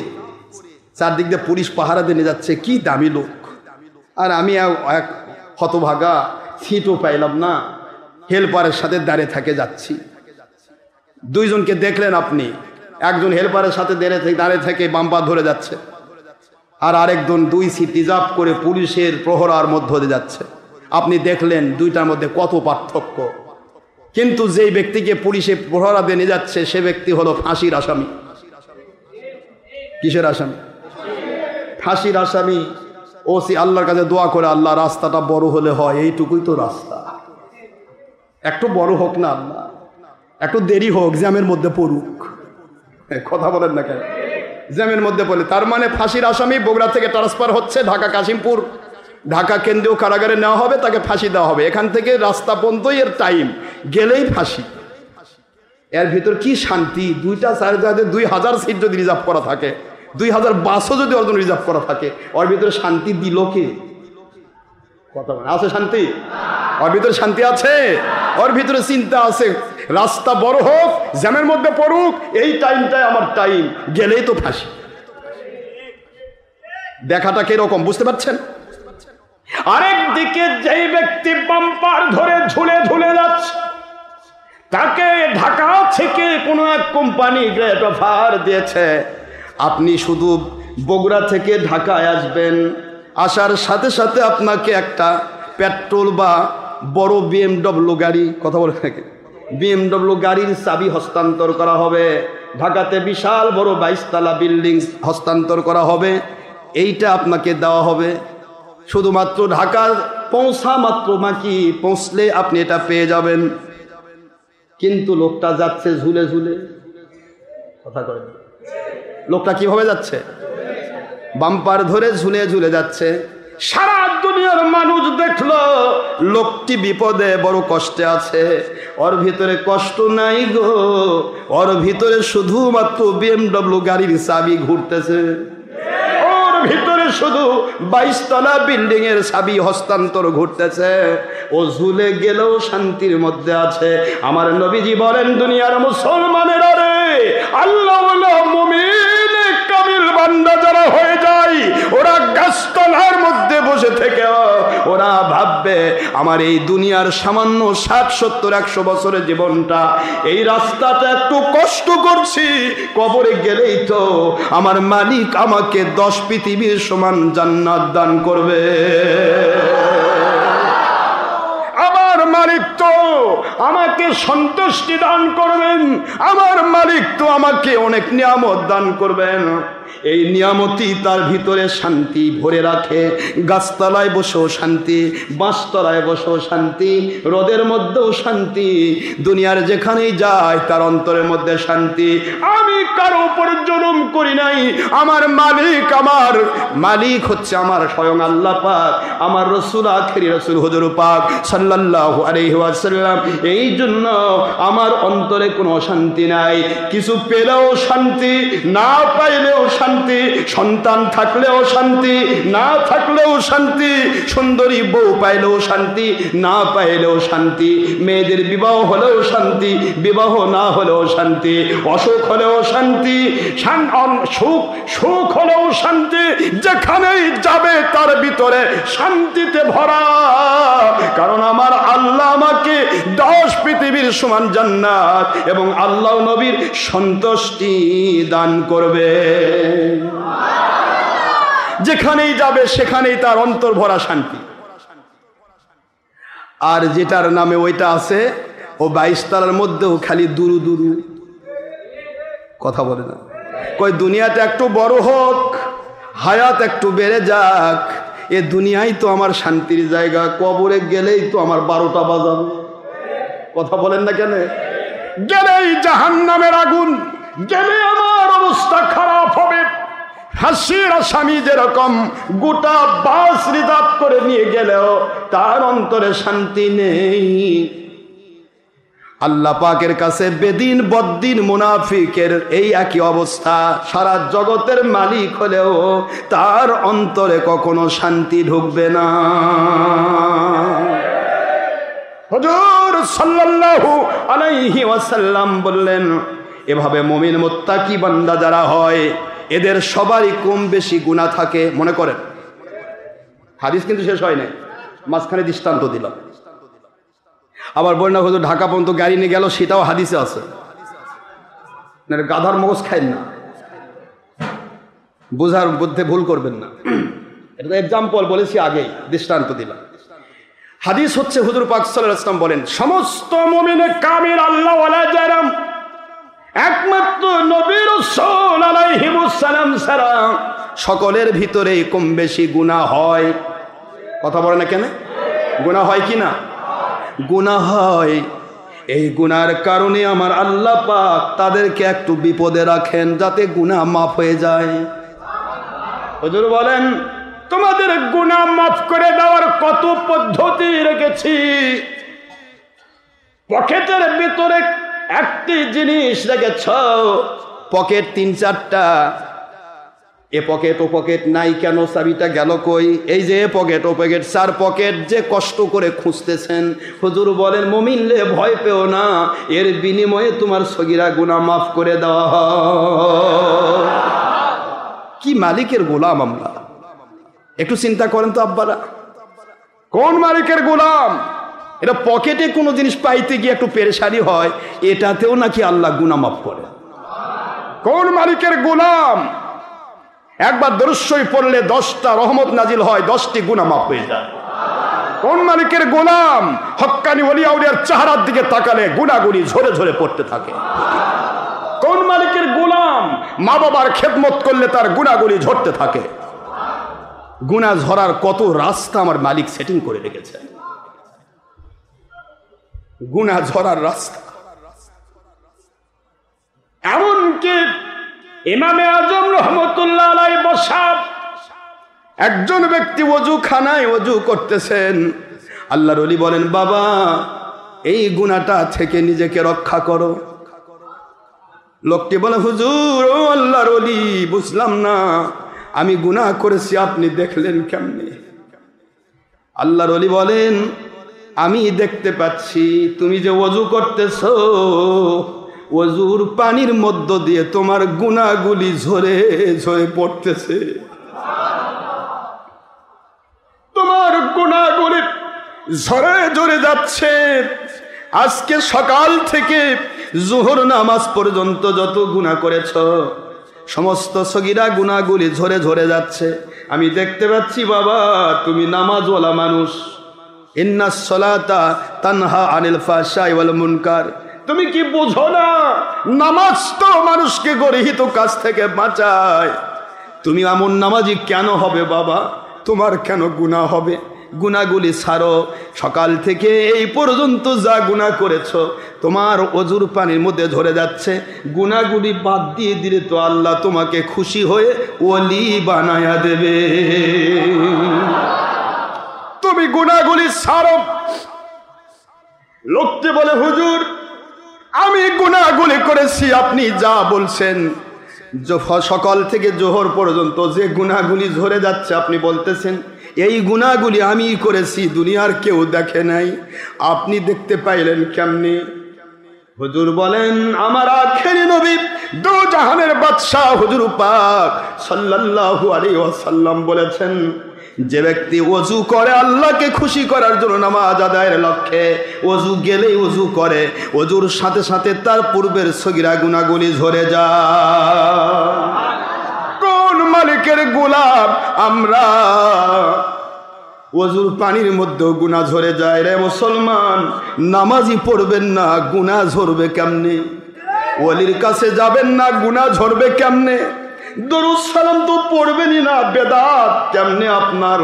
চারদিক দিয়ে পুলিশ পাহারা দিয়ে যাচ্ছে, কি দামি লোক। আর আমি এক হতভাগা, সিটও পাইলাম না, হেল্পারের সাথে দাঁড়িয়ে থাকে যাচ্ছি। দুইজনকে দেখলেন আপনি, একজন হেল্পারের সাথে দাঁড়িয়ে থেকে বাম্পার ধরে যাচ্ছে, আর আরেকজন দুই সিট রিজার্ভ করে পুলিশের প্রহরার মধ্য দিয়ে যাচ্ছে। আপনি দেখলেন দুইটার মধ্যে কত পার্থক্য। কিন্তু যেই ব্যক্তিকে পুলিশে প্রহরা দিয়ে নিয়ে যাচ্ছে, সে ব্যক্তি হলো ফাঁসির আসামি। কিসের আসামি? ফাঁসির আসামি। ওসি আল্লাহর কাছে দোয়া করে, আল্লাহ রাস্তাটা বড় হলে হয়, এইটুকুই তো রাস্তা, একটু বড় হোক না আল্লাহ, একটু দেরি হোক, জ্যামের মধ্যে পড়ুক। কথা বলেন না কেন? জ্যামের মধ্যে পড়লে, তার মানে ফাঁসির আসামি বগুড়া থেকে ট্রান্সফার হচ্ছে ঢাকা কাশিমপুর, ঢাকা কেন্দ্রীয় কারাগারে নেওয়া হবে, তাকে ফাঁসি দেওয়া হবে। এখান থেকে রাস্তা পর্যন্তই এর টাইম, গেলেই ফাঁসি। এর ভিতর কি শান্তি! দুইটা চার জায়গায় 2000 সিট যদি রিজার্ভ করা থাকে, 2000 বাসও যদি অর্জন রিজার্ভ করা থাকে, ওর ভিতরে শান্তি দিল কে? কথা বলে, আছে শান্তি? ওর ভিতরে শান্তি আছে? ওর ভিতরে চিন্তা আছে, রাস্তা বড় হোক, জ্যামের মধ্যে পড়ুক, এই টাইমটাই আমার টাইম, গেলেই তো ফাঁসি। দেখাটা কিরকম বুঝতে পারছেন? আরেক দিকে যেই ব্যক্তি বাম্পার ধরে ঝুলে ঝুলে যাচ্ছে, তাকে ঢাকা থেকে কোনো এক কোম্পানি গ্রেট অফার দিয়েছে, আপনি শুধু বগুড়া থেকে ঢাকায় আসবেন, আসার সাথে সাথে আপনাকে একটা পেট্রোল বা বড় BMW গাড়ি, কথা বলে থাকে, BMW গাড়ির চাবি হস্তান্তর করা হবে, ঢাকাতে বিশাল বড় 22 তলা বিল্ডিং হস্তান্তর করা হবে, এইটা আপনাকে দেওয়া হবে। শুধুমাত্র ঢাকা পৌঁছলে আপনি এটা পেয়ে যাবেন। কিন্তু লোকটা যাচ্ছে ঝুলে ঝুলে, কথা কয়, লোকটা কিভাবে যাচ্ছে? বাম্পার ধরে ঝুলে ঝুলে যাচ্ছে। সারা দুনিয়ার মানুষ দেখলো লোকটি বিপদে বড় কষ্টে আছে, ওর ভিতরে কষ্ট নাই গো, ওর ভিতরে শুধুমাত্র BMW গাড়ির চাবি ঘুরতেছে, ওর ভিতরে শুধু 22 তলা বিল্ডিং এর চাবি হস্তান্তর ঘুরতেছে। ও ঝুলে গেলেও শান্তির মধ্যে আছে। আমার নবীজি বলেন, দুনিয়ার মুসলমানেরা রে, আল্লাহ মুমিন কামিল বান্দা যারা হয়ে যায়, ওরা গাছতলার মধ্যে বসে থেকে ওরা ভাববে আমার এই দুনিয়ার সামান্য 60, 70, 100 বছরের জীবনটা, এই রাস্তাটা একটু কষ্ট করছি, কবরে গেলেই তো আমার মালিক আমাকে 10 পৃথিবীর সমান জান্নাত দান করবে। আমার মালিক তো আমাকে সন্তুষ্টি দান করবেন, আমার মালিক তো আমাকে অনেক নিয়ামত দান করবেন। এই নিয়ামতই তার ভিতরে শান্তি ভরে রাখে। গাছতলায় বসেও শান্তি, বাঁশতলায় বসেও শান্তি, রোদের মধ্যেও শান্তি, দুনিয়ার যেখানেই যায় তার অন্তরের মধ্যে শান্তি। আমি কারো উপর জুলুম করি নাই, আমার মালিক হচ্ছে আমার স্বয়ং আল্লাহ পাক, আমার রসুল, আখেরি রসুল হুজুর পাক সাল্লাল্লাহু আলাইহি ওয়াসাল্লাম। এই জন্য আমার অন্তরে কোনো অশান্তি নাই। কিছু পেলেও শান্তি, না পাইলেও শান্তি, সন্তান থাকলেও শান্তি, না থাকলেও শান্তি, সুন্দরী বউ পাইলেও শান্তি, না পাইলেও শান্তি, মেয়েদের বিবাহ হলেও শান্তি, বিবাহ না হলেও শান্তি, অসুখ হলেও শান্তি, সুখ হলেও শান্তি, যেখানেই যাবে তার ভিতরে শান্তিতে ভরা। কারণ আমার আল্লাহ আমাকে 10 পৃথিবীর সমান জান্নাত এবং আল্লাহ নবীর সন্তুষ্টি দান করবে। যেখানেই যাবে সেখানেই তার অন্তর ভরা শান্তি। আর যেটার নামে ওইটা আছে, ও 22 তলার মধ্যেও খালি দুরু দুরু, কথা বলে না, কই দুনিয়াতে একটু বড় হোক, হায়াত একটু বেড়ে যাক, এ দুনিয়াই তো আমার শান্তির জায়গা, কবরে গেলেই তো আমার 12টা বাজাবে। কথা বলেন না কেন? গেলেই জাহান্নামের আগুন, গেলে আমার অবস্থা খারাপ হবে। হাসির আসামি যেরকম গোটা বাস রিজার্ভ করে নিয়ে গেলেও তার অন্তরে শান্তি নেই। আল্লাহ পাকের কাছে বেদিন বদ্দিন মুনাফিকের এই একই অবস্থা। সারা জগতের মালিক হলেও তার অন্তরে কখনো শান্তি ঢুকবে না। হুজুর সাল্লাল্লাহু আলাইহি ওয়াসাল্লাম বললেন, এভাবে মুমিন মুত্তাকি বান্দা যারা হয় এদের সবারই কম বেশি গুনাহ থাকে। মনে করেন, হাদিস কিন্তু শেষ হয় নাই, মাঝখানে দৃষ্টান্ত দিলাম। আবার বলেন না হুজুর ঢাকা পর্যন্ত গাড়ি নিয়ে গেল, সেটাও হাদিসে আছে। গাধার মগজ খাইন না, বোঝার মধ্যে ভুল করবেন না। এটা তো এক্সাম্পল বলেছি আগেই, দৃষ্টান্ত দিলাম। হাদিস হচ্ছে হুজুর পাক সাল্লাল্লাহু আলাইহি ওয়াসাল্লাম বলেন, সমস্ত মুমিনে কামিল আল্লাহ ওয়ালা জারাম একমাত্র নবী রাসূল আলাইহিমুস সালাম ছাড়া সকলের ভিতরেই কম বেশি গুনাহ হয়। কথা বলে না কেন? গুনাহ হয় কি না? গুনাহ হয়। এই গুনার কারণে আমার আল্লাহ পাক তাদেরকে একটু বিপদে রাখেন, যাতে গুনাহ মাফ হয়ে যায়। হুজুর বলেন, তোমাদের গুনাহ মাফ করে দেওয়ার কত পদ্ধতি রেখেছি। পকেটের ভিতরে একটি জিনিস রেখেছ, পকেট 3-4টা, এ পকেট ও পকেট নাই কেন, চাবিটা গেল কই? এই যে পকেট ও পকেট, 4 পকেট যে কষ্ট করে খুঁজতেছেন। হুজুর বলেন, মুমিনলে ভয় পেও না, এর বিনিময়ে তোমার সগীরা গুনাহ মাফ করে দেওয়া হয়। কি মালিকের গোলাম আমরা! একটু চিন্তা করেন তো আব্বারা, কোন মালিকের গোলাম? এটা পকেটে কোনো জিনিস পাইতে গিয়ে একটু পেরেশানি হয়, এটাতেও নাকি আল্লাহ গুনাহ মাফ করে। কোন মালিকের গোলাম? একবার দরুদ শরীফ পড়লে 10টা রহমত নাজিল হয়, 10টি গুনাহ মাফ হয়ে যায়। কোন মালিকের গোলাম? হক্কানি ওলিয়া আউলিয়ার চেহারার দিকে তাকালে গুনাহগুলি ঝরে ঝরে পড়তে থাকে। কোন মালিকের গোলাম? মা বাবার খেদমত করলে তার গুনাহগুলি ঝরতে থাকে। গুনাহ ঝরার কত রাস্তা আমার মালিক সেটিং করে রেখেছে, গুনাহ ঝরার রাস্তা। এমনকি ইমামে আজম রহমতুল্লাহ আলাইহি বসা একজন ব্যক্তি ওযুখানায় ওযু করতেছেন, আল্লাহর ওলি বলেন, বাবা এই গুনাহটা থেকে নিজেকে রক্ষা করো। লোকটি বলে, হুজুর ও আল্লাহর ওলি, বুঝলাম না আমি গুনাহ করেছি, আপনি দেখলেন কেমনে? আল্লাহর ওলি বলেন, আমি দেখতে পাচ্ছি তুমি যে ওযু করতেছো, ওযুর পানির মধ্য দিয়ে তোমার গুনাহগুলি ঝরে ঝরে পড়তেছে। তোমার গুনাহগুলি ঝরে ঝরে যাচ্ছে। আজকে সকাল থেকে জোহর নামাজ পর্যন্ত যত গুনাহ করেছো, সমস্ত সগীরা গুনাহগুলি ঝরে ঝরে যাচ্ছে। আমি দেখতে পাচ্ছি বাবা তুমি নামাজওয়ালা মানুষ। ইন্নাস সালাতা তানহা আনিল ফাহশাই ওয়াল মুনকার। তুমি কি বুঝো না? নামাজ তো মানুষকে গর্হিত কাজ থেকে বাঁচায়। তুমি এমন নামাজি কেন হবে বাবা? তোমার কেন গুনাহ হবে? গুনাহগুলি ছাড়ো। সকাল থেকে এই পর্যন্ত যা গুনাহ করেছো তোমার ওযুর পানির মধ্যে ঝরে যাচ্ছে। গুনাহগুলি বাদ দিয়ে দিলে তো আল্লাহ তোমাকে খুশি হয়ে ওলি বানায়া দেবে। তুমি গুনাহগুলি ছাড়ো। লোকটি বলে, হুজুর আমি গুনাহগুলি করেছি, আপনি যা বলছেন সকাল থেকে জোহর পর্যন্ত যে গুনাহগুলি ঝরে যাচ্ছে আপনি বলতেছেন, এই গুনাহগুলি আমি করেছি, দুনিয়ার কেউ দেখে নাই, আপনি দেখতে পাইলেন কেমনে? হুজুর বলেন, আমার আখেরি নবী দু জাহানের বাদশাহ হুজুর পাক সাল্লাল্লাহু আলাইহি ওয়াসাল্লাম বলেছেন, যে ব্যক্তি ওযু করে আল্লাহকে খুশি করার জন্য নামাজ আদায়ের লক্ষ্যে, ওযু গেলেই ওযু করে, ওযুর সাথে সাথে তার পূর্বের সগীরা গুনাহগুলি ঝরে যায়। কোন মালিকের গোলাম আমরা? ওযুর পানির মধ্যে গুনাহ ঝরে যায়। রে মুসলমান, নামাজই পড়বেন না, গুনাহ ঝরবে কেমনে? ওলির কাছে যাবেন না, গুনাহ ঝরবে কেমনে? দরুদ সালাম তো পড়বেনই না, বেদাত কেমনে আপনার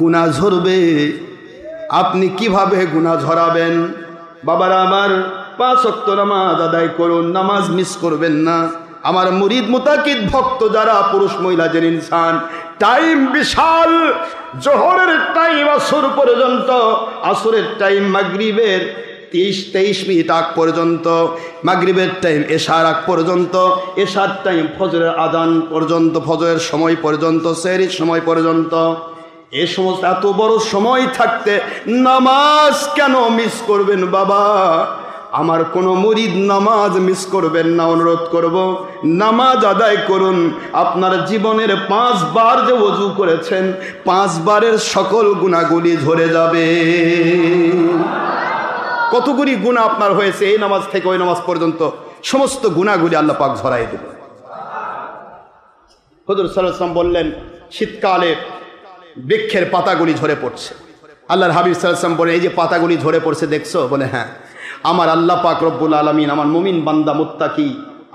গুনাহ ঝরবে? আপনি কিভাবে গুনাহ ঝরাবেন? বাবারা আমার, 5 ওয়াক্ত নামাজ আদায় করুন, নামাজ মিস করবেন না। আমার মুরিদ মুতাকিদ ভক্ত যারা পুরুষ মহিলা যে ইনসান, টাইম বিশাল। জোহরের টাইম আসর পর্যন্ত, আসরের টাইম মাগরিবের 23 মিনিট আগ পর্যন্ত, মাগরিবের টাইম এশার আগ পর্যন্ত, এশার টাইম ফজরের আযান পর্যন্ত, ফজরের সময় পর্যন্ত, সেহরির সময় পর্যন্ত। এ সমস্ত এত বড় সময় থাকতে নামাজ কেন মিস করবেন বাবা? আমার কোনো মুরিদ নামাজ মিস করবেন না, অনুরোধ করব নামাজ আদায় করুন। আপনার জীবনের 5 বার যে ওযু করেছেন, 5 বারের সকল গুনাহগুলি ঝরে যাবে। কতগুলি গুনাহ আপনার হয়েছে এই নামাজ থেকে ওই নামাজ পর্যন্ত, সমস্ত গুনাহগুলি আল্লাহ পাক ঝরাই দেবে। হুজুর সাল্লাল্লাহু আলাইহি ওয়াসাল্লাম বললেন, শীতকালে বৃক্ষের পাতাগুলি ঝরে পড়ছে। আল্লাহর হাবিব সাল্লাল্লাহু আলাইহি ওয়াসাল্লাম বলে, এই যে পাতাগুলি ঝরে পড়ছে দেখছো? বলে, হ্যাঁ। আমার আল্লাহ পাক রব্বুল আলামিন, আমার মুমিন বান্দা মুত্তাকি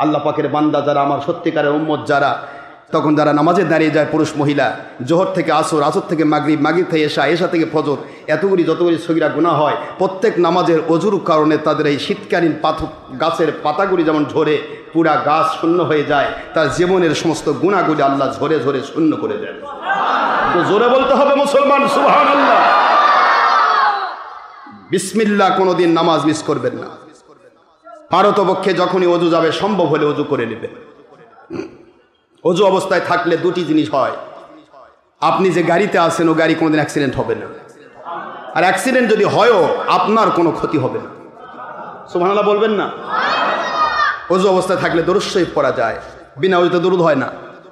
আল্লাহ পাকের বান্দা যারা, আমার সত্যিকারের উম্মত যারা, তখন যারা নামাজে দাঁড়িয়ে যায় পুরুষ মহিলা, জোহর থেকে আসর, আসর থেকে মাগরিব, মাগরিব থেকে এশা, এশা থেকে ফজর, এতগুলি যতগুলি সগীরা গুনাহ হয়, প্রত্যেক নামাজের ওযুর কারণে তাদের এই শীতকালীন গাছের পাতাগুলি যেমন ঝরে পুরা গাছ শূন্য হয়ে যায়, তার জীবনের সমস্ত গুনাহগুলি আল্লাহ ঝরে ঝরে শূন্য করে দেন। তো জোরে বলতে হবে মুসলমান, সুবহানাল্লাহ। বিসমিল্লাহ কোনোদিন নামাজ মিস করবেন না। পারতপক্ষে যখনই ওযু যাবে, সম্ভব হলে ওযু করে নেবেন। ওযু অবস্থায় থাকলে দুটি জিনিস হয়, আপনি যে গাড়িতে আছেন ও গাড়ি কোনোদিন অ্যাক্সিডেন্ট হবে না, আর অ্যাক্সিডেন্ট যদি হয়ও আপনার কোনো ক্ষতি হবে না। সুবহানাল্লাহ বলবেন না? ওযু অবস্থায় থাকলে দরুদ শরীফ পড়া যায়, বিনা ওযুতে দরুদ হয় না,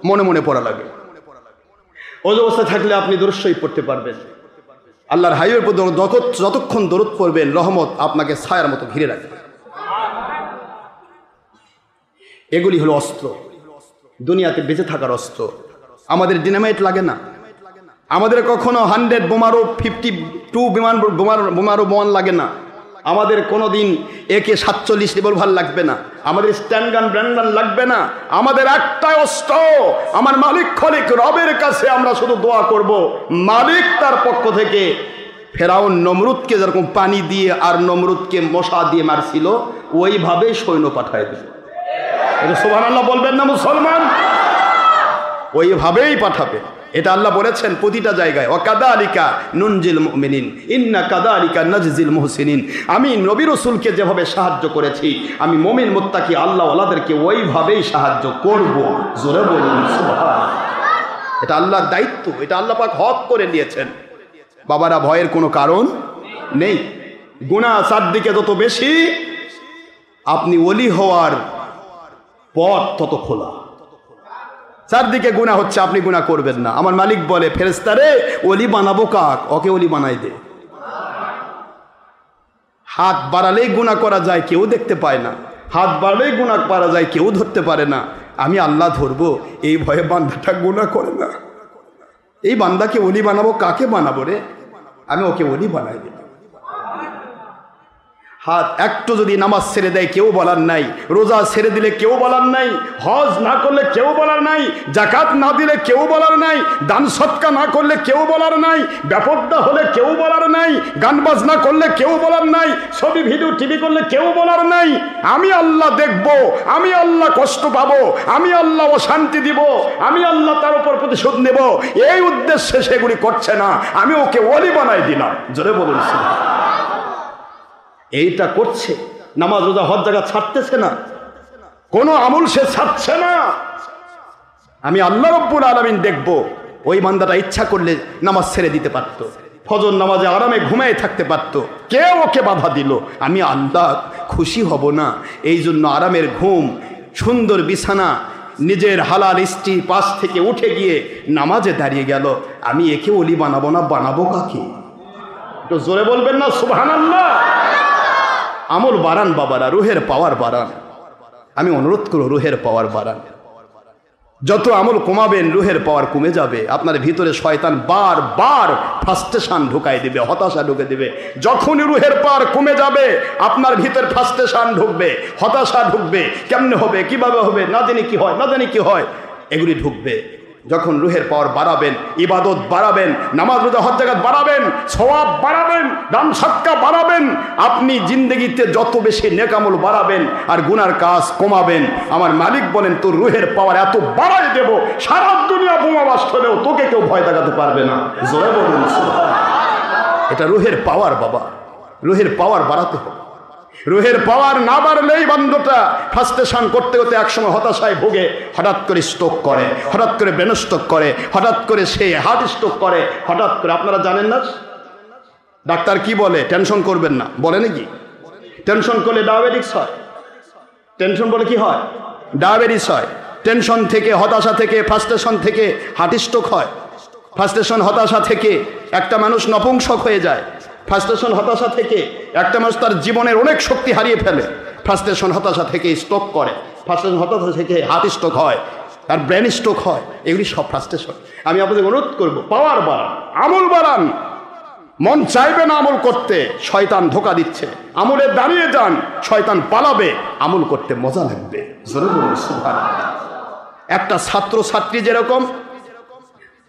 মনে মনে পড়া লাগে। ওযু অবস্থায় থাকলে আপনি দরুদ শরীফ পড়তে পারবেন। আল্লাহর হাইওয়ের উপর যতক্ষণ দরুদ পড়বেন রহমত আপনাকে ছায়ার মতো ঘিরে রাখবে। এগুলি হলো অস্ত্র, দুনিয়াতে বেঁচে থাকার অস্ত্র। আমাদের ডিনামাইট লাগে না, আমাদের কখনো 100 বোমারো 52 বোমারো বোমান লাগে না, আমাদের কোনো দিন AK-47 রিভলভার লাগবে না, আমাদের স্ট্যান্ডগান ব্র্যান্ডগান লাগবে না। আমাদের একটাই অস্ত্র, আমার মালিক খলিক রবের কাছে আমরা শুধু দোয়া করব, মালিক তার পক্ষ থেকে ফেরাউন নমরুদকে যেরকম পানি দিয়ে আর নমরুদকে মশা দিয়ে মারছিল ওইভাবেই সৈন্য পাঠায় দেবে। এটা সুবহানাল্লাহ বলবেন না মুসলমান? ওইভাবেই পাঠাবে। এটা আল্লাহ বলেছেন প্রতিটা জায়গায়, ওয়া কাযালিকা নুনজিল মুমিনিন ইন্না কাযালিকা নাজজিল মুহসিনিন। আমি নবী রাসূলকে যেভাবে সাহায্য করেছি আমি মুমিন মুত্তাকি আল্লাহ ওয়ালাদেরকে ওইভাবেই সাহায্য করব। জোরে বলুন সুবহানাল্লাহ। এটা আল্লাহর দায়িত্ব, এটা আল্লাহ পাক হক করে নিয়েছেন। বাবারা, ভয়ের কোনো কারণ নেই। গুনাহ চারদিকে যত বেশি আপনি ওলি হওয়ার পথ তত খোলা। চারদিকে গুনাহ হচ্ছে, আপনি গুনাহ করবেন না। আমার মালিক বলে, ফেরেশতারে ওলি বানাবো কাক? ওকে ওলি বানাই দে। হাত বাড়ালেই গুনাহ করা যায়, কেউ দেখতে পায় না। হাত বাড়ালেই গুনাহ করা যায়, কেউ ধরতে পারে না। আমি আল্লাহ ধরবো, এই ভয়ে বান্দাটা গুনাহ করে না। এই বান্দাকে ওলি বানাবো, কাকে বানাবো রে? আমি ওকে ওলি বানাই দিলাম। হাত একটু যদি নামাজ ছেড়ে দেয় কেউ বলার নাই, রোজা ছেড়ে দিলে কেউ বলার নাই, হজ না করলে কেউ বলার নাই, জাকাত না দিলে কেউ বলার নাই, দান সৎকা না করলে কেউ বলার নাই, বেপরদা হলে কেউ বলার নাই, গান বাজনা করলে কেউ বলার নাই, ছবি ভিডিও টিভি করলে কেউ বলার নাই। আমি আল্লাহ দেখব, আমি আল্লাহ কষ্ট পাবো, আমি আল্লাহ অশান্তি দিব, আমি আল্লাহ তার উপর প্রতিশোধ নেব, এই উদ্দেশ্যে সেগুলি করছে না। আমি ওকে ওলি বানাই দিলাম। জোরে বলুন। এইটা করছে, নামাজ রোজা হজ জাকাত ছাড়তেছে না, কোনো আমল সে ছাড়ছে না। আমি আল্লাহ রাব্বুল আলামিন দেখব। ওই বান্দাটা ইচ্ছা করলে নামাজ ছেড়ে দিতে পারত, ফজর নামাজে আরামে ঘুমায় থাকতে পারত, কে ওকে বাধা দিল? আমি আল্লাহ খুশি হব না? এই জন্য আরামের ঘুম, সুন্দর বিছানা, নিজের হালাল স্ত্রী পাশ থেকে উঠে গিয়ে নামাজে দাঁড়িয়ে গেল। আমি একে ওলি বানাবো না, বানাবো কাকে? তো জোরে বলবেন না সুবহানাল্লাহ। আমল বাড়ান বাবারা, রুহের পাওয়ার বাড়ান। আমি অনুরোধ করব, রুহের পাওয়ার বাড়ান। যত আমল কমাবেন রুহের পাওয়ার কমে যাবে। আপনার ভিতরে শয়তান বারবার ফ্রাস্ট্রেশন ঢুকাই দেবে, হতাশা ঢুকে দেবে। যখনই রুহের পাওয়ার কমে যাবে আপনার ভিতর ফ্রাস্ট্রেশন ঢুকবে, হতাশা ঢুকবে। কেমনে হবে, কিভাবে হবে, না জানি কি হয়, না জানি কি হয়, এগুলি ঢুকবে। যখন রুহের পাওয়ার বাড়াবেন, ইবাদত বাড়াবেন, নামাজ রোজা হজ জাকাত বাড়াবেন, সওয়াব বাড়াবেন, দান সদকা বাড়াবেন, আপনি জিন্দেগিতে যত বেশি নেক আমল বাড়াবেন আর গুনার কাজ কমাবেন, আমার মালিক বলেন তোর রুহের পাওয়ার এত বাড়াই দেব, সারা দুনিয়া বোমাবাস্ট হলেও তোকে কেউ ভয় দেখাতে পারবে না। জোরে বলুন সুবহানাল্লাহ। এটা রুহের পাওয়ার বাবা, রুহের পাওয়ার বাড়াতে হবে। রুহের পাওয়ার না বাড়লেই বান্দাটা ফ্রাস্ট্রেশন করতে করতে একসময় হতাশায় ভোগে, হঠাৎ করে স্ট্রোক করে, হঠাৎ করে ব্রেন স্ট্রোক করে, হঠাৎ করে সে হার্ট স্ট্রোক করে, হঠাৎ করে। আপনারা জানেন না ডাক্তার কি বলে? টেনশন করবেন না, বলে নাকি? টেনশন করলে ডায়াবেটিস হয়। টেনশন বলে কি হয়? ডায়াবেটিস হয়। টেনশন থেকে, হতাশা থেকে, ফ্রাস্ট্রেশন থেকে হার্ট স্ট্রোক হয়। ফ্রাস্ট্রেশন হতাশা থেকে একটা মানুষ নপুংসক হয়ে যায়। ফ্রাস্ট্রেশন হতাশা থেকে একটা মানুষ তার জীবনের অনেক শক্তি হারিয়ে ফেলে। ফ্রাস্ট্রেশন হতাশা থেকে স্ট্রোক করে, ফ্রাস্ট্রেশন হতাশা থেকে হার্ট স্ট্রোক হয়, তার ব্রেন স্ট্রোক হয়। এগুলি সব ফ্রাস্ট্রেশন। আমি আপনাদের অনুরোধ করব, পাওয়ার বাড়ান, আমল বাড়ান। মন চাইবে না আমল করতে, শয়তান ধোকা দিচ্ছে। আমলে দাঁড়িয়ে যান, শয়তান পালাবে, আমল করতে মজা লাগবে। জোরে বলুন সুবহানাল্লাহ। একটা ছাত্র ছাত্রী যেরকম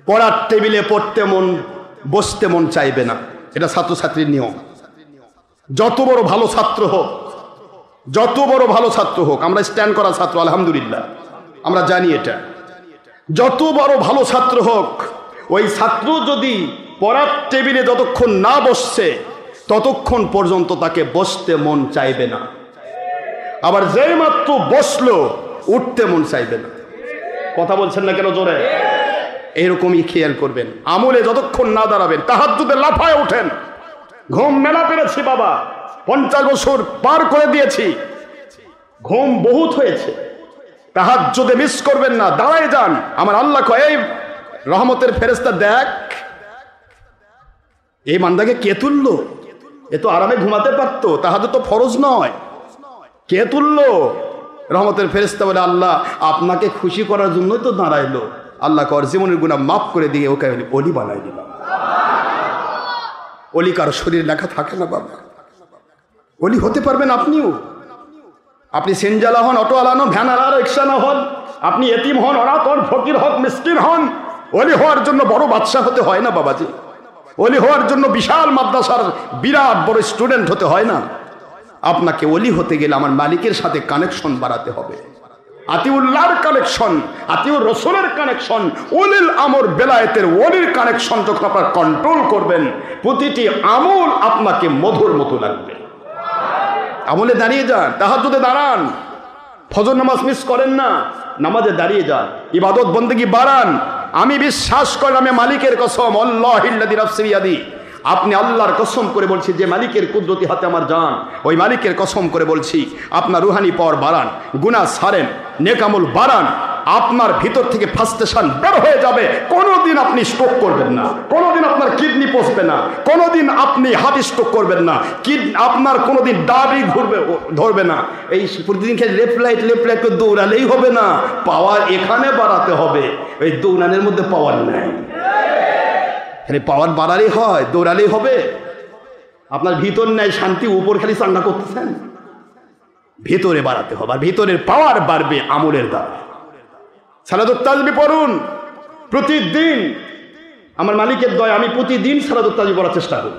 পড়ার টেবিলে পড়তে মন, বসতে মন চাইবে না, এটা ছাত্রছাত্রীর নিয়ম। যত বড় ভালো ছাত্র হোক, যত বড় ভালো ছাত্র হোক, আমরা স্ট্যান্ড করা ছাত্র আলহামদুলিল্লাহ, আমরা জানি এটা। যত বড় ভালো ছাত্র হোক, ওই ছাত্র যদি পড়ার টেবিলে যতক্ষণ না বসছে ততক্ষণ পর্যন্ত তাকে বসতে মন চাইবে না। আবার যেই মাত্র বসলো উঠতে মন চাইবে না। কথা বলছেন না কেন জোরে? এইরকমই খেয়াল করবেন। আমলে যতক্ষণ না দাঁড়াবেন, তাহাজ্জুদে লাফায় ওঠেন। ঘুম মেলা পেরেছি বাবা, 50 বছর পার করে দিয়েছি, ঘুম বহুত হয়েছে। তাহাজ্জুদে মিস করবেন না, দাঁড়ায় যান। আমার আল্লাহ কয়, এই রহমতের ফেরেশতা দেখ, এই বান্দাকে কে তুললো? এ তো আরামে ঘুমাতে পারতো, তাহাদের তো ফরজ নয়। কে তুললো? রহমতের ফেরেশতা বলে, আল্লাহ আপনাকে খুশি করার জন্যই তো দাঁড়াইলো। আল্লাহ কর জীবনের গুনাহ মাফ করে দিয়ে ওকে অলি বানাই দিলাম। অলি কারো শরীরে লেখা থাকে না বাবা। অলি হতে পারবেন আপনিও। আপনি সেনজালা হন, অটোওয়ালা হন, ভ্যানালা, রিক্সানা হন, আপনি এতিম হন, অনাথ হন, ফকির হন, মিসকিন হন, অলি হওয়ার জন্য বড় বাদশা হতে হয় না বাবাজি। অলি হওয়ার জন্য বিশাল মাদ্রাসার বিরাট বড় স্টুডেন্ট হতে হয় না। আপনাকে অলি হতে গেলে আমার মালিকের সাথে কানেকশন বাড়াতে হবে। আতিউল্লাহর কানেকশন, আতিউর রসুলের কানেকশন, উলিল আমর বেলায়েতের ওলির কানেকশন যখন আপনারা কন্ট্রোল করবেন, প্রতিটি আমল আপনাকে মধুর মতো লাগবে। আমলে দাঁড়িয়ে যান, তাহাজ্জুদে দাঁড়ান, ফজর নামাজ মিস করেন না, নামাজে দাঁড়িয়ে যান, ইবাদত বন্দেগী বাড়ান। আমি বিশ্বাস করি, আমি মালিকের কসম, আল্লাহিল্লাযী নাফসি বিয়াদি, আপনি আল্লাহর কসম করে বলছি, যে মালিকের কুদরতি হাতে আমার জান, ওই মালিকের কসম করে বলছি, আপনার রুহানি পাওয়ার বাড়ান, গুনাহ ছাড়েন, নেক আমল বাড়ান, আপনার ভিতর থেকে ফাস্টেশন বের হয়ে যাবে। কোনোদিন আপনি স্ট্রোক করবেন না, কোনোদিন আপনার কিডনি পচবে না, কোনোদিন আপনি হার্ট স্ট্রোক করবেন না, আপনার কোনোদিন ডাবি ধরবে না। এই প্রতিদিন খেলে লেফট রাইট করে দৌড়ালেই হবে না, পাওয়ার এখানে বাড়াতে হবে। এই দৌড়ানোর মধ্যে পাওয়ার নাই, পাওয়ার বাড়ালেই হয়, দৌড়ালেই হবে। আপনার ভিতর নাই শান্তি, উপর খালি চাঙ্গা করতেছেন, ভিতরে বাড়াতে হবে। আর ভিতরের পাওয়ার বাড়বে আমলের দ্বারা। সালাতুত তাসবিহ পড়ুন প্রতিদিন। আমার মালিকের দয়া, আমি প্রতিদিন সালাতুত তাসবিহ পড়ার চেষ্টা করি।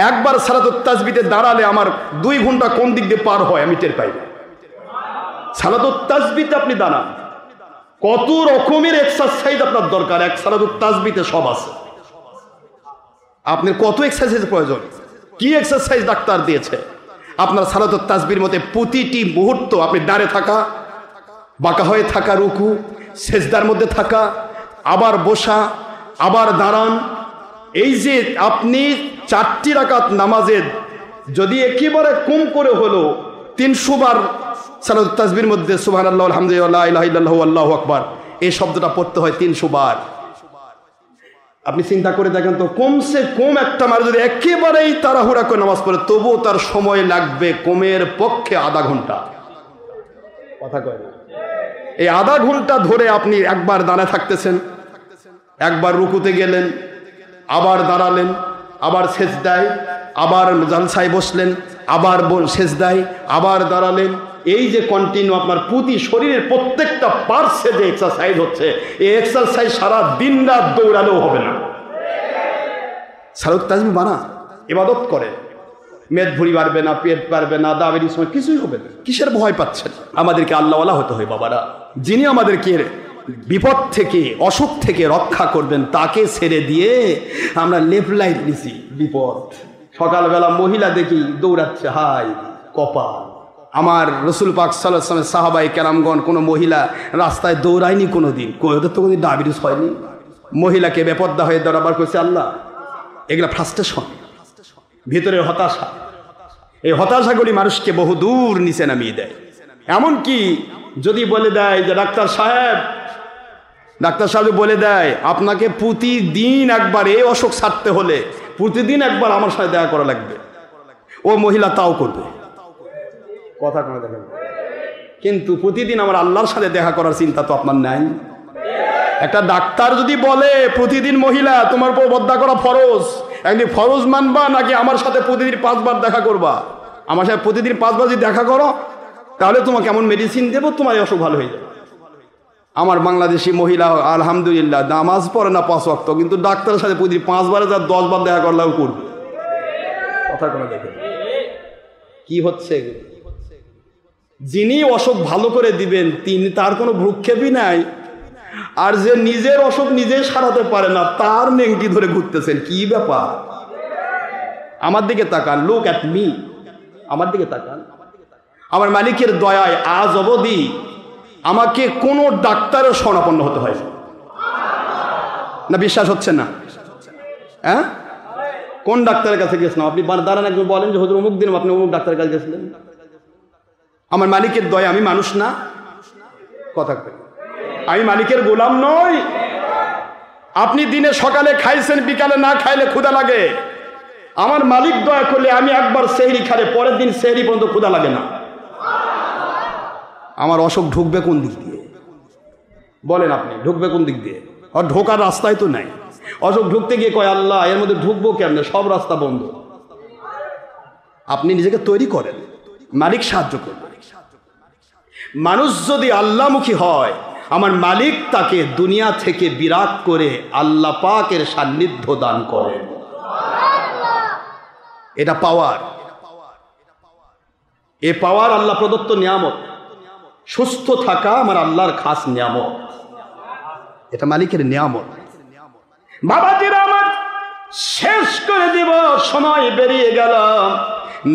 একবার সালাতুত তাসবিহতে দাঁড়ালে আমার 2 ঘন্টা কোন দিক দিয়ে পার হয় আমি টের পাই না। সালাতুত তাসবিহতে আপনি দাঁড়ান, কত রকমের এক্সারসাইজ আপনার দরকার, এক সালাতুত তাসবিহতে সব আছে। আপনার কত এক্সারসাইজ প্রয়োজন, কি এক্সারসাইজ ডাক্তার দিয়েছে আপনার সালাতুত তাসবিহর মধ্যে। প্রতিটি মুহূর্ত আপনি দাঁড়িয়ে থাকা, বাঁকা হয়ে থাকা, রুকু সেজদার মধ্যে থাকা, আবার বসা, আবার দাঁড়ান। এই যে আপনি 4টি রাকাত নামাজে যদি একেবারে কম করে হলো 300 বার সালাতুত তাসবিহর মধ্যে সুবহানাল্লাহ, আলহামদুলিল্লাহ, লা ইলাহা ইল্লাল্লাহু, আল্লাহু আকবার, এই শব্দটা পড়তে হয় 300 বার। আপনি চিন্তা করে দেখেন তো, কমসে কম একটা মানুষ যদি একেবারেই তাড়াহুড়া করে নামাজ পড়ে, তবুও তার সময় লাগবে কমের পক্ষে আধা ঘন্টা। কথা কয় না? এই আধা ঘন্টা ধরে আপনি একবার দাঁড়ায় থাকতেছেন, একবার রুকুতে গেলেন, আবার দাঁড়ালেন, আবার সেজদায়, আবার জালসায় বসলেন, আবার সেজদায়, আবার দাঁড়ালেন। এই যে কন্টিনিউ আপনার প্রতি শরীরের প্রত্যেকটা পার্টসে যে এক্সারসাইজ হচ্ছে, এই এক্সারসাইজ সারা দিন রাত দৌড়ালেও হবে না। সালাতুত তাসবিহ বানা, ইবাদত করে, মেদ ভুঁড়ি বাড়বে না, পেট বাড়বে না, দাবের সময় কিছুই হবে না। কিসের ভয় পাচ্ছেন? আমাদেরকে আল্লাহওয়ালা হতে হয় বাবারা। যিনি আমাদেরকে বিপদ থেকে, অসুখ থেকে রক্ষা করবেন, তাকে ছেড়ে দিয়ে আমরা লেফট লাইট নিছি বিপদ। সকালবেলা মহিলা দেখি দৌড়াচ্ছে, হাই কপাল। আমার রসুল পাক সাল্লাল্লাহু আলাইহি ওয়াসাল্লাম সাহাবায়ে কেরামগণ কোনো মহিলা রাস্তায় দৌড়ায়নি কোনোদিন, ওদের তো কোনোদিন ডায়াবেটিস হয়নি। মহিলাকে বেপর্দা হয়ে দৌড়াবার করেছে আল্লাহ। এগুলা ফ্রাস্ট্রেশন, ভিতরের হতাশা। এই হতাশাগুলি মানুষকে বহু দূর নিচে নামিয়ে দেয়। এমনকি যদি বলে দেয় যে ডাক্তার সাহেব বলে দেয় আপনাকে প্রতিদিন একবার এই অসুখ ছাড়তে হলে প্রতিদিন একবার আমার সাথে দেখা করা লাগবে, ও মহিলা তাও করবে। কথা কোনো দেখেন, কিন্তু প্রতিদিন আমার আল্লাহর সাথে দেখা করার চিন্তা তো আপনার নাই। একটা ডাক্তার যদি বলে প্রতিদিন মহিলা তোমার উপর বদ্দা করা ফরজ, একদিন ফরজ মানবা নাকি আমার সাথে প্রতিদিন 5 বার দেখা করবা? আমার সাথে প্রতিদিন 5 বার যদি দেখা করো তাহলে তোমাকে এমন মেডিসিন দেবো তোমার অসুখ ভালো হয়ে যাবে। আমার বাংলাদেশি মহিলা আলহামদুলিল্লাহ নামাজ পড়ে না 5 ওয়াক্ত, কিন্তু ডাক্তারের সাথে প্রতিদিন 5 বারে যা 10 বার দেখা করলেও করবে। কথা কোনো দেখে কি হচ্ছে? যিনি অসুখ ভালো করে দিবেন তিনি, তার কোনো ভ্রুক্ষেপই নাই। আর যে নিজের অসুখ নিজে সারাতে পারে না, তার নেংটি ধরে ঘুরতেছেন। কি ব্যাপার? আমার দিকে তাকান, লুক অ্যাট মি, আমার দিকে তাকান। আমার মালিকের দয়ায় আজ অবধি আমাকে কোনো ডাক্তারের শরণাপন্ন হতে হয় না। বিশ্বাস হচ্ছে না? হ্যাঁ, কোন ডাক্তারের কাছে গেছিলাম? আপনি দাঁড়ান একবার বলেন যে হুজুর অমুক দিন আপনি অমুক ডাক্তারের কাছে গেছিলেন। আমার মালিকের দয়া, আমি মানুষ না। কথা কই, আমি মালিকের গোলাম নই। আপনি দিনে সকালে খাইছেন, বিকালে না খাইলে ক্ষুধা লাগে। আমার মালিক দয়া করলে আমি একবার সেহরি খালে পরের দিন সেহরি পর্যন্ত ক্ষুধা লাগে না। আমার অসুখ ঢুকবে কোন দিক দিয়ে বলেন আপনি? ঢুকবে কোন দিক দিয়ে? আর ঢোকার রাস্তায় তো নাই। অসুখ ঢুকতে গিয়ে কয় আল্লাহ এর মধ্যে ঢুকবো কেমনে, সব রাস্তা বন্ধ। আপনি নিজেকে তৈরি করেন, মালিক সাহায্য করবে। মানুষ যদি আল্লাহমুখী হয়, আমার মালিক তাকে দুনিয়া থেকে বিরাট করে আল্লাহ পাকের সান্নিধ্য দান করেন। এটা পাওয়ার, এ পাওয়ার আল্লাহ প্রদত্ত নিয়ামত। সুস্থ থাকা আমার আল্লাহর খাস নিয়ামত, এটা মালিকের নিয়ামত। বাবাজিরা আমার, শেষ করে দিব, সময় বেরিয়ে গেল।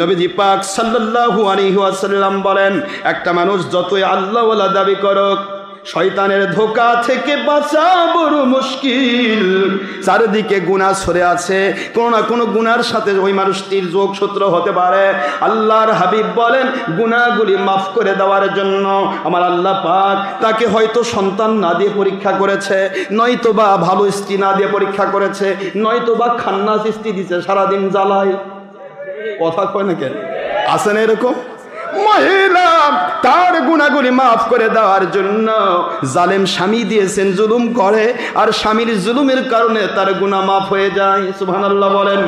নবীজি পাক সাল্লাল্লাহু আলাইহি ওয়াসাল্লাম বলেন, একটা মানুষ যতই আল্লাহওয়ালা দাবি করুক, শয়তানের ধোঁকা থেকে বাঁচা বড় মুশকিল। চারিদিকে গুনাহ ছড়ে আছে, কোনো না কোনো গুনার সাথে ওই মানুষটির যোগসূত্র হতে পারে। আল্লাহর হাবিব বলেন, গুনাহগুলি মাফ করে দেওয়ার জন্য আমার আল্লাহ পাক তাকে হয়তো সন্তান না দিয়ে পরীক্ষা করেছে, নয়তো বা ভালো স্ত্রী না দিয়ে পরীক্ষা করেছে, নয়তো বা খান্নাস স্ত্রী দিছে, সারাদিন জ্বালায়। কথা কয় না কেন? আছে না এরকম মহিলা? তার গুনাহগুলি মাফ করে দেওয়ার জন্য জালেম স্বামী দিয়েছেন, জুলুম করে, আর স্বামীর জুলুমের কারণে তার গুনাহ মাফ হয়ে যায়। সুবহানাল্লাহ বলেন।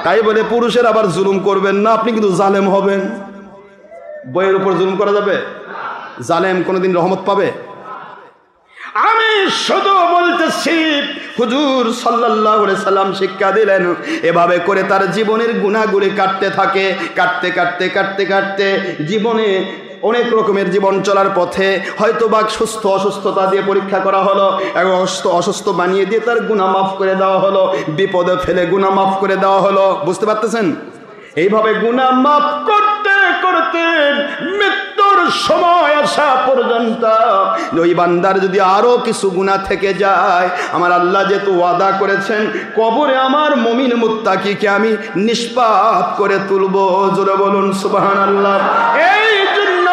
তাই বলে পুরুষের আবার জুলুম করবেন না, আপনি কিন্তু জালেম হবেন। বইয়ের উপর জুলুম করা যাবে? জালেম কোনোদিন রহমত পাবে? আমি শুধু বলতেছি, হুজুর সাল্লাল্লাহু আলাইহি সাল্লাম শিক্ষা দিলেন, এভাবে করে তার জীবনের গুনাহগুলি কাটতে থাকে। কাটতে কাটতে কাটতে কাটতে জীবনে অনেক রকমের জীবন চলার পথে হয়তো বা সুস্থ অসুস্থতা দিয়ে পরীক্ষা করা হলো, এবং অসুস্থ বানিয়ে দিয়ে তার গুনাহ মাফ করে দেওয়া হলো, বিপদে ফেলে গুনাহ মাফ করে দেওয়া হলো। বুঝতে পারতেছেন? এইভাবে গুনাহ মাফ করতে করতে মৃত্যুর সময় আসা পর্যন্ত ওই বান্দার যদি আরো কিছু গুনাহ থেকে যায়, আমার আল্লাহ যেহেতু ওয়াদা করেছেন, কবরে আমার মুমিন মুত্তাকিকে আমি নিষ্পাপ করে তুলবো। জোরে বলুন সুবহানাল্লাহ। এই জন্য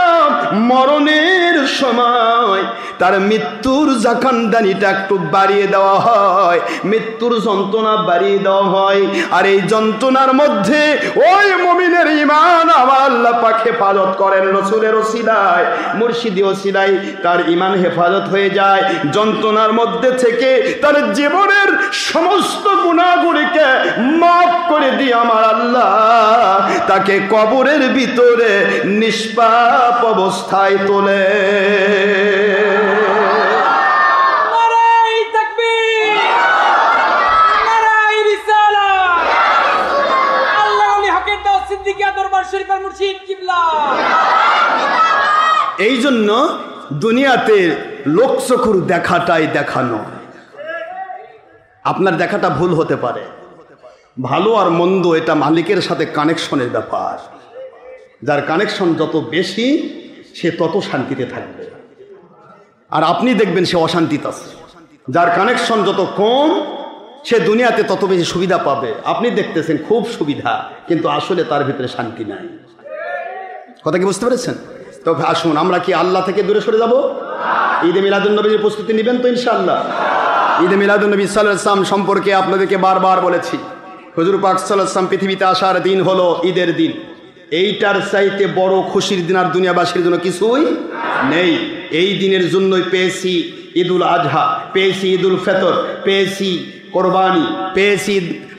মরণের সময় তার মৃত্যুর জাকানদানিটা একটু বাড়িয়ে দেওয়া হয়, মৃত্যুর যন্ত্রণা বাড়িয়ে দেওয়া হয়। আর এই যন্ত্রণার মধ্যে ওই মুমিনের ঈমান আমার আল্লাহ পাক হেফাজত করেন। রাসূলের ওসিলায়, মুর্শিদি ওসিলায় তার ঈমান হেফাজত হয়ে যায়। যন্ত্রণার মধ্যে থেকে তার জীবনের সমস্ত গুনাহগুলিকে মাফ করে দিয়ে আমার আল্লাহ তাকে কবরের ভিতরে নিষ্পাপ অবস্থায় তোলে। এই জন্য দুনিয়াতে লোকচক্ষুর দেখাটাই দেখানো। আপনার দেখাটা ভুল হতে পারে, ভালো আর মন্দ এটা মালিকের সাথে কানেকশনের ব্যাপার। যার কানেকশন যত বেশি সে তত শান্তিতে থাকবে, আর আপনি দেখবেন সে অশান্তিতে আছে। যার কানেকশন যত কম সে দুনিয়াতে তত বেশি সুবিধা পাবে। আপনি দেখতেছেন খুব সুবিধা, কিন্তু আসলে তার ভিতরে শান্তি নাই। কথা কি বুঝতে পেরেছেন? তো আসুন, আমরা কি আল্লাহ থেকে দূরে সরে যাব? ঈদে মিলাদুন্নবীর প্রস্তুতি নেবেন তো ইনশাআল্লাহ? ঈদে মিলাদুন্নবী সাল্লাল্লাহু আলাইহি ওয়াসাল্লাম সম্পর্কে আপনাদেরকে বারবার বলেছি, হুজুর পাক সাল্লাল্লাহু আলাইহি ওয়াসাল্লাম পৃথিবীতে আসার দিন হলো ঈদের দিন। এইটার চাইতে বড় খুশির দিন আর দুনিয়াবাসীর জন্য কিছুই নেই। এই দিনের জন্যই পেয়েছি ঈদুল আজহা, পেয়েছি ঈদুল ফিতর, পেয়েছি কোরবানি, পেয়েছি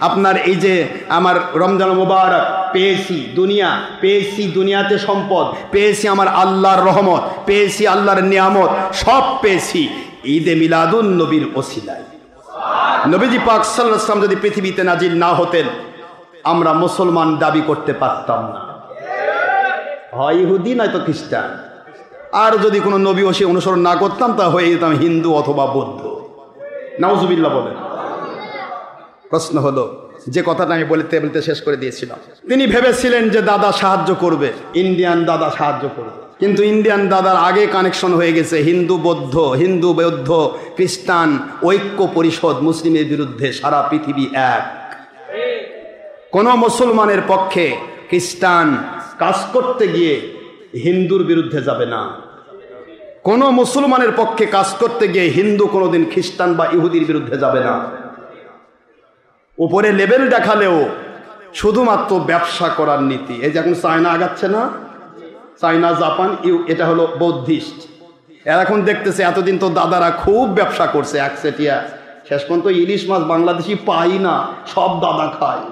আপনার এই যে আমার রমজান মুবারক, পেয়েছি দুনিয়া, পেয়েছি দুনিয়াতে সম্পদ, পেয়েছি আমার আল্লাহর রহমত, পেয়েছি আল্লাহর নিয়ামত, সব পেয়েছি ঈদে মিলাদুন নবীর ওসিলায়। নবীজি পাক সাল্লাল্লাহু আলাইহি ওয়াসাল্লাম যদি পৃথিবীতে নাজিল না হতেন, আমরা মুসলমান দাবি করতে পারতাম না, হয় ইহুদি নয়তো খ্রিস্টান। আর যদি কোনো নবী ওসি অনুসরণ না করতাম, তা হয়ে যেতাম হিন্দু অথবা বৌদ্ধ। নাউজুবিল্লাহ বলেন। প্রশ্ন হলো, যে কথাটা আমি বলতে বলতে শেষ করে দিয়েছিলাম, তিনি ভেবেছিলেন যে দাদা সাহায্য করবে, ইন্ডিয়ান দাদা সাহায্য করবে, কিন্তু ইন্ডিয়ান দাদার আগে কানেকশন হয়ে গেছে হিন্দু বৌদ্ধ খ্রিস্টান ঐক্য পরিষদ, মুসলিমের বিরুদ্ধে সারা পৃথিবী এক। কোন মুসলমানের পক্ষে খ্রিস্টান কাজ করতে গিয়ে হিন্দুর বিরুদ্ধে যাবে না। কোন মুসলমানের পক্ষে কাজ করতে গিয়ে হিন্দু কোনোদিন খ্রিস্টান বা ইহুদির বিরুদ্ধে যাবে না। উপরে লেভেল দেখালেও শুধুমাত্র ব্যবসা করার নীতি। এই যে এখন চায়না আগাচ্ছে না, চায়না, জাপান, এটা হলো বৌদ্ধিস্ট। এরা এখন দেখতেছে এতদিন তো দাদারা খুব ব্যবসা করছে একচেটিয়া, শেষ পর্যন্ত ইলিশ মাছ বাংলাদেশি পাই না, সব দাদা খায়।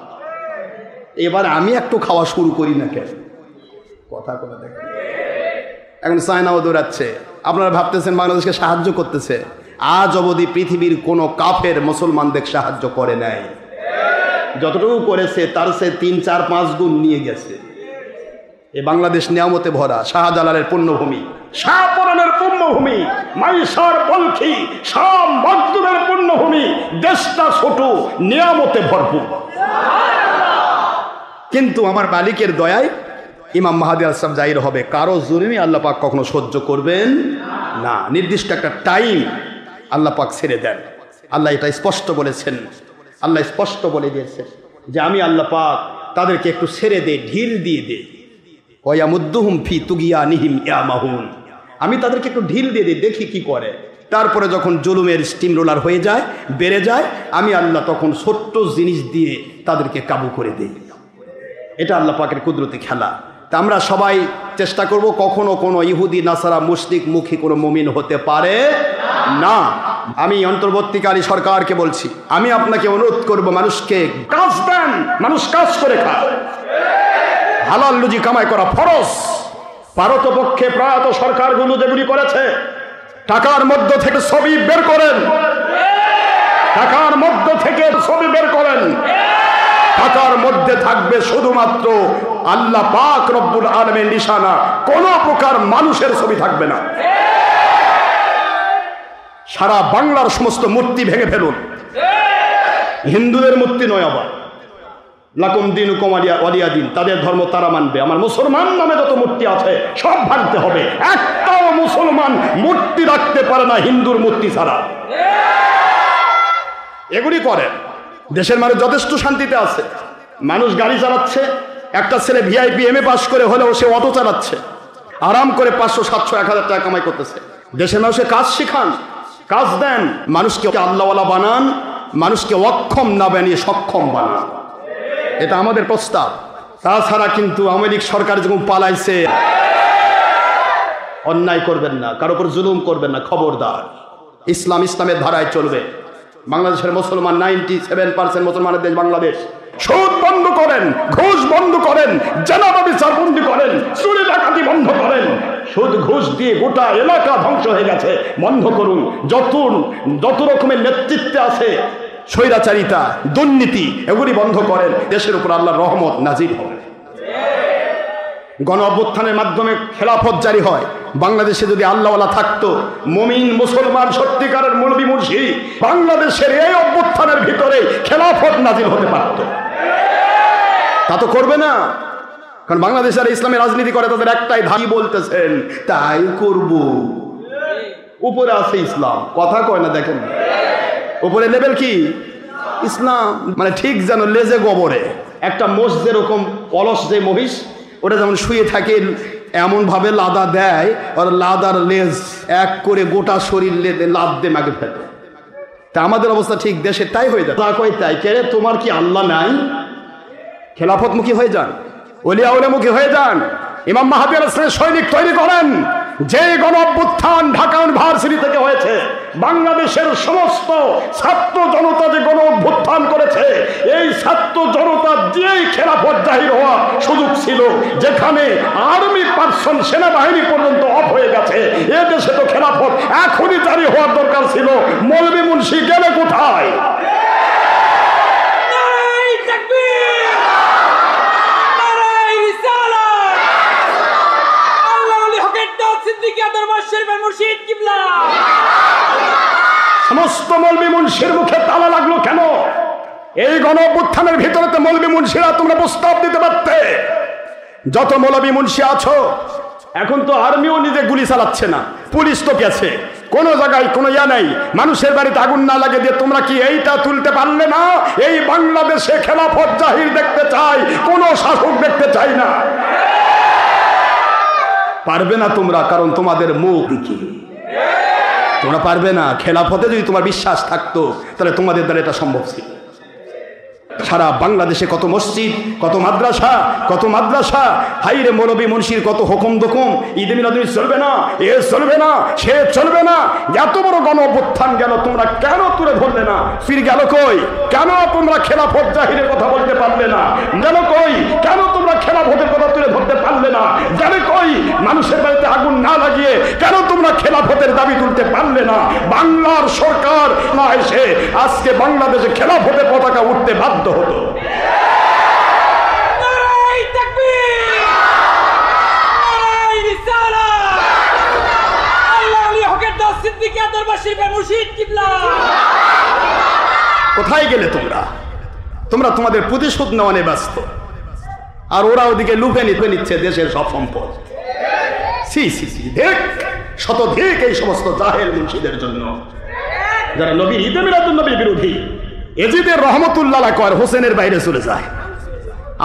এবার আমি একটু খাওয়া শুরু করি না কেন? কথা করে দেখেন, এখন চায়নাও দৌড়াচ্ছে। আপনারা ভাবতেছেন বাংলাদেশকে সাহায্য করতেছে। আজ অবধি পৃথিবীর কোনো কাফের মুসলমানদের সাহায্য করে নাই। যতটুকু করেছে তার সে 3, 4, 5 গুণ নিয়ে গেছে। এ বাংলাদেশ নিয়ামতে ভরা, শাহজালালের পুণ্যভূমি, শাহপরানের পুণ্যভূমি, মাইশার বলখি, শাহ মখদুমের পুণ্যভূমি। দেশটা ছোট, নিয়ামতে ভরপুর। কিন্তু আমার মালিকের দয়ায় ইমাম মাহদী আলাইহিস সালাম জাহির হবে। কারো জুলুমই আল্লাহ পাক কখনো সহ্য করবেন না। নির্দিষ্ট একটা টাইম আল্লাহ পাক ছেড়ে দেন। আল্লাহ এটা স্পষ্ট বলেছেন, আল্লাহ স্পষ্ট বলে দিয়েছেন যে আমি আল্লাহ পাক তাদেরকে একটু ছেড়ে দে, ঢিল দিয়ে দে। ওয়ায়ামুদ্দুহুম ফি তুগিয়ানিহিম ইয়ামাহুন, আমি তাদেরকে একটু ঢিল দিয়ে দিই, দেখি কি করে। তারপরে যখন জুলুমের স্টিম রোলার হয়ে যায়, বেড়ে যায়, আমি আল্লাহ তখন ছোট্ট জিনিস দিয়ে তাদেরকে কাবু করে দিই। এটা আল্লাহ পাকের কুদরতি খেলা। তা আমরা সবাই চেষ্টা করব কখনো কোনো ইহুদি, নাসারা, মুশরিক মুখী কোনো মুমিন হতে পারে না। আমি অন্তর্বর্তীকালী সরকারকে বলছি, আমি আপনাকে অনুরোধ করব, মানুষকে কাজ দেন, মানুষ কাজ করে খায়। হালাল রুজি কামাই করা ফরজ। পারতপক্ষে প্রয়াত সরকারগুলো যেগুলি করেছে, টাকার মধ্য থেকে ছবি বের করেন, টাকার মধ্য থেকে ছবি বের করেন। টাকার মধ্যে থাকবে শুধুমাত্র আল্লাহ পাক রব্বুল আলামিনের নিশানা, কোন প্রকার মানুষের ছবি থাকবে না। সারা বাংলার সমস্ত মূর্তি ভেঙে ফেলুন। হিন্দুদের মূর্তি নয়, আবার লাকুম দীনুকুম ওয়ালিয়া দিন, তাদের ধর্ম তারা মানবে। আমার মুসলমান নামে যত মূর্তি আছে সব ভাঙতে হবে। একটাও মুসলমান মূর্তি রাখতে পারে না হিন্দুর মূর্তি ছাড়া। এগুলি করে দেশের মানুষ যথেষ্ট শান্তিতে আছে। মানুষ গাড়ি চালাচ্ছে, একটা ছেলে ভিআইপি এমএ পাস করে হলেও সে অটো চালাচ্ছে, আরাম করে 500, 700, 1000 টাকা কামাই করতেছে। দেশের মানুষকে কাজ শিখান, কাজ দেন, মানুষকে আল্লাহওয়ালা বানান, মানুষকে অক্ষম না বানিয়ে সক্ষম বানান। এটা আমাদের প্রস্তাব। তাছাড়া কিন্তু আওয়ামী সরকার যখন পালাইছে, অন্যায় করবেন না, কারোর উপর জুলুম করবেন না, খবরদার। ইসলাম ইসলামের ধারায় চলবে। বাংলাদেশের মুসলমান 97% মুসলমানের দেশ বাংলাদেশ। সুদ বন্ধ করেন, ঘুষ বন্ধ করেন, জেনাবা বিচার বন্ধ করেন, চুরি ডাকাতি বন্ধ করেন। সুদ ঘুষ দিয়ে গোটা এলাকা ধ্বংস হয়ে গেছে, বন্ধ করুন। যত রকমের নেতৃত্বে আছে স্বৈরাচারিতা, দুর্নীতি, এগুলি বন্ধ করেন। দেশের উপর আল্লাহর রহমত নাজিল হবে। গণ অভ্যুত্থানের মাধ্যমে খেলাফত জারি হয়। বাংলাদেশে যদি আল্লাহওয়ালা থাকতো, মুমিন মুসলমান সত্যিকারের মৌলবী মুর্শিদ, বাংলাদেশের এই অভ্যুত্থানের ভিতরে খেলাফত নাজিল হতে পারত। তা তো করবে না, কারণ বাংলাদেশের ইসলামের রাজনীতি করে তাদের একটাই ধাই, বলতেছেন তাই করব। উপরে আছে ইসলাম, কথা কয় না। দেখেন উপরে লেভেল কি ইসলাম, মানে ঠিক যেন লেজে গোবরে একটা মোষ যেরকম অলস যে মহিষ, ওটা যেমন শুয়ে থাকে এমন ভাবে লাদা দেয়, আর লাদার লেজ এক করে গোটা শরীর লাদ দিয়ে মাগে ফেলে। তা আমাদের অবস্থা ঠিক দেশের তাই হয়ে যায়। তা কয় তাই কে রে, তোমার কি আল্লাহ নাই? খেলাফতমুখী হয়ে যান, ওলিয়া উলামুখী হয়ে যান। ইমাম মাহদী আলাইহিস সালামের সৈনিক তৈরি করেন। যে গণ অভ্যুত্থান ঢাকা ইউনিভার্সিটি থেকে হয়েছে, বাংলাদেশের সমস্ত ছাত্র জনতা যে গণ অভ্যুত্থান করেছে, এই ছাত্র জনতা দিয়েই খেলাফত জাহির হওয়া সুযোগ ছিল। যেখানে আর্মি পার্সন, সেনাবাহিনী পর্যন্ত অফ হয়ে গেছে, এ দেশে তো খেলাফত এখনই জারি হওয়ার দরকার ছিল। মৌলভী মুন্সি গেলে কোথায়? সমস্ত মৌলভী মুন্সির মুখে তালা লাগলো কেন? এই গণ অভ্যুত্থানের ভিতরে তো মৌলভী মুন্সিরা তোমরা প্রস্তাব দিতে পারতে। যত মৌলভী মুন্সি আছো, এখন তো আর্মিও নিজে গুলি চালাচ্ছে না, পুলিশ তো গেছে, কোনো জায়গায় কোনো ইয়া নাই। মানুষের বাড়িতে আগুন না লাগে দিয়ে তোমরা কি এইটা তুলতে পারলে না? এই বাংলাদেশে খেলাফত জাহির দেখতে চাই, কোন শাসক দেখতে চাই না। পারবে না তোমরা, কারণ তোমাদের মুখ কি, তোমরা পারবে না। খেলাফতে যদি তোমার বিশ্বাস থাকতো তাহলে তোমাদের দ্বারা এটা সম্ভব ছিল। সারা বাংলাদেশে কত মসজিদ, কত মাদ্রাসা, হাইরে মৌলবী মুন্সির কত হুকুম দুকুম, ঈদে মিলাদুন্নবী চলবে না, এ চলবে না, সে চলবে না। এত বড় গণ অভ্যুত্থান গেল, তোমরা কেন তুলে ধরলে না? ফির গেল কই? কেন তোমরা খেলাফত জাহিরের কথা বলতে পারলে না? গেল কই? কেন তোমরা খেলাফতের কথা তুলে ধরতে পারলে না? গেল কই? মানুষের বাড়িতে আগুন না লাগিয়ে কেন তোমরা খেলাফতের দাবি তুলতে পারলে না? বাংলার সরকার না এসে আজকে বাংলাদেশে খেলাফতের পতাকা উঠতে বাধ্য হতো। কোথায় গেলে তোমরা? তোমাদের প্রতিশোধ নেওয়া নিয়ে ব্যস্ত, আর ওরা ওদিকে লুপে নিচ্ছে দেশের সব সম্পদ। শতধিক এই সমস্ত জাহেল মুন্সিদের জন্য, যারা নবীর ঈদে মিলাদুন্নবীর বিরোধী, এজিদের রহমতুল্লাহ কর হোসেনের বাইরে চলে যায়,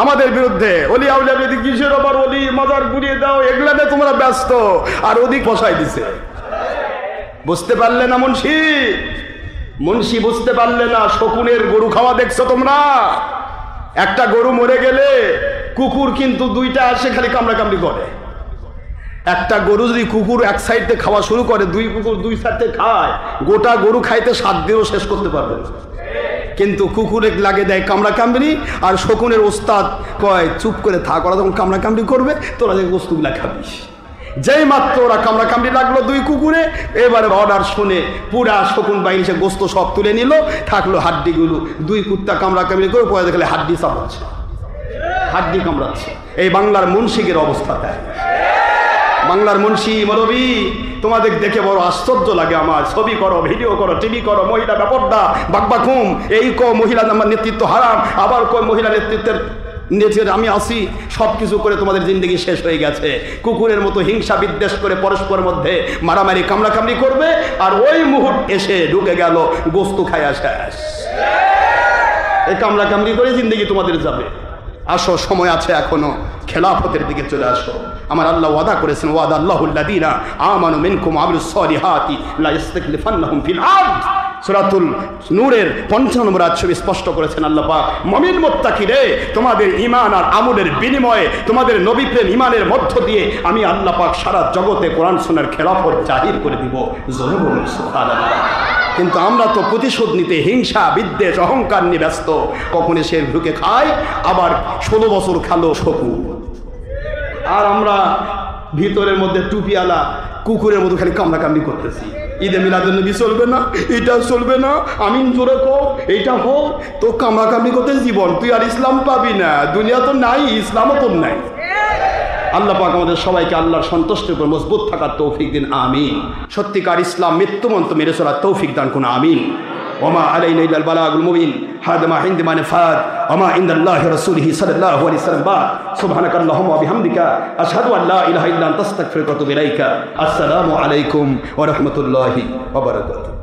আমাদের বিরুদ্ধে অলি আউলিয়া কিসের আবার অলি মাজার ঘুরিয়ে দাও, এগুলাতে তোমরা ব্যস্ত, আর ওদিক বসাই দিছে। বুঝতে পারলে না মুন্সি বুঝতে পারলে না? শকুনের গরু খাওয়া দেখছো তোমরা? একটা গরু মরে গেলে কুকুর কিন্তু দুইটা আসে খালি কামড়াকামড়ি করে। একটা গরু যদি কুকুর এক সাইডে খাওয়া শুরু করে, দুই কুকুর দুই সাইডে খায়, গোটা গরু খাইতে 7 দিনও শেষ করতে পারবে না। কিন্তু কুকুরে লাগে দেয় কামড়াকামড়ি, আর শকুনের ওস্তাদ কয় চুপ করে থাক, ওরা যখন কামড়াকামড়ি করবে তোরা যে বস্তুগুলা খাবিস। যেই মাত্র ওরা কামড়াকামড়ি লাগলো দুই কুকুরে, এবারে অর্ডার শুনে পুরা শকুন বাহিনী সে গোস্ত সব তুলে নিল, থাকলো হাড্ডিগুলো। দুই কুত্তা কামড়াকামড়ি করে পরে দেখলে হাড্ডি চাপাচ্ছে, হাড্ডি কামড়াচ্ছে। এই বাংলার মুন্সিকের অবস্থা তাই। বাংলার মুন্সি মৌলবী তোমাদের দেখে বড় আশ্চর্য লাগে আমার। ছবি করো, ভিডিও করো, টিভি করো, মহিলা ব্যাপারটা বাকবাকুম, এই মহিলা আমার নেতৃত্ব হারাম, আবার মহিলা নেতৃত্বের আমি আসি, সবকিছু করে তোমাদের জিন্দগি শেষ হয়ে গেছে। কুকুরের মতো হিংসা বিদ্বেষ করে পরস্পরের মধ্যে মারামারি কামড়াকামড়ি করবে, আর ওই মুহূর্তে এসে ঢুকে গেল গোস্ত খায়া শেষ। এই কামড়াকামড়ি করে জিন্দগি তোমাদের যাবে। আসো, সময় আছে এখনো, খেলাফতের দিকে চলে আসো। আমার আল্লাহ ওয়াদা করেছেন, ওয়াদা আল্লাহুল্লাযীনা আমানু মিনকুম ওয়া আমিলুস সালিহাতি লা ইস্তাখলিফান্নাহুম ফিল আরদ। সূরাতুল নূরের 55 নম্বর আয়াত স্পষ্ট করেছেন আল্লাহ পাক, মুমিন মুত্তাকি রে, তোমাদের ঈমান আর আমলের বিনিময়ে, তোমাদের নবী প্রেম ঈমানের মধ্য দিয়ে আমি আল্লাহ পাক সারা জগতে কোরআন সুন্নাহর খেলাফত জাহির করে দিব। জোরে বলুন সুবহানাল্লাহ। কিন্তু আমরা তো প্রতিশোধ নিতে হিংসা বিদ্বেষ অহংকার নিয়ে ব্যস্ত। কখন এসে ঢুকে খায়, আবার 16 বছর খালো শকুন, আর আমরা ভিতরের মধ্যে টুপিওয়ালা কুকুরের মতো খালি কামড়াকামড়ি করতেছি। ঈদে মিলাদুন্নবী চলবে না, এটা চলবে না, আমিন জোরে কো, এইটা হোক, তো কামড়াকামড়ি করতে জীবন, তুই আর ইসলাম পাবি না। দুনিয়া তো নাই, ইসলামও তো নাই। আল্লাহ পাক আমাদের সবাইকে আল্লাহর সন্তুষ্টির উপর মজবুত থাকার তৌফিক দিন, আমিন। সত্যিকার ইসলাম মৃত্যুমন্ত্র মেরে চলার তৌফিক দান করুন, আমিন। ওমা আলাইনা ইল্লাল বালাগুল মুবিন, হাদা মা ইনদা নাফাদ, ওমা ইনদাল্লাহি রাসূলিহি সাল্লাল্লাহু আলাইহি ওয়াসাল্লাম। সুবহানাকাল্লাহুম্মা ওয়া বিহামদিকা আশহাদু আল লা ইলাহা ইল্লা আনতা আস্তাগফিরুকা ওয়া আতুবু ইলাইকা। আসসালামু আলাইকুম ওয়া রাহমাতুল্লাহি ওয়া বারাকাতুহু।